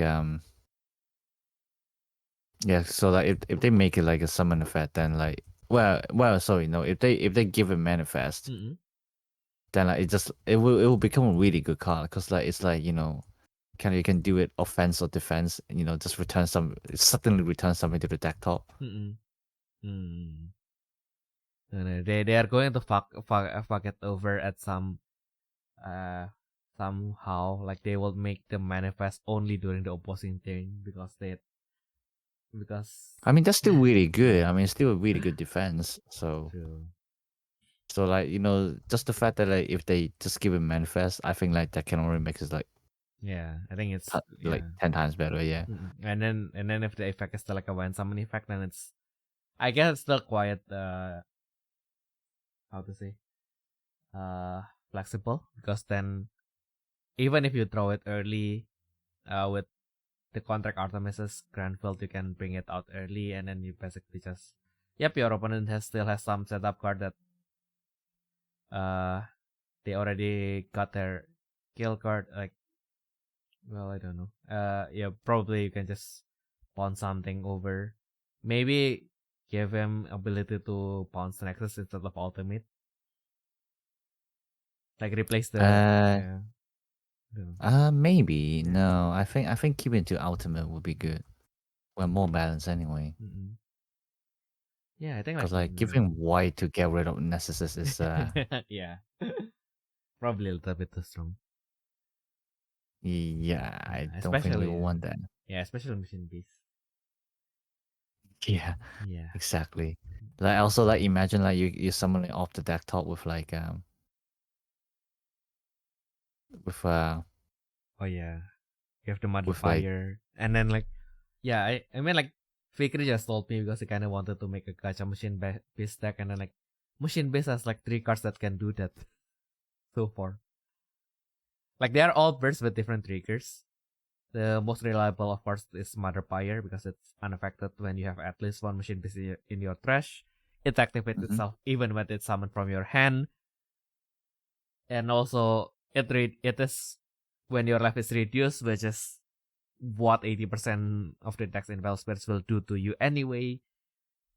so like if they make it like a summon effect, then like sorry, no, if they give it manifest, then like it will become a really good card because like it's like you can do it offense or defense, just suddenly return something to the deck top. They are going to fuck it over at somehow, like they will make the manifest only during the opposing turn because I mean that's still really good. I mean it's still a really good defense. So True. So like just the fact that like if they just give it manifest, I think like that can already make it like I think it's like 10 times better. Yeah. And then if the effect is still like a when summon effect, then it's I guess it's still quite how to say flexible because then even if you throw it early with the contract Artemis's Granfield, you can bring it out early and then you basically just your opponent still has some setup card that they already got their kill card, like I don't know. Probably you can just pawn something over. Maybe give him ability to bounce Nexus instead of ultimate. Like replace the maybe. No, I think keeping to ultimate would be good. Well, more balance anyway. Yeah, I think because like giving white to get rid of Nessus is yeah, probably a little bit too strong. Yeah, I don't think we want that. Yeah, especially Machine Beast. Yeah, exactly. Like also like imagine like you summon it off the deck top with like with oh yeah, you have the modifier and then like I mean like Fikri just told me because he kind of wanted to make a gacha Machine Beast deck, and then like Machine Beast has like 3 cards that can do that so far. Like they are all bursts with different triggers. The most reliable, of course, is Mother Pyre because it's unaffected when you have at least one Machine Beast in your trash. It activates itself even when it's summoned from your hand. And also, it is when your life is reduced, which is what 80% of the deck's Inval Spirits will do to you anyway.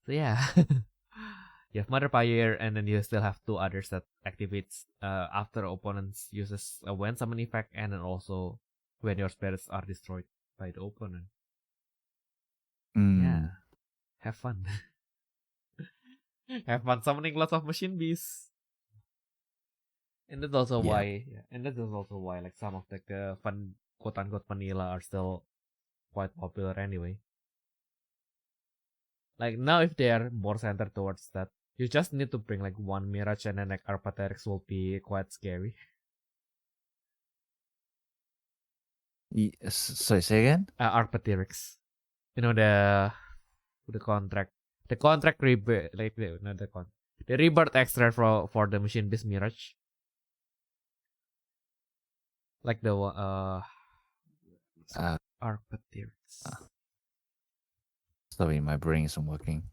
So yeah. You have Mother Pyre, and then you still have 2 others that activates after opponents uses a when summon effect, and then also when your spirits are destroyed by the opponent. Yeah. Have fun. Have fun summoning lots of Machine Beasts. And that's also why like some of the fun quote unquote vanilla are still quite popular anyway. Like now if they are more centered towards that, you just need to bring like one Mirage, and then like Arpaterix will be quite scary. Sorry, say again? Arpaterix. You know the contract rebirth, like the rebirth extra for the Machine Beast Mirage. Like the Arpaterix. Sorry, my brain isn't working.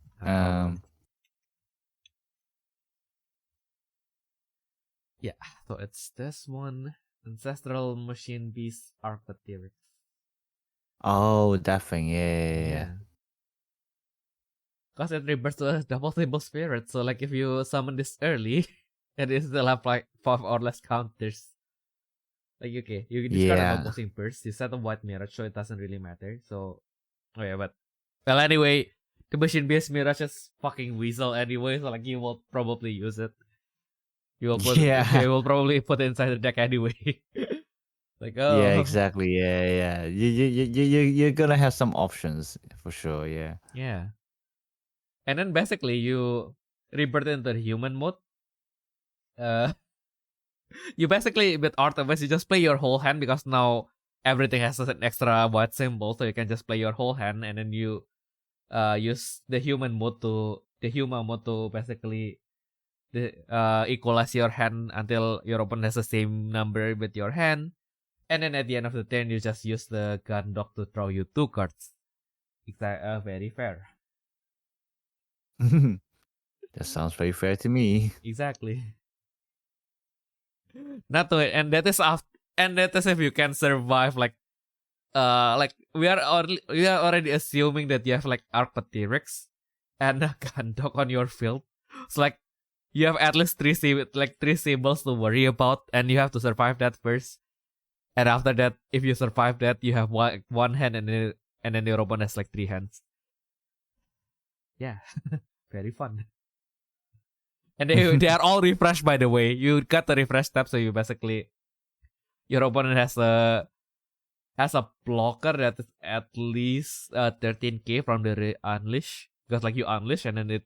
Yeah, so it's this one. Ancestral Machine Beast Arpaterix. Oh, that thing, yeah. Because it reverts to a double table spirit, so like if you summon this early, and it still have like 5 or less counters. Like okay, you discard an opposing burst, you set a white Mirage, so it doesn't really matter. So but anyway, the Machine Beast Mirage is fucking weasel anyway, so like you will probably use it. You will put Yeah. you will probably put it inside the deck anyway. Like, Yeah, exactly. Yeah. You're gonna have some options for sure. Yeah. Yeah. And then basically you rebirth into the human mode. You basically with Artemis you just play your whole hand because now everything has an extra white symbol, so you can just play your whole hand and then you use the human mode to basically equalize your hand until your opponent has the same number with your hand, and then at the end of the turn you just use the gun dog to throw you 2 cards. Very fair. That sounds very fair to me. Exactly. Not to it, and that is if you can survive like we are already assuming that you have like Arcpatyrix and a Gandok on your field. So like you have at least three symbols to worry about, and you have to survive that first. And after that, if you survive that, you have one hand, and then your opponent has like 3 hands. Yeah, very fun. And they are all refreshed, by the way. You got the refresh step, so you basically your opponent has a blocker that is at least 13k from the unleash, because like you unleash and then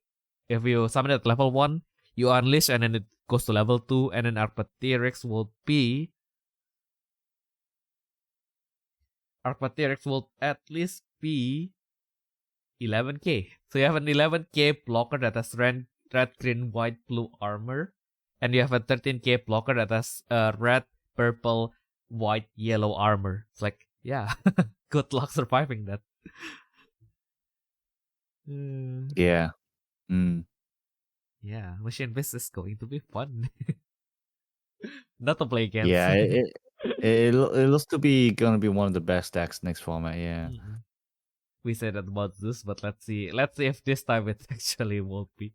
if you summon it at level 1, you unleash and then it goes to level 2, and then Arcpatyrix will at least be 11k. So you have an 11k blocker that has red, green, white, blue armor, and you have a 13k blocker that has red, purple, white, yellow armor. It's like, yeah, good luck surviving that. Yeah. Yeah, Machine Beast is going to be fun. Not to play against. Yeah, it looks to be gonna be one of the best decks next format. Yeah. We said that about Zeus, but let's see if this time it actually won't be.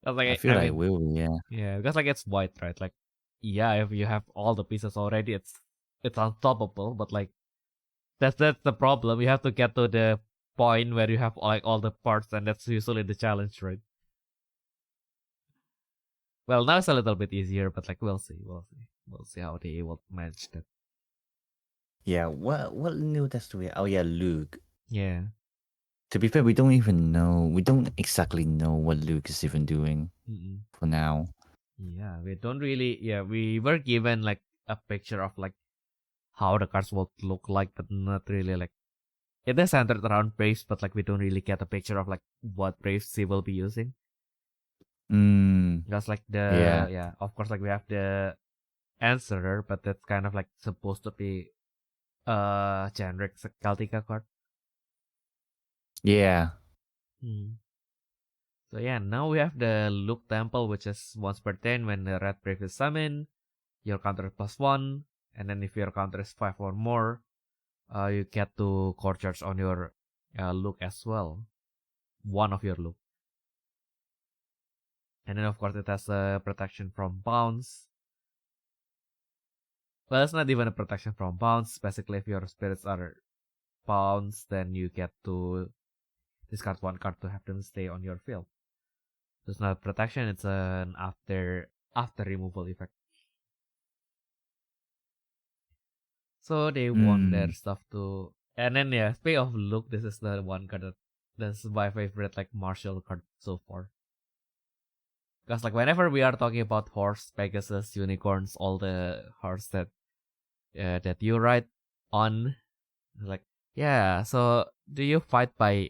Like, I feel like it will. Yeah. Yeah, because like it's white, right? Like, yeah, if you have all the pieces already, it's unstoppable. But like, that's the problem. You have to get to the point where you have like all the parts, and that's usually the challenge, right? Well, now it's a little bit easier, but like we'll see how they will manage that. Yeah. What new decks do we have? Oh yeah, Luke. Yeah. To be fair, we don't even know. We don't exactly know what Luke is even doing for now. Yeah, we don't really. Yeah, we were given like a picture of like how the cards will look like, but not really like. It is centered around Braves, but like we don't really get a picture of like what Braves he will be using. Because like of course, like we have the answerer, but that's kind of like supposed to be generic Celtica card. Yeah. So yeah, now we have the Luke Temple, which is once per turn when the red Brave is summoned, your counter is +1, and then if your counter is 5 or more, you get to core charge on your Luke as well. One of your Luke. And then of course it has a protection from bounce. Well, it's not even a protection from bounce. Basically, if your spirits are bounce, then you get to discard 1 card to have them stay on your field. So it's not protection, it's an after removal effect. So they want their stuff to. And then yeah, speaking of Luke, this is the one card that's my favorite like martial card so far. Because like whenever we are talking about horse, Pegasus, unicorns, all the horse that you ride on, like, yeah, so do you fight by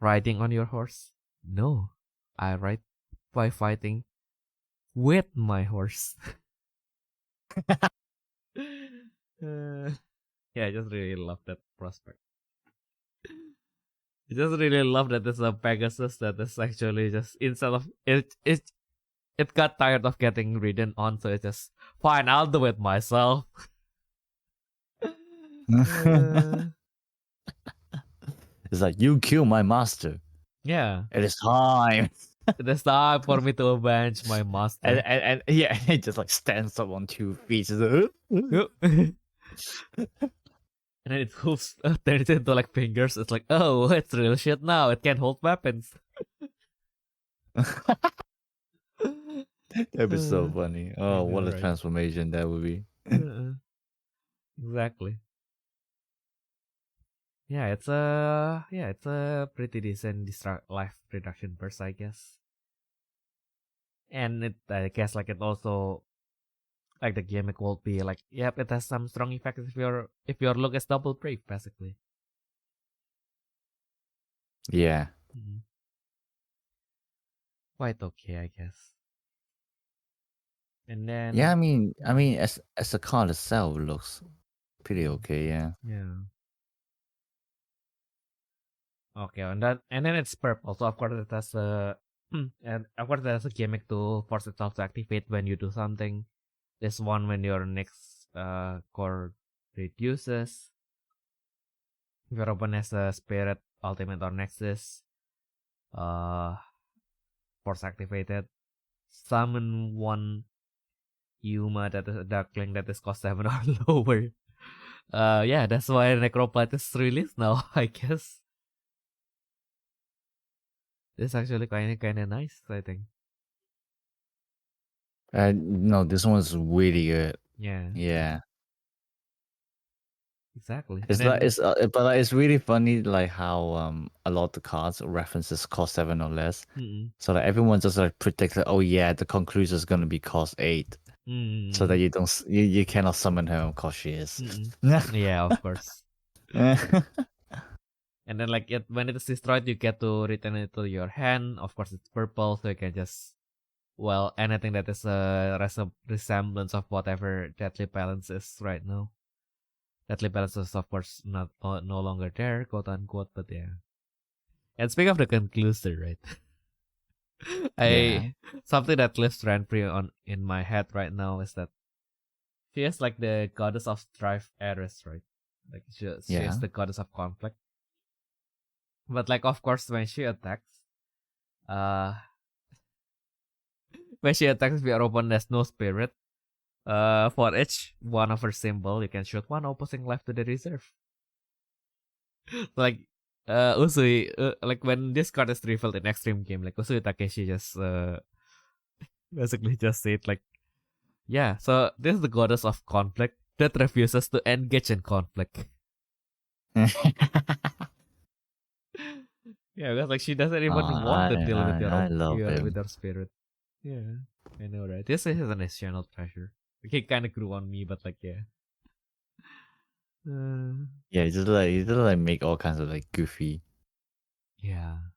riding on your horse? No, I ride by fighting with my horse. Yeah, I just really love that prospect. I just really love that there's a Pegasus that is actually just instead of it got tired of getting ridden on, so it's just fine, I'll do it myself. It's like, you kill my master. Yeah. It is time. It is time for me to avenge my master. And yeah, it just like stands up on 2 feet. And then it turns into like fingers. It's like, oh, it's real shit now. It can hold weapons. That'd be so funny. Oh, know, what a right? transformation that would be. Exactly. Yeah, it's a pretty decent life reduction burst, I guess. And I guess like it also like the gimmick will be like, yep, it has some strong effects if your look is double brave, basically. Yeah. Quite okay, I guess. And then Yeah, I mean, as the card itself looks pretty okay. Yeah. yeah. Okay, and then it's purple. So of course it has a and of course there's a gimmick to force itself to activate when you do something. This one when your next core reduces. If your opponent has a spirit, ultimate, or nexus, force activated. Summon one Yuma that is a Darkling that is cost 7 or lower. Yeah, that's why Necroplat is released now, I guess. This is actually kinda nice, I think. No, this one's really good. Yeah. Yeah. Exactly. It's And like then, but like, it's really funny like how a lot of the cards references cost 7 or less. So like everyone just like predicts that, oh yeah, the conclusion is gonna be cost 8. So that you cannot summon her because she is. yeah, of course. And then like when it is destroyed, you get to return it to your hand. Of course, it's purple, so you can just anything that is a resemblance of whatever Deadly Balance is right now. Deadly Balance is of course no longer there, quote unquote, but yeah. And speaking of the concluser, right? Something that lives rent free in my head right now is that she is like the goddess of strife Ares, right? Like she is the goddess of conflict. But like of course when she attacks, when she attacks your opponent has no spirit, for each one of her symbol, you can shoot one opposing life to the reserve. Like Usui, like when this card is revealed in extreme game, like Usui Takeshi just basically just said like, yeah, so this is the goddess of conflict that refuses to engage in conflict. Yeah, because like she doesn't even want to deal with with her spirit. Yeah, I know, right? This is an channel treasure. Like, it kind of grew on me, but like, yeah. Yeah, you just like make all kinds of like goofy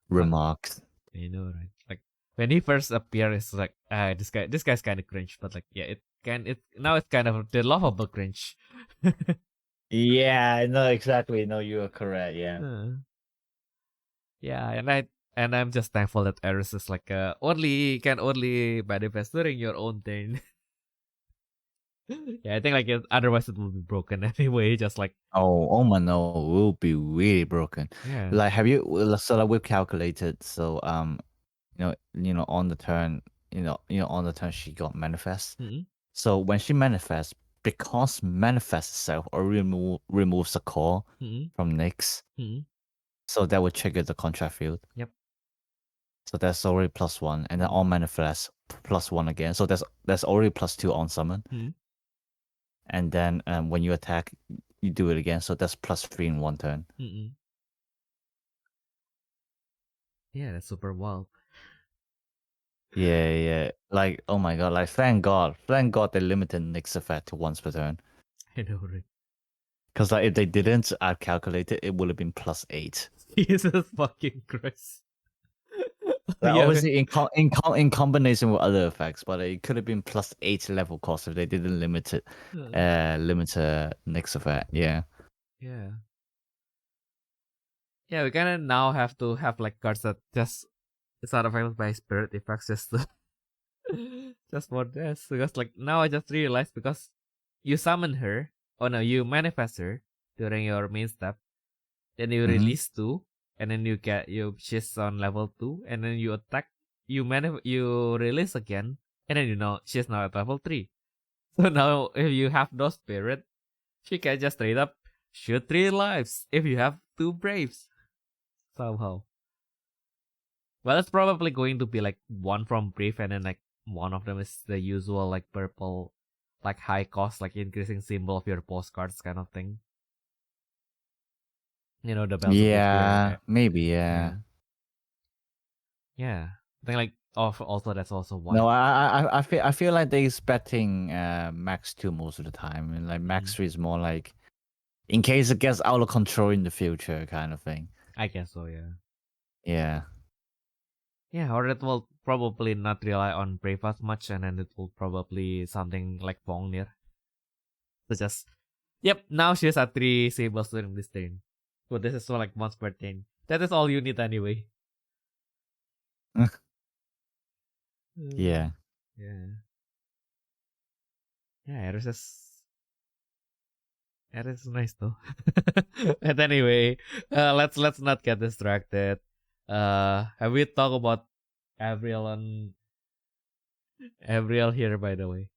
remarks. I know, right? Like when he first appeared, it's like, this guy's kind of cringe, but like, yeah, now it's kind of the lovable cringe. Yeah, no, exactly. No, you are correct. Yeah. Yeah, and I'm just thankful that Eris is like can only manifest during your own turn. Yeah, I think like otherwise it will be broken anyway. Just like oh my no, it will be really broken. yeah, Like have you so like we've calculated so you know on the turn on the turn she got manifest. So when she manifests, because manifest itself or removes a core from Nyx, so that would trigger the contract field. Yep. So that's already +1, and then on manifest +1 again. So that's already +2 on summon. And then when you attack, you do it again. So that's +3 in one turn. Yeah, that's super wild. Yeah. Like, oh my god, like thank god they limited Nyx effect to once per turn. I know, right? Because like if they didn't calculate it, it would have been +8. Jesus fucking Christ. Like, obviously in combination with other effects, but it could have been +8 level cost if they didn't limit Nyx effect. Yeah. Yeah, we kind of now have to have like cards that just it's not affected by spirit effects just just for this, because like now I just realized, because you summon her, oh no, you manifest her during your main step, then you release 2, and then she's on level 2, and then you attack, you release again, and then she's now at level 3. So now if you have no spirit, she can just straight up shoot 3 lives if you have 2 braves somehow. Well, it's probably going to be like 1 from brave and then like one of them is the usual like purple, like high cost, like increasing symbol of your postcards kind of thing. You know, the Beelzebub Yeah, here. maybe, Yeah. yeah. Yeah. I think like also that's also one. No, I feel like they're expecting Max 2 most of the time. And like Max 3 is more like in case it gets out of control in the future kind of thing. I guess so, yeah. Yeah. Yeah, or it will probably not rely on Brave as much, and then it will probably something like Vongnir. So just, yep, now she has 3 sables during this turn. So this is so like once per turn. That is all you need anyway. Yeah. Yeah. Yeah, Eris is nice though. And anyway, let's not get distracted. Have we talked about Avril here, by the way?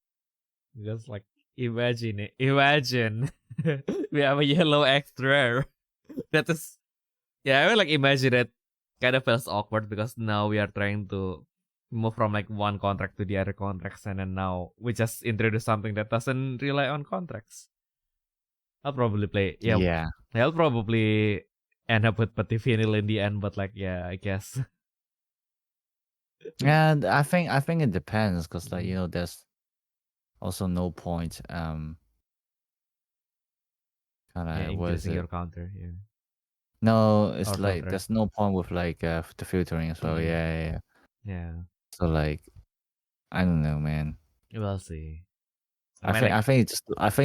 Because like imagine we have a yellow extra. That is, yeah, I would like imagine it kind of feels awkward because now we are trying to move from like one contract to the other contracts, and then now we just introduce something that doesn't rely on contracts. I'll probably play, Yeah. I'll probably end up with Patifinil in the end, but like, yeah, I guess. And I think it depends because like there's also no point kind of increasing your counter, yeah. No, it's Or like filter. there's no point with like the filtering as well. Yeah. So like I don't know, man. We'll see. I think it's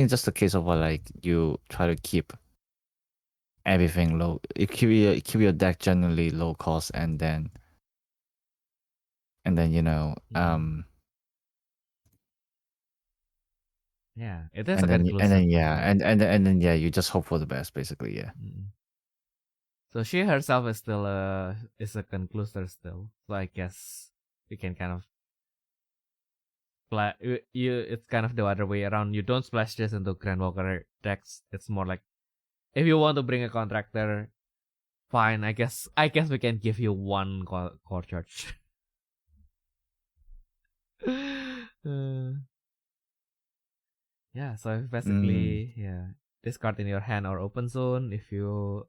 just a case of like you try to keep everything low. You keep your deck generally low cost, and then yeah, it is and a then conclusive. and then you just hope for the best, basically. Yeah. So she herself is still is a concluser still. So I guess you can kind of it's kind of the other way around. You don't splash this into Grand Walker decks. It's more like if you want to bring a contractor, fine. I guess we can give you one core charge. Yeah, so basically, discard in your hand or open zone. If your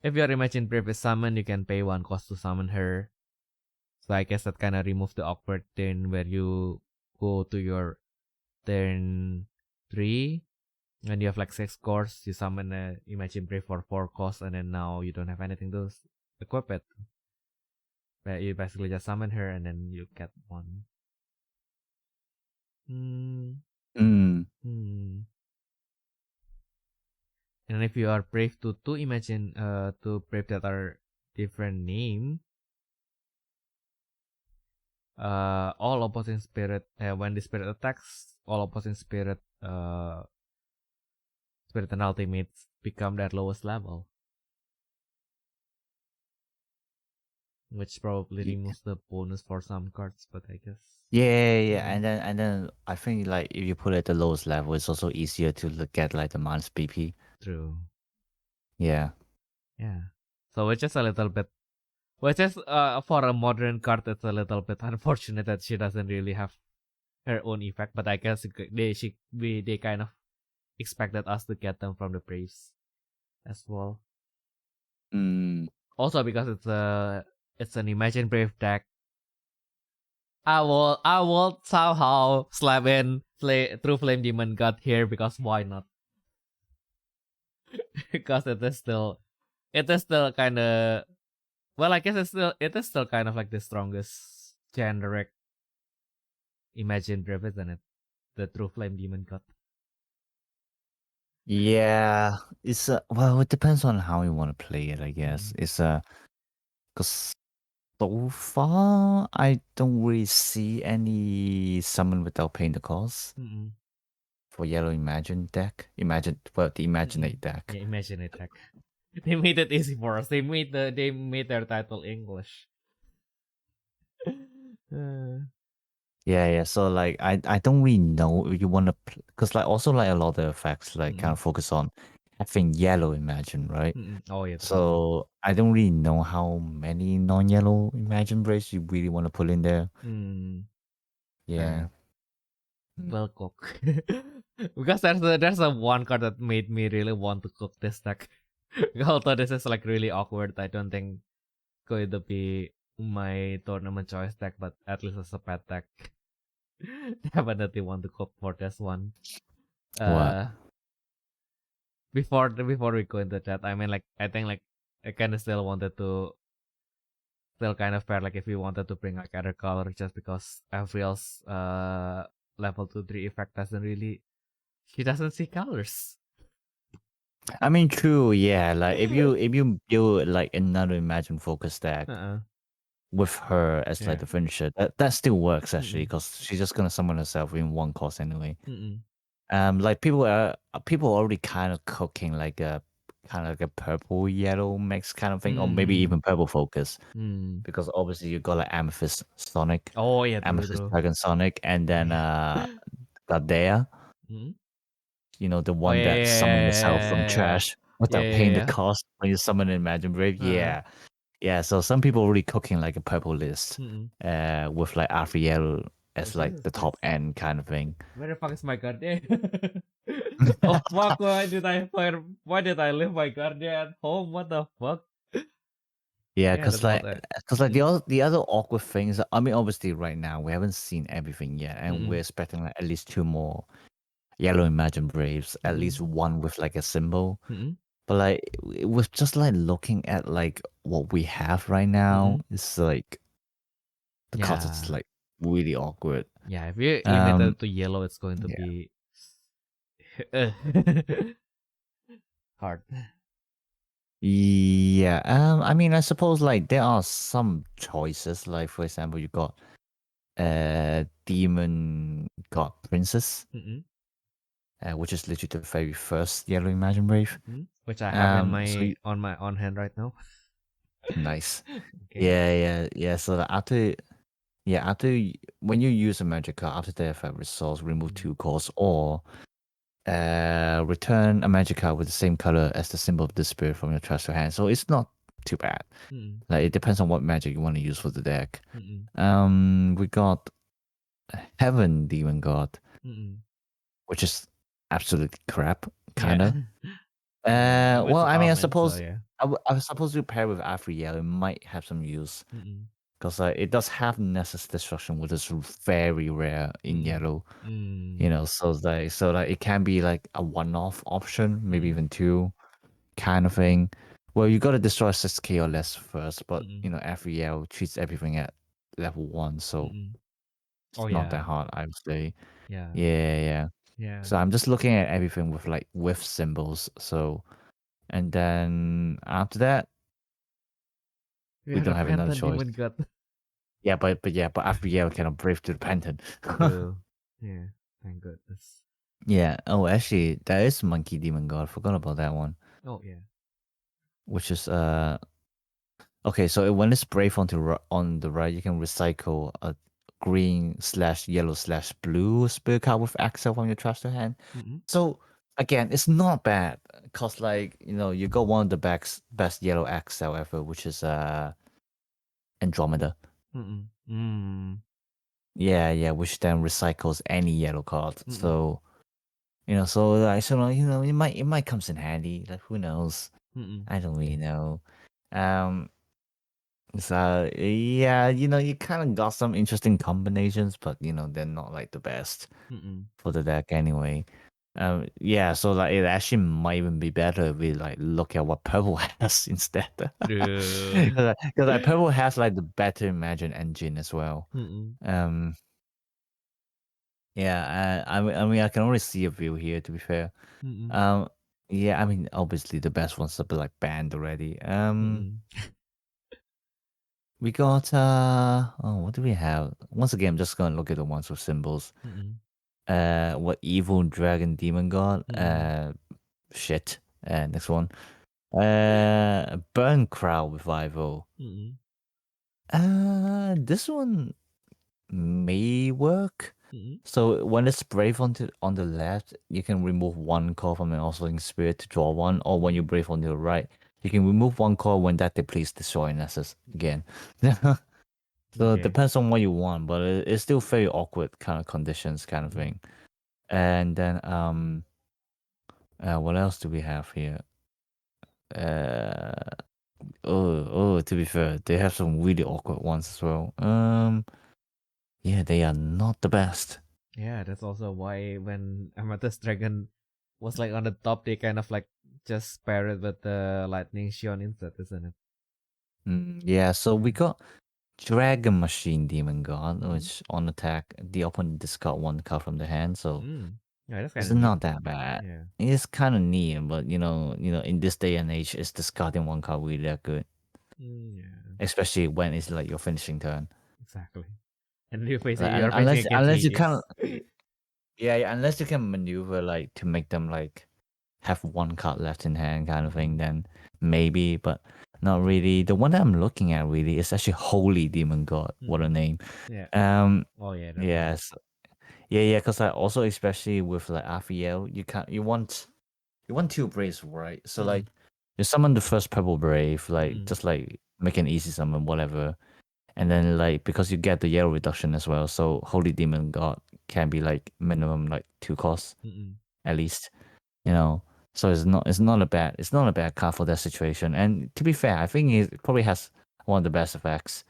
Imagine Brave is summoned, you can pay 1 cost to summon her. So I guess that kind of removes the awkward turn where you go to your turn 3 and you have like 6 cores. You summon Imagine Brave for 4 costs, and then now you don't have anything to equip it. But you basically just summon her and then you get 1. And if you are brave to imagine to brave that are different name, all opposing spirit when the spirit attacks, all opposing spirit and ultimates become their lowest level, which probably removes the bonus for some cards, but I guess and then I think like if you put it at the lowest level, it's also easier to get like the minus BP. True. Yeah. So which is a little bit, for a modern card, it's a little bit unfortunate that she doesn't really have her own effect, but I guess they kind of expected us to get them from the Braves as well. Also because it's an Imagine Brave deck, I will somehow slap in True Flame Demon God here, because why not? Because it is still kind of, well, I guess it is still kind of like the strongest generic Imagine Brave, isn't it? The True Flame Demon God. Yeah, it's well, it depends on how you want to play it, I guess. It's because so far I don't really see any summon without paying the cost for Yellow Imagine deck. The Imaginate deck. Yeah, Imaginate deck. They made it easy for us. They made their title English. Yeah. So like, I don't really know if you want to, because like also like a lot of effects like kind of focus on having yellow Imagine, right? Oh yeah. So I don't really know how many non-yellow Imagine Braves you really want to put in there. Yeah. Well, cook. Because there's a one card that made me really want to cook this deck. Although this is like really awkward, I don't think it's going to be my tournament choice deck, but at least as a pet deck. Definitely want to cook for this one. What? Before we go into that, I mean, like, I think like I kind of still wanted to still kind of pair, like, if we wanted to bring like other color, just because Avriel's level 2-3 effect doesn't really, she doesn't see colors. I mean, true, yeah. Like if you build like another Imagine focus deck with her as like the finisher, that still works actually, because she's just gonna summon herself in one cost anyway. Like people already kind of cooking like a purple yellow mix kind of thing, or maybe even purple focus, because obviously you got like Amethyst Sonic, Oh yeah, Amethyst true. Dragon Sonic, and then Gadea. You know, the one that summon itself from trash without paying the cost when you summon an Imagine Brave. Yeah. So some people already cooking like a purple list, with like Afriel as like the top end kind of thing. Where the fuck is my Guardian? Oh fuck! Why did I leave my Guardian at home? What the fuck? Yeah, because the other awkward things. I mean, obviously, right now we haven't seen everything yet, and we're expecting like at least 2 more yellow Imagine Braves, at least one with like a symbol. But like with just like looking at like what we have right now, it's like the cards is like really awkward. Yeah, if you're limited to yellow, it's going to be hard. Yeah. I mean, I suppose like there are some choices. Like for example, you got Demon God Princess, which is literally the very first yellow Imagine Brave, which I have in so my on hand right now. Nice. Okay. Yeah. So after when you use a magic card, after the effect resolves, remove 2 costs, or return a magic card with the same color as the symbol of the spirit from your trash to hand. So it's not too bad. Like it depends on what magic you want to use for the deck. We got Heaven Demon God, which is absolute crap, kind of. Well, I mean, I suppose I was supposed to pair with Afriel. It might have some use, because it does have Nessus Destruction, which is very rare in yellow. You know, so like it can be like a one-off option, maybe even 2, kind of thing. Well, you got to destroy 6k or less first, but you know, Afriel treats everything at level 1, so it's not that hard, I would say. Yeah. So I'm just looking at everything with symbols. So, and then after that, we don't have another choice. Yeah, but after we cannot brave to the Pantheon. True. Yeah, thank goodness. Yeah. Oh, actually, there is Monkey Demon God. Forgot about that one. Oh yeah. Which is okay. So when it's brave on the right, you can recycle a green/yellow/blue spirit card with Axel from your trash to hand. So again, it's not bad, cause like, you know, you got one of the best yellow Axel ever, which is Andromeda. Yeah, which then recycles any yellow card. So, you know, you know, it might comes in handy. Like, who knows? I don't really know. So yeah, you know, you kind of got some interesting combinations, but you know, they're not like the best for the deck anyway. Yeah, so like it actually might even be better if we like look at what purple has instead. Because like purple has like the better Imagine engine as well. Yeah, I mean I can only see a view here, to be fair. Yeah, I mean obviously the best ones are like banned already. We got what do we have? Once again, I'm just gonna look at the ones with symbols. What evil dragon demon god? Shit. Next one. Burn Crowd Revival. This one may work. So when it's brave on the left, you can remove one card from an offering spirit to draw one, or when you brave on the right, you can remove one card when that depletes destroy Nessus again. So it depends on what you want, but it's still very awkward kind of conditions kind of thing. And then what else do we have here? To be fair, they have some really awkward ones as well. Yeah, they are not the best. Yeah, that's also why when Amethyst Dragon was like on the top, they kind of like just pair it with the Lightning Shion instead, isn't it? Yeah, so we got Dragon Machine Demon God, which on attack, the opponent discard one card from the hand, so yeah, that's it's kind of not that bad. Yeah. It's kind of neat, but you know, in this day and age, it's discarding one card really that good. Yeah. Especially when it's like your finishing turn. Exactly. And you're facing, Like, you're facing unless you against kind of Aegis. yeah, unless you can maneuver like to make them like have one card left in hand kind of thing, then maybe, but not really. The one that I'm looking at really is actually Holy Demon God. What a name. Yeah. Oh yeah. yes. Yeah, because I also especially with like Raphael, you want two braves, right? So like you summon the first purple brave, like just like make an easy summon, whatever. And then like because you get the yellow reduction as well, so Holy Demon God can be like minimum like 2 costs at least. So it's not a bad card for that situation. And to be fair, I think it probably has one of the best effects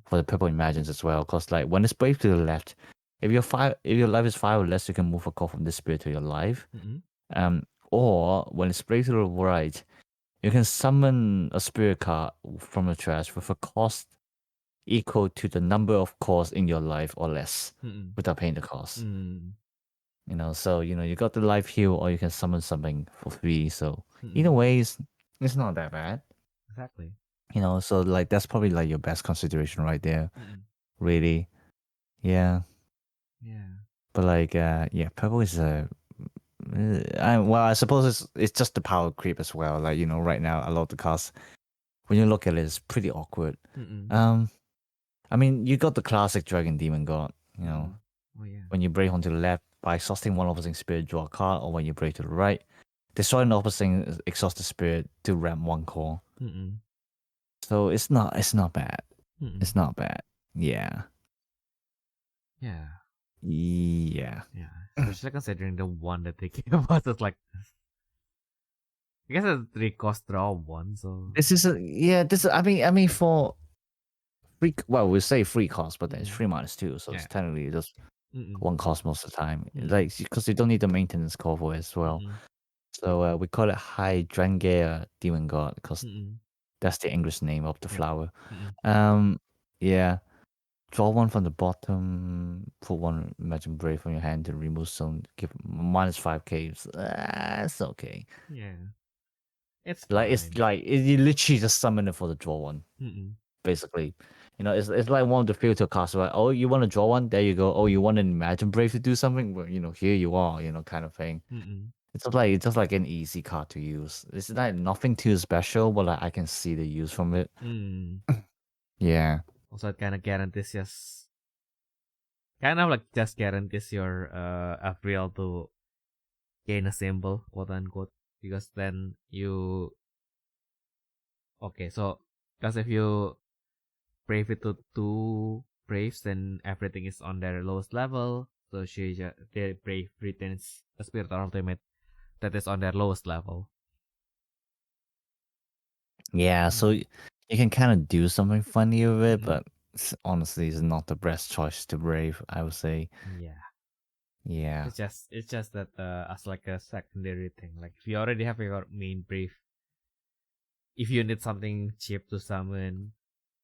for the purple imagines as well. Because like when it's brave to the left, if your life is 5 or less, you can move a card from this spirit to your life. Or when it's brave to the right, you can summon a spirit card from the trash with a cost equal to the number of cores in your life or less without paying the cost. So you got the life heal, or you can summon something for free. So either way, it's not that bad. Exactly. So like that's probably like your best consideration right there. Really, yeah. But like, purple is I suppose it's just the power creep as well. Like right now a lot of the cards, when you look at it, it's pretty awkward. I mean, you got the classic Dragon Demon God. When you break onto the left by exhausting one opposing spirit, draw a card, or when you break to the right, destroy an opposing exhausted spirit to ram one core. So it's not bad. It's not bad. Yeah. Yeah. Yeah. Especially considering the one that they gave us is like, I guess it's 3 cost draw 1. So I mean for free. Well, we say free cost, but then it's 3 -2, so it's technically just 1 cost most of the time. Like because you don't need the maintenance call for it as well. So we call it Hydrangea Demon God because that's the English name of the flower. Yeah. Draw one from the bottom, put one Imagine Brave from your hand to remove some, give -5k. It's okay. Yeah. It's like you literally just summon it for the draw one. Basically. It's like one of the filter cards, right? Oh, you want to draw one? There you go. Oh, you want an Imagine Brave to do something? Well, here you are, kind of thing. It's just like an easy card to use. It's like nothing too special, but like I can see the use from it. Yeah. Also, it kind of guarantees just guarantees your April to gain a symbol, quote unquote, because then you because if you brave it to 2 braves, then everything is on their lowest level. So the brave retains a spirit or ultimate that is on their lowest level. Yeah, so you can kind of do something funny with it, but honestly, it's not the best choice to brave, I would say. Yeah. It's just that as like a secondary thing. Like if you already have your main brave, if you need something cheap to summon,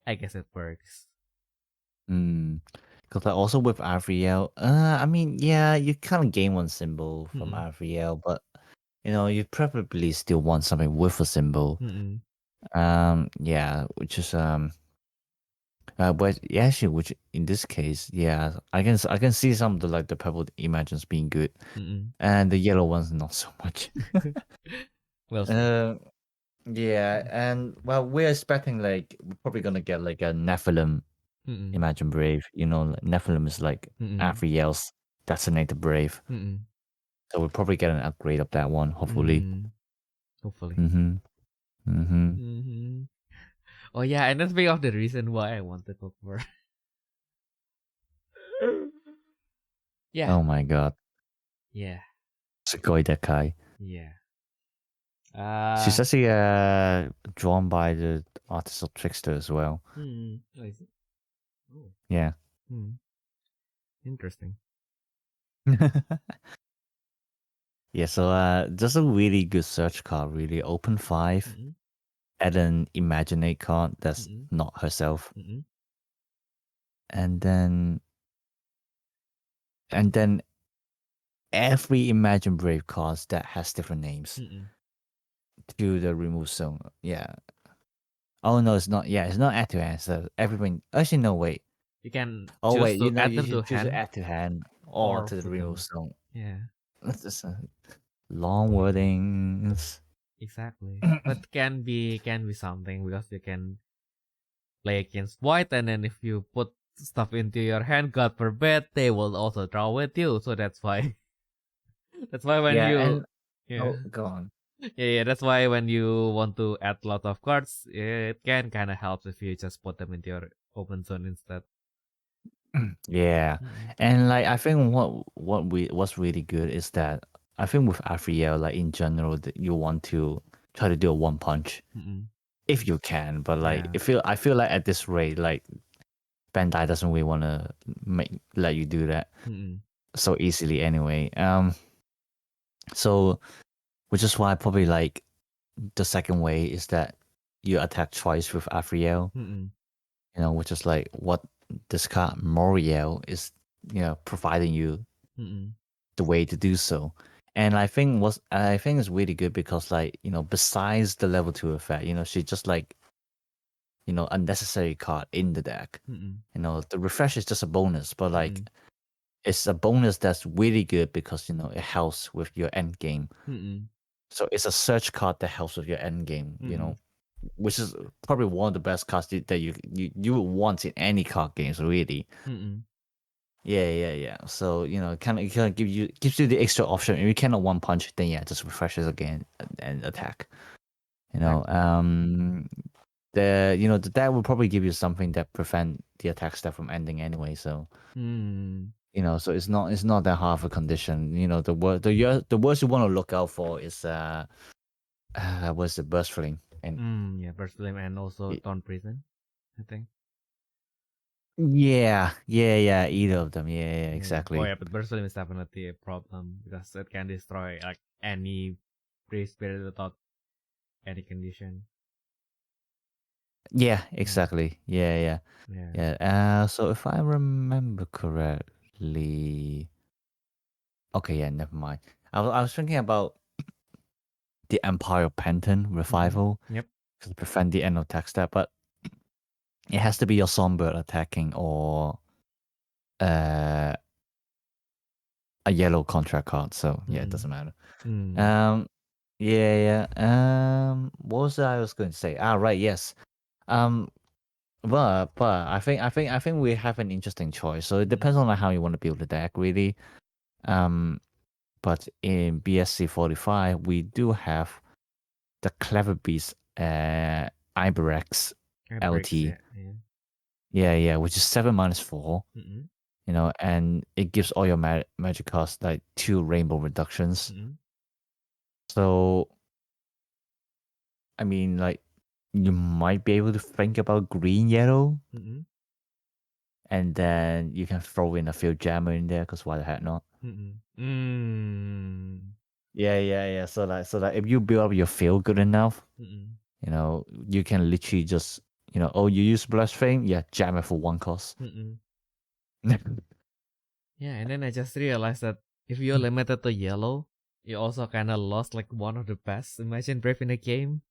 I guess it works. Because like also with Avriel, I mean, yeah, you kind of gain one symbol from Avriel, but you probably still want something with a symbol. Yeah, which is but yeah, actually, which in this case, yeah, I can see some of the purple imagines being good, and the yellow ones not so much. Well, yeah, and well, we're expecting like we're probably gonna get like a Nephilim Imagine Brave. Like, Nephilim is like Afriel's Designate the Brave. So we'll probably get an upgrade of that one, hopefully. Hopefully. Mm-hmm. Oh yeah, and that's of the reason why I wanted to for. Yeah. Oh my god. Yeah. Sugoi Dekai. Yeah. She's actually drawn by the artist of Trickster as well. Oh, is it? Oh. Yeah. Interesting. Yeah, so just a really good search card, really. Open 5. Add an Imaginate card that's not herself. And then every Imagine Brave cards that has different names to the remove zone. Yeah. Oh no, it's not. Yeah, it's not add to hand. So everyone. Actually, no. Wait. You can. Oh choose wait, to add you them to should choose hand to add to hand or to the remove zone. Yeah. That's just long wordings. Exactly. But can be something because you can play against white, and then if you put stuff into your hand, God forbid, they will also draw with you. So that's why. That's why when you. Oh, go on. Yeah, that's why when you want to add a lot of cards, it can kind of help if you just put them into your open zone instead. Yeah, and like I think what's really good is that I think with Afriel, like in general, that you want to try to do a one punch if you can, but like I feel like at this rate, like Bandai doesn't really want to let you do that so easily anyway. So which is why probably like the second way is that you attack twice with Afriel, you know, which is like what this card Moriel is, you know, providing you the way to do so. And I think it's really good because like, you know, besides the level 2 effect, you know, she just like, you know, unnecessary card in the deck. You know, the refresh is just a bonus, but like it's a bonus that's really good because, you know, it helps with your end game. So it's a search card that helps with your end game, you know, which is probably one of the best cards that you would want in any card games, really. Yeah. So, you know, kind of gives you the extra option. If you cannot one punch, then yeah, just refreshes again and attack. You know, the deck will probably give you something that prevent the attack step from ending anyway. So, you know, so it's not that hard of a condition. You know, the worst you want to look out for is what's the Burst Flame and Burst Flame and also Thorn Prison, I think. Yeah, either of them. Yeah, exactly. Oh yeah, but Burst Flame is definitely a problem because it can destroy like any Brave Spirit without any condition. Yeah, exactly. Yeah. So if I remember correctly, okay, yeah, never mind. I was thinking about the Empire Penton revival. Yep. To prevent the end of attack step, but it has to be your Songbird attacking or a yellow contract card. So yeah, it doesn't matter. Yeah. What was I was going to say? Right, yes. But I think we have an interesting choice. So it depends on how you want to build the deck, really. But in BSC 45, we do have the Clever Beast Iberex LT. Yeah, which is 7 -4. You know, and it gives all your magic cards like 2 rainbow reductions. So, I mean, like, you might be able to think about green yellow. And then you can throw in a field jammer in there, because why the heck not? Yeah. So like if you build up your field good enough, you know, you can literally just, you know, you use Blast Flame, yeah, jam it for 1 cost. Yeah, and then I just realized that if you're limited to yellow, you also kind of lost like one of the best Imagine Brave in the game.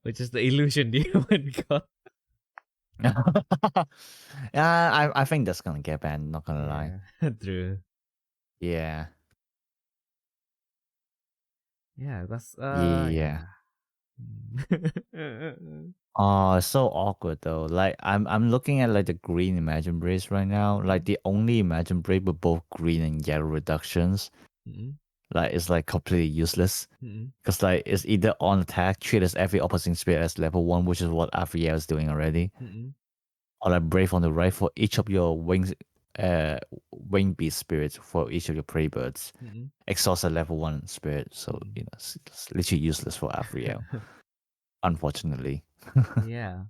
Which is the Illusion Demon card. Yeah, I think that's gonna get banned, not gonna lie. True. Yeah. Yeah, that's Yeah. Oh, it's so awkward though. Like I'm looking at like the green Imagine Braids right now. Like the only Imagine Braid with both green and yellow reductions. Like it's like completely useless. Because like it's either on attack, treat as every opposing spirit as level 1, which is what Afriel is doing already. Or like Brave on the right for each of your wing beast spirits for each of your prey birds. Exhaust a level 1 spirit. So it's literally useless for Afriel. Unfortunately. Yeah.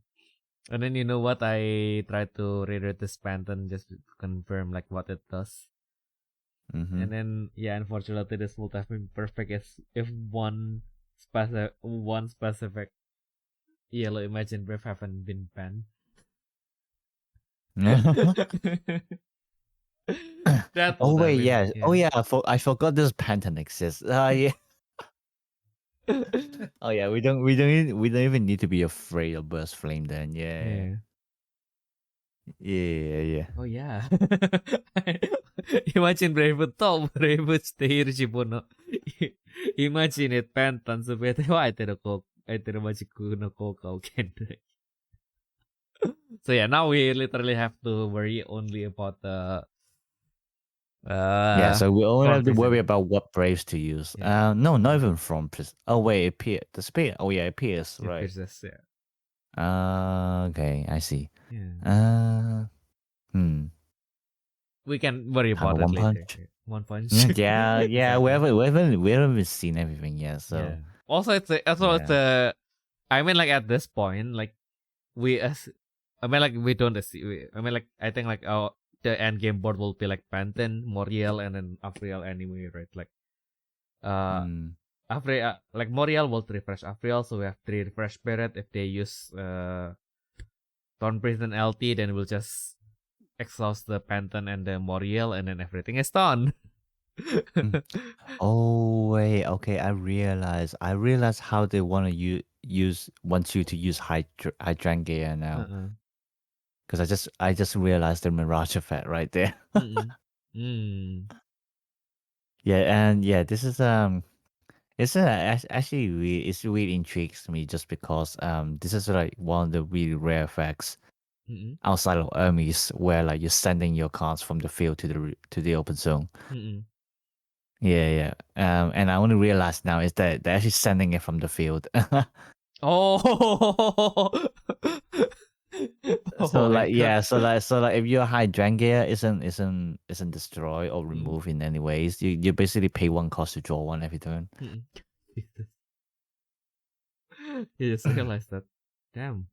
And then you know what? I tried to reread this Phantom just to confirm like what it does. And then unfortunately this would have been perfect if one specific yellow Imagine Brave haven't been banned. Oh wait, yeah. Oh yeah, I forgot this Pantone exists. Yeah. Oh yeah, we don't even need to be afraid of Burst Flame then. Yeah. Oh yeah. Imagine Brave top Brave stay Shibuno. Imagine it Pantan so bete wa aitero majiku no koka kende. So yeah, now we literally have to worry only about the yeah, so we only have to worry prison. about what Braves to use. Yeah. No, not even from prison. Oh wait, it appears. The spirit. Oh yeah, it appears, It right? pierces, yeah. Okay, I see. Yeah. We can worry Have a about it one later. punch. One punch. Yeah, Exactly. we haven't seen everything yet. So Yeah. Also, it's a. I mean, like at this point, like we as. I mean, like we don't. I mean, like I think like the end game board will be like Panten, Moriel, and then Afriel anyway, right? Like Afriel, like Moriel will refresh Afriel, so we have 3 refresh spirit. If they use Thorn Priest and LT, then we'll just exhaust the Panten and the Moriel, and then everything is done. Oh wait, okay. I realize how they want to want you to use Hydrangea now. Because I just realized the Mirage effect right there. Yeah, and yeah, this is it's actually it's really intrigues me just because this is like one of the really rare effects outside of Hermes where like you're sending your cards from the field to the open zone. Yeah. And I only realized now is that they're actually sending it from the field. Oh. So Oh my like God. so like if your Hydrangea isn't destroyed or removed in any ways, you basically pay 1 cost to draw 1 every turn. You just realized that. Damn.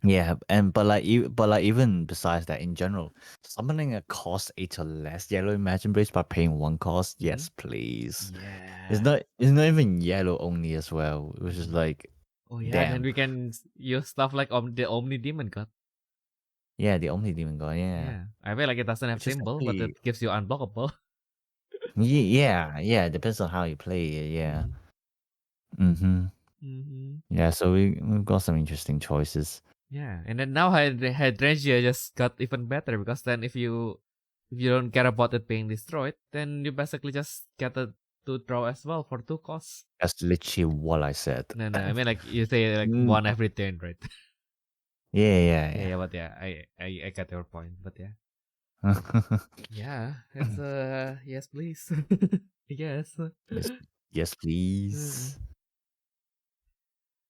Yeah, but like even besides that, in general, summoning a cost 8 or less yellow Imagine Braids by paying 1 cost, yes please. Yeah. It's not even yellow only as well, which is like, Oh yeah, damn. then we can use stuff like the Omni Demon God. Yeah, the Omni Demon God. Yeah. I feel like it doesn't have Which is symbol, but actually, it gives you unblockable. yeah. Depends on how you play it. Yeah. Yeah. So we've got some interesting choices. Yeah, and then now Hydrangea just got even better because then if you don't care about it being destroyed, then you basically just get a 2 draw as well for 2 costs. That's literally what I said. No, I mean like you say like 1 every turn, right? Yeah. But yeah, I get your point, but yeah. Yeah, it's yes please. Yes. Yes, please.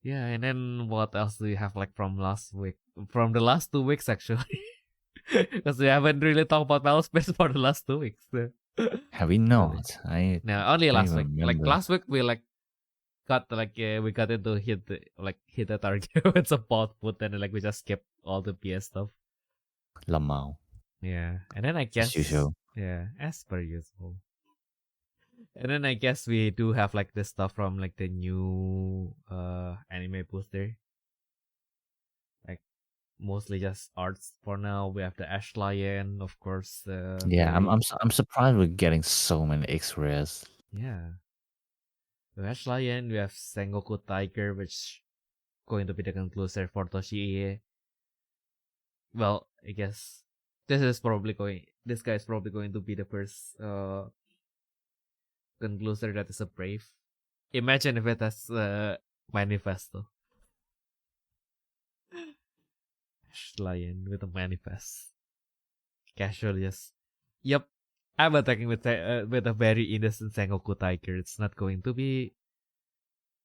Yeah, and then what else do you have like from last week? From the last 2 weeks actually. Because we haven't really talked about Battle Space for the last 2 weeks. Have we not? No, only last week. Remember. Like last week we like got like we got into hit the target with some pot put and like we just skipped all the PS stuff. Lamau. Yeah, and then I guess as usual. Yeah, as per usual. And then I guess we do have like this stuff from like the new anime booster. Like mostly just arts for now. We have the Ash Lion, of course. Yeah, I'm surprised we're getting so many X-rays. Yeah. We have Ash Lion, we have Sengoku Tiger, which going to be the concluser for Toshie. Well, I guess this guy is probably going to be the first concluser that is a brave. Imagine if it has manifesto. Lion with a manifest. Casual, just. Yep. I'm attacking with a very innocent Sengoku tiger. It's not going to be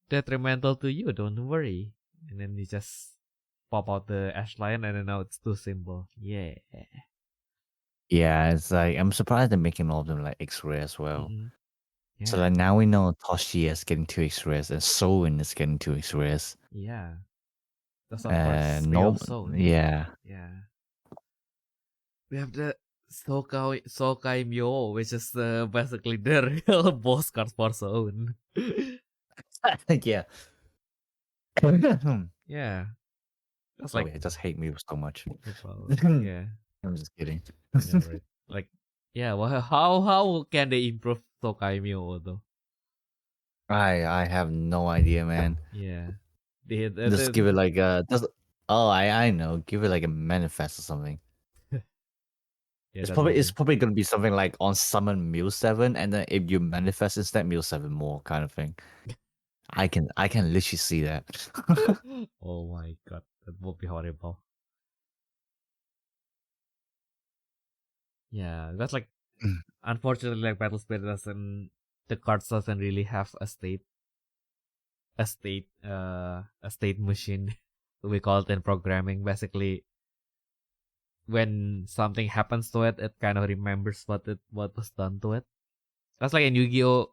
detrimental to you. Don't worry. And then you just pop out the ash lion, and then now it's too simple. Yeah. Yeah, it's like I'm surprised they're making all of them like X-ray as well. Yeah. So like now we know Toshi is getting 2 X-rays and Soin is getting 2 X-rays. Yeah. That's of course. Yeah. Yeah. We have the Sokai Myo, which is basically the real boss card for Soun. Yeah. Yeah. That's Sorry, like I just hate me so much. yeah. I'm just kidding. Yeah, right. Like, yeah. Well, how can they improve Sokai Myo though? I have no idea, man. Yeah. Just give it like I know. Give it like a manifest or something. Yeah, it's probably gonna be something like on summon Mew 7, and then if you manifest instead Mew 7 more kind of thing. I can literally see that. Oh my god, that would be horrible. Yeah, that's like unfortunately like Battle Spirit the cards doesn't really have a state machine. We call it in programming. Basically, when something happens to it, it kind of remembers what was done to it. That's like in Yu-Gi-Oh!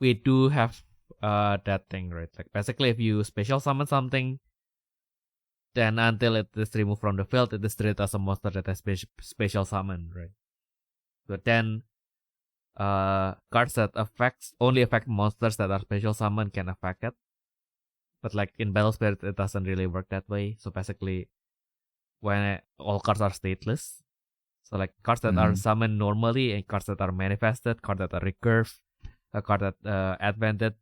We do have that thing, right? Like basically, if you special summon something, then until it is removed from the field, it is treated as a monster that has special summon, right? But then, cards that only affect monsters that are special summon can affect it. But like in Battle Spirit, it doesn't really work that way. So basically, when all cards are stateless, so like cards that are summoned normally and cards that are manifested, cards that are recurved, a card that advented.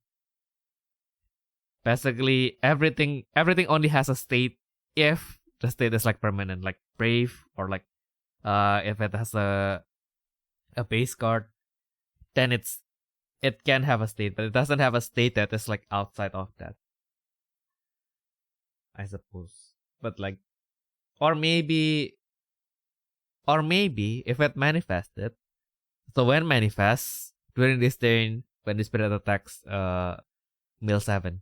Basically, everything only has a state if the state is like permanent, like Brave, or like if it has a base card, then it can have a state, but it doesn't have a state that is like outside of that, I suppose. But like, or maybe if it manifested, so when manifests during this turn, when the spirit attacks mill 7,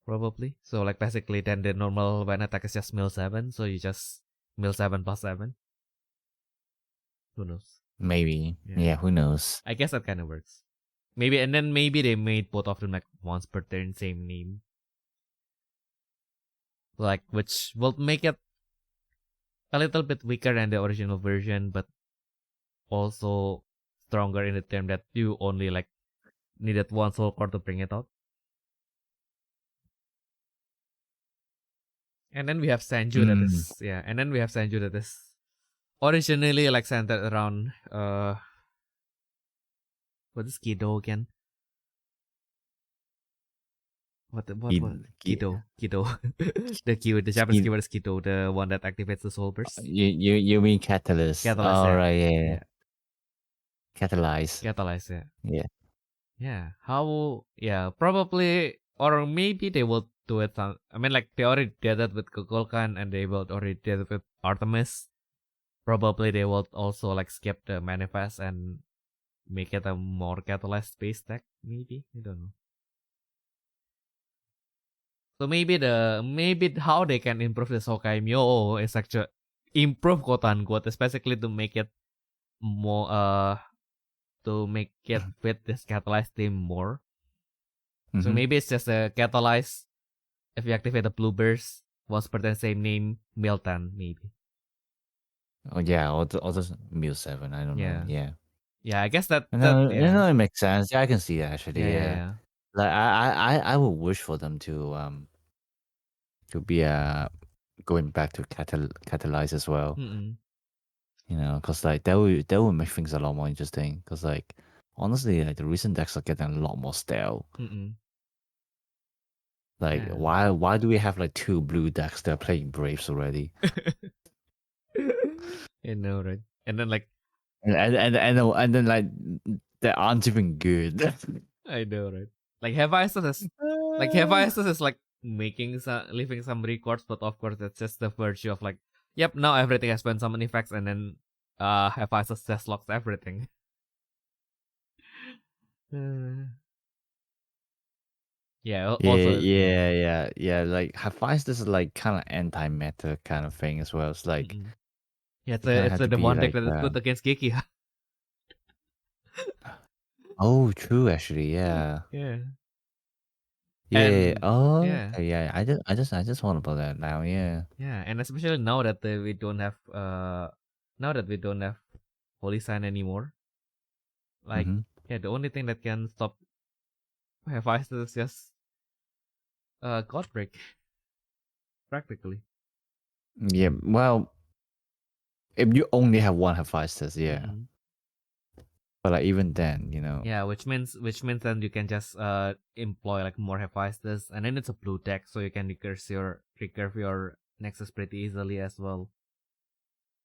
probably. So like basically then the normal when attack is just mill 7, so you just mill 7 plus 7. Who knows? Maybe. Yeah, who knows? I guess that kind of works. Maybe, and then maybe they made both of them like once per turn, same name. Like, which will make it a little bit weaker than the original version, but also stronger in the term that you only like needed one soul core to bring it out. And then we have Sanju that is and then we have Sanju that is originally like centered around what is Kido again? What Kido. The keyword, the Japanese keyword is Kido, the one that activates the soul burst. You mean catalyst? Right, yeah. Catalyze, yeah. Yeah. How? Yeah, probably, or maybe they will do it. I mean, like they already did it with Kukulkan, and they will already did it with Artemis. Probably they will also like skip the manifest and make it a more catalyzed space deck. Maybe, I don't know. So maybe how they can improve the Sokai Myo is actually improve quote unquote, is basically to make it more to make it fit this catalyzed theme more. So maybe it's just a catalyze. If you activate the blue burst, once per turn, same name, Milton, maybe. Oh yeah, or just Mew 7. I don't know. Yeah. Yeah, I guess that. It makes sense. Yeah, I can see that actually. Yeah. Like I would wish for them to be going back to catalyze as well. You know, because like that would make things a lot more interesting. Because like honestly, like the recent decks are getting a lot more stale. Like why do we have like 2 blue decks that are playing Braves already? I know, right? And then like and then like they aren't even good. I know, right? Like Hephaestus is like making leaving some records, but of course it's just the virtue of like, yep, now everything has been summon effects, and then Hephaestus just locks everything. Yeah. Also, yeah. Like Hephaestus is like kind of anti-meta kind of thing as well. It's like yeah, it's the one deck that is good against Kiki. Oh, true. Actually, yeah. Yeah. Yeah. And, Oh, yeah. okay, yeah. I just want about that now. Yeah. Yeah, and especially now that we don't have Holy Sign anymore. Like, yeah, the only thing that can stop Hephaestus is just God Break, practically. Yeah. Well, if you only have one Hephaestus, yeah. But like even then, you know. Yeah, which means then you can just employ like more Hephaestus, and then it's a blue deck, so you can recurve your Nexus pretty easily as well.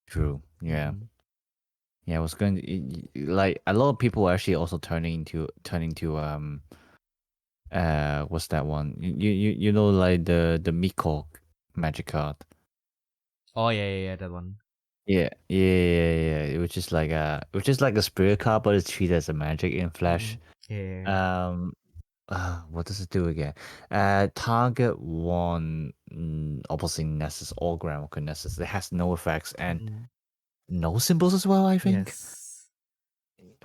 True. Yeah. Yeah, I was going to, like a lot of people are actually also turning to what's that one? You know, like the Miko magic card. Oh yeah, that one. Yeah. Which is like a spirit card, but it's treated as a magic in Flash. Yeah. What does it do again? Target one opposing Nessus or Grand Nessus. It has no effects and no symbols as well, I think. Yes.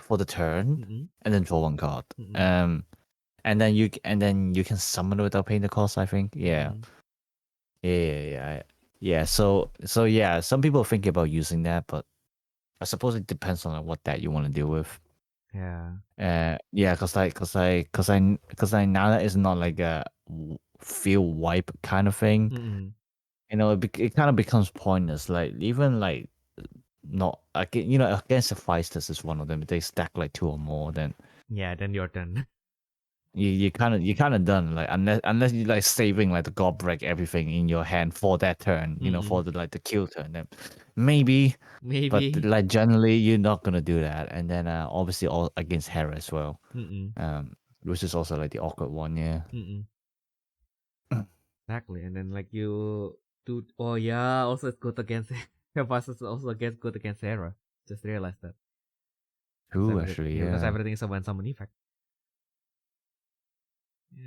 For the turn, and then draw one card. And then you can summon it without paying the cost, I think. Yeah. Yeah. So yeah, some people think about using that, but I suppose it depends on what that you want to deal with. Yeah. Yeah, cause Nana is not like a field wipe kind of thing. You know, it kind of becomes pointless. Like even like not against the Feistus is one of them. If they stack like 2 or more, then then your turn. You kind of done, like unless you like saving like the God Break everything in your hand for that turn, you know, for the kill turn. Then maybe, but like generally you're not gonna do that. And then obviously all against Hera as well, which is also like the awkward one, yeah. Exactly, and then like you do. Oh yeah, also it's good against Hephaestus. Also good against Hera. Just realized that. True, actually, yeah. Because everything is a one summon effect.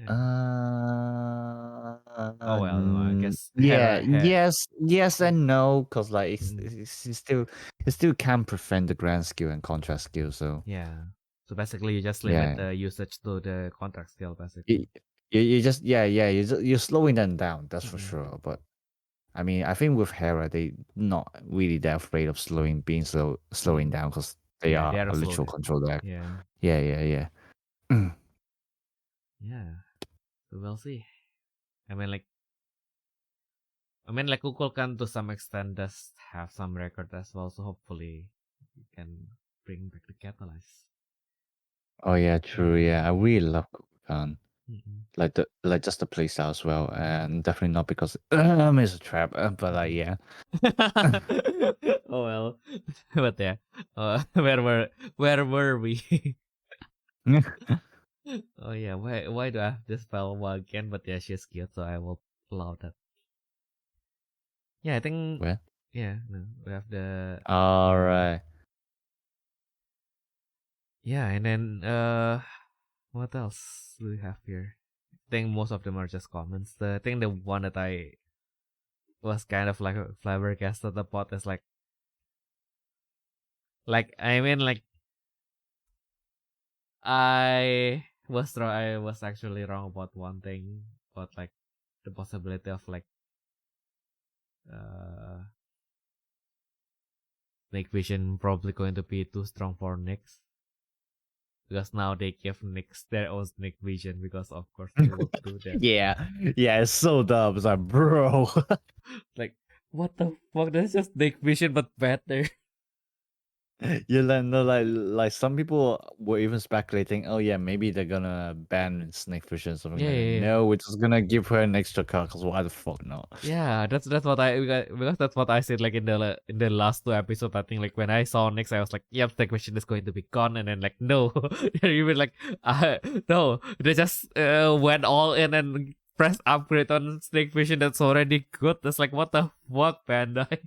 Oh well, no, I guess. Yes and no, because like it still can prevent the grand skill and contrast skill. So yeah, so basically you just limit the usage to the contract skill, basically. You're slowing them down, that's for sure. But I mean, I think with Hera, they not really that afraid of slowing down because they are a literal control deck. Yeah. Yeah, so we'll see. I mean, like Kukul can to some extent does have some record as well, so hopefully you can bring back the Catalyze. Oh yeah, true. Yeah, I really love Kukulkan. Like just the playstyle as well, and definitely not because it's a trap, but like yeah. Oh well, but yeah, where were we? Oh yeah, why do I have this spell again? But yeah, she's cute, so I will allow that. Yeah, I think. Where? Yeah, no, we have the. All right. Yeah, and then what else do we have here? I think most of them are just comments. I think the one that I was kind of like flabbergasted about is like I mean like I was actually wrong about one thing, about like the possibility of like Nick Vision probably going to be too strong for Nyx. Because now they give Nyx their own Nick Vision, because of course they will do that. Yeah, it's so dumb. It's like, bro. Like, what the fuck? That's just Nick Vision but better. Yeah, like some people were even speculating, oh yeah, maybe they're gonna ban snake fish or something Yeah, like that. yeah, yeah. No, we're just gonna give her an extra card, cause why the fuck not? Yeah, that's what because that's what I said like in the last two episodes. I think like when I saw next, I was like, yep, the question is going to be gone, and then like no, they're even like no, they just went all in and press upgrade on snake vision that's already good. That's like what the fuck, Bandai.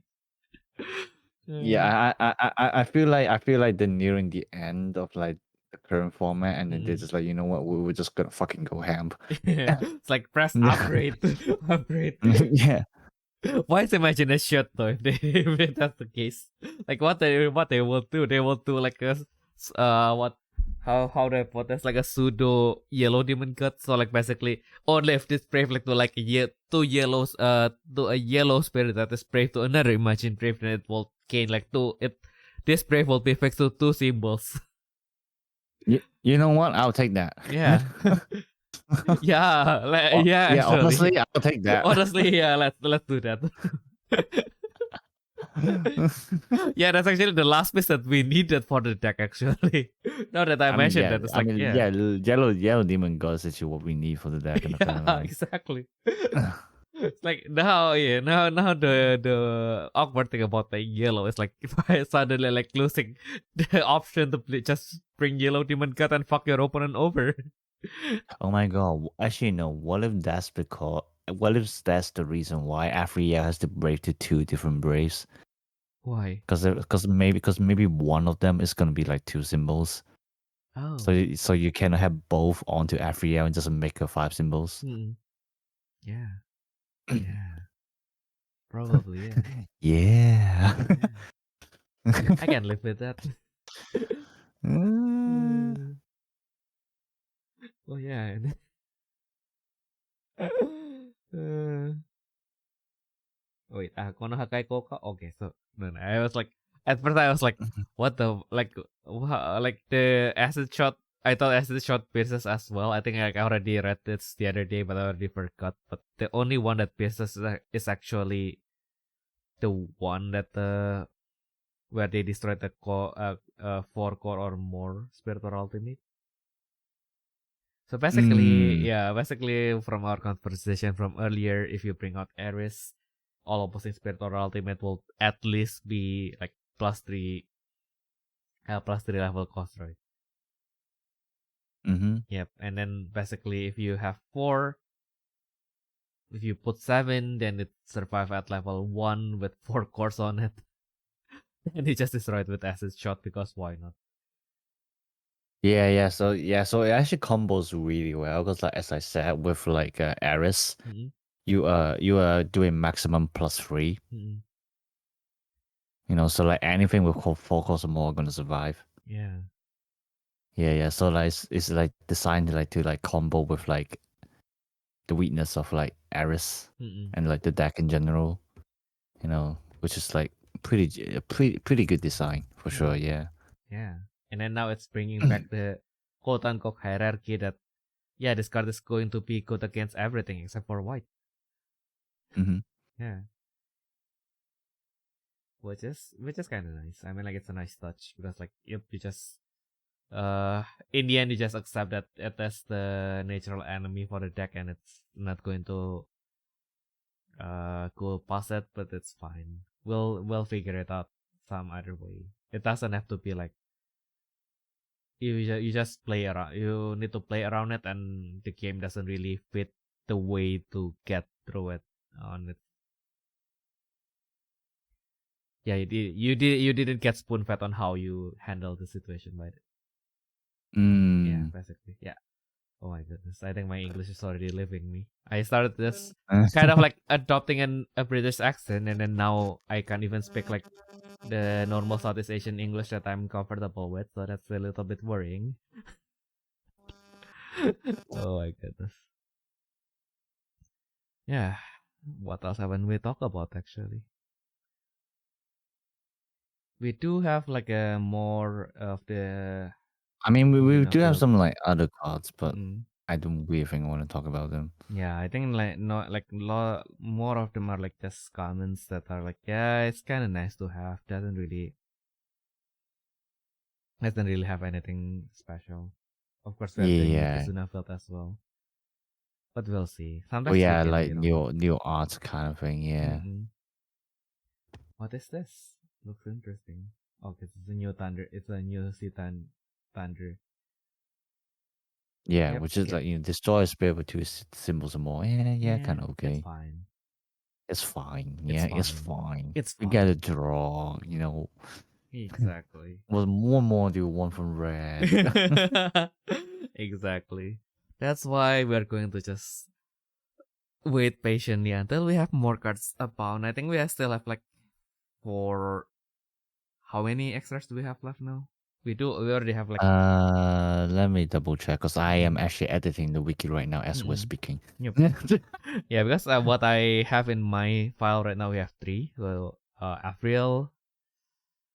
Yeah, I feel like they're nearing the end of like the current format, and then they're just like, you know what, we're just gonna fucking go ham. It's like press Yeah. upgrade, upgrade. Yeah. Why is imagine a shot though if that's the case? Like what they will do? They will do like a what how they put that's like a pseudo yellow demon cut. So like basically only if this brave like to like two yellows to a yellow spirit that is brave to another imagine brave, then it will gain like this brave will be fixed to two symbols. You know what? I'll take that. Yeah. Yeah, yeah. Yeah, Actually. honestly, I'll take that. Honestly, yeah. Let's do that. Yeah, that's actually the last piece that we needed for the deck. Actually, now that I mentioned that, it's like yellow demon god is actually what we need for the deck. Yeah, exactly. It's like now the awkward thing about the yellow is like if I suddenly like losing the option to play, just bring yellow demon cut and fuck your opponent over. Oh my god! Actually, no. What if that's the reason why every year has to brave to two different braves? Why? Because maybe one of them is gonna be like two symbols. Oh. So you cannot have both onto every year and just make a 5 symbols. Yeah. Yeah. Probably, yeah. Yeah. I can live with that. Oh yeah. Wait, Kono Hakai Koka? Okay, so then I was like, at first I was like, what the like the acid shot. I thought acid shot pierces as well. I think I already read this the other day, but I already forgot. But the only one that pierces is actually the one that where they destroy the 4 core or more spiritual ultimate. So basically, basically from our conversation from earlier, if you bring out Ares, all opposing spiritual ultimate will at least be like +3 level cost, right? Yep. And then basically if you have 4, if you put 7, then it survive at level 1 with 4 cores on it. And you just destroy it with acid shot because why not? Yeah. So it actually combos really well because, like as I said, with like Ares, you are doing maximum +3. You know, so like anything with 4 cores or more are gonna survive. Yeah. Yeah. So like it's like designed to like combo with like the weakness of like Ares and like the deck in general. You know, which is like pretty good design for sure. Yeah. Yeah. And then now it's bringing back the quote-unquote hierarchy that, yeah, this card is going to be good against everything except for white. Yeah. Which is kind of nice. I mean, like, it's a nice touch because, like, you just, in the end, you just accept that it is the natural enemy for the deck and it's not going to, go past it, but it's fine. We'll figure it out some other way. It doesn't have to be like, you just play around. You need to play around it, and the game doesn't really fit the way to get through it on it. Yeah, you didn't get spoon fed on how you handle the situation by it. Yeah, basically. Yeah. Oh my goodness. I think my English is already leaving me. I started this kind of like adopting a British accent, and then now I can't even speak like the normal Southeast Asian English that I'm comfortable with, so that's a little bit worrying. Oh my goodness. Yeah. What else haven't we talked about actually? We do have like a more of the. I mean, we do have some like other cards, but I don't really think I want to talk about them. Yeah, I think like more of them are like just comments that are like, yeah, it's kind of nice to have. Doesn't really doesn't really have anything special. Of course, we have the new Yeah. Kizuna field as well. But we'll see. Oh Sometimes yeah, we can, like new art kind of thing. Yeah. What is this? Looks interesting. Okay, it's a new thunder. It's a new thunder. Yeah, Yep, which is yep. like destroy spirit with two symbols or more. Yeah, kind of okay. It's fine. It's fine. It's Yeah, it's fine. fine. It's We fine. gotta draw. Exactly. Well, one more do one from red. Exactly. That's why we're going to just wait patiently until we have more cards abound. I think we still have like for how many extras do we have left now? We already have like Let me double check because I am actually editing the wiki right now as we're speaking. Yep. Yeah, because what I have in my file right now, we have 3. So April,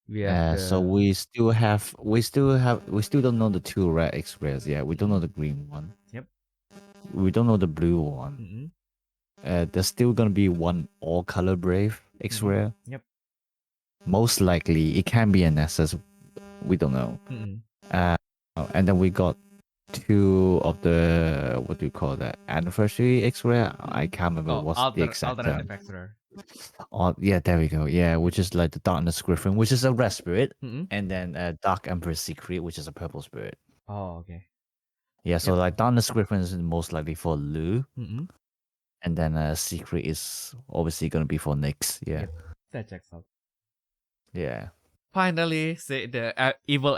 we have So we still don't know the 2 red X-rays yet. We don't know the green one. Yep. We don't know the blue one. There's still gonna be one all color brave X-ray. Yep. Most likely it can be an SS. We don't know. And then we got 2 of the what do you call that, anniversary X-ray. I can't remember what's the exact term. Alternative X-ray. Oh yeah, there we go. Yeah, which is like the Darkness Griffin, which is a red spirit, and then Dark Emperor's Secret, which is a purple spirit. Oh, okay. Yeah, so like Darkness Griffin is most likely for Lu, and then Secret is obviously gonna be for Nyx. Yeah, Yep. That checks out. yeah. Finally, say the evil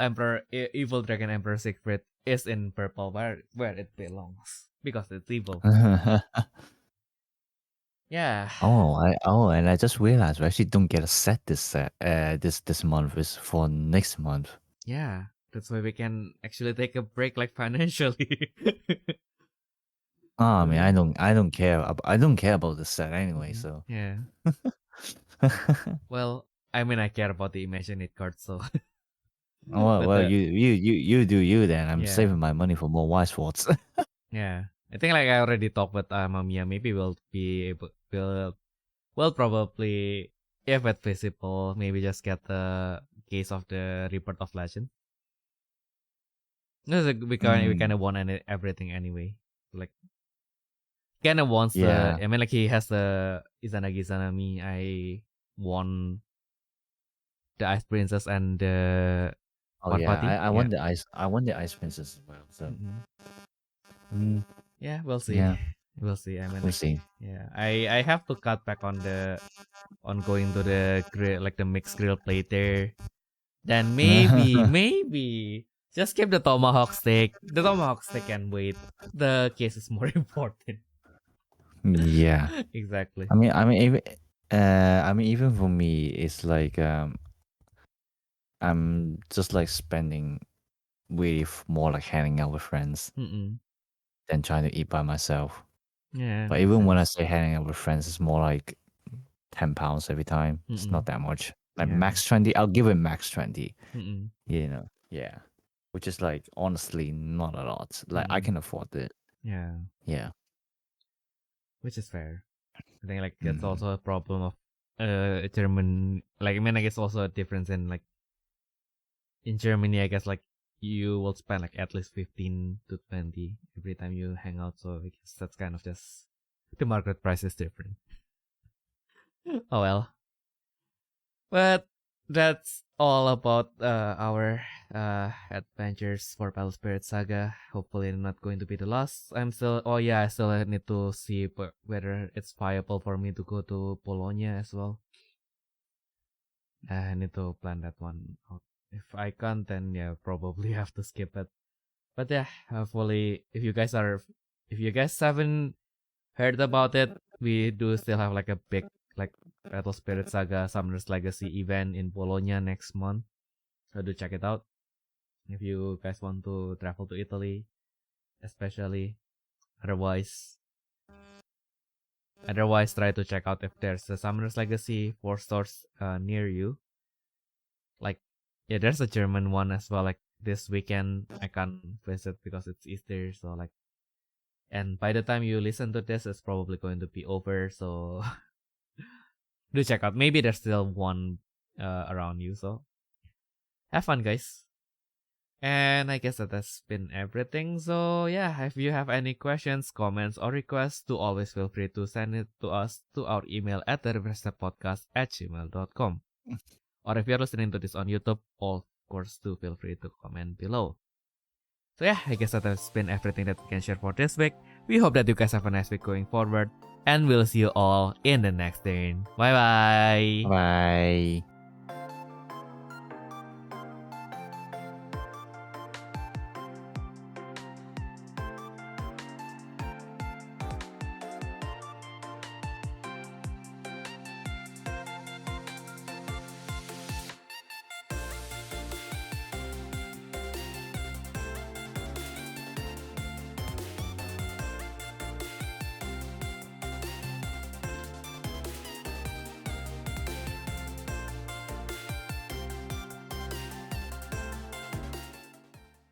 dragon emperor Secret is in purple, where it belongs, because it's evil. Yeah. And I just realized we actually don't get a set this month. Is for next month. Yeah, that's why we can actually take a break, like financially. I mean, I don't care. I don't care about the set anyway. So yeah. Well, I mean, I care about the Imaginate card, so. well, you do you then. I'm Yeah. saving my money for more Wise Swords. Yeah, I think like I already talked with Mamiya. Maybe we'll be able. We'll probably, if it's feasible, maybe just get the case of the Rebirth of Legend. We kind of want everything anyway. Like, kind of wants Yeah. I mean, like he has the Izanagi Izanami. I want the Ice Princess and the Parvati. I want the Ice Princess as well. So yeah, we'll see. Yeah. We'll see. I mean, We'll like, see. yeah, I have to cut back on going to the grill, like the mixed grill plate there. Then maybe just keep the tomahawk steak. The tomahawk steak can wait. The case is more important. Yeah. Exactly. I mean even for me, it's like I'm just like spending really more like hanging out with friends than trying to eat by myself. Yeah. But even when I say hanging out with friends, it's more like £10 every time. It's not that much. Like max 20. I'll give it max 20. You know, yeah. Which is like honestly not a lot. Like I can afford it. Yeah. Yeah. Which is fair. I think like it's also a problem of German. Like I mean, I guess also a difference in like in Germany. I guess like you will spend like at least 15 to 20 every time you hang out. So I guess that's kind of just the market price is different. Oh well. But that's all about our adventures for Battle Spirit Saga. Hopefully not going to be the last. I still need to see whether it's viable for me to go to Bologna as well. I need to plan that one out. If I can't, then yeah, probably have to skip it. But yeah, hopefully if you guys haven't heard about it, we do still have like a big like Battle Spirit Saga Summoner's Legacy event in Bologna next month. So do check it out if you guys want to travel to Italy, especially. Otherwise, try to check out if there's a Summoner's Legacy 4 stores near you. Like, yeah, there's a German one as well. Like this weekend, I can't visit because it's Easter. So like, and by the time you listen to this, it's probably going to be over. So do check out. Maybe there's still one around you. So have fun, guys. And I guess that has been everything. So yeah, if you have any questions, comments, or requests, to always feel free to send it to us to our email at therefreshsteppodcast@gmail.com. Or if you're listening to this on YouTube, of course, do feel free to comment below. So yeah, I guess that has been everything that we can share for this week. We hope that you guys have a nice week going forward. And we'll see you all in the next day. Bye bye. Bye.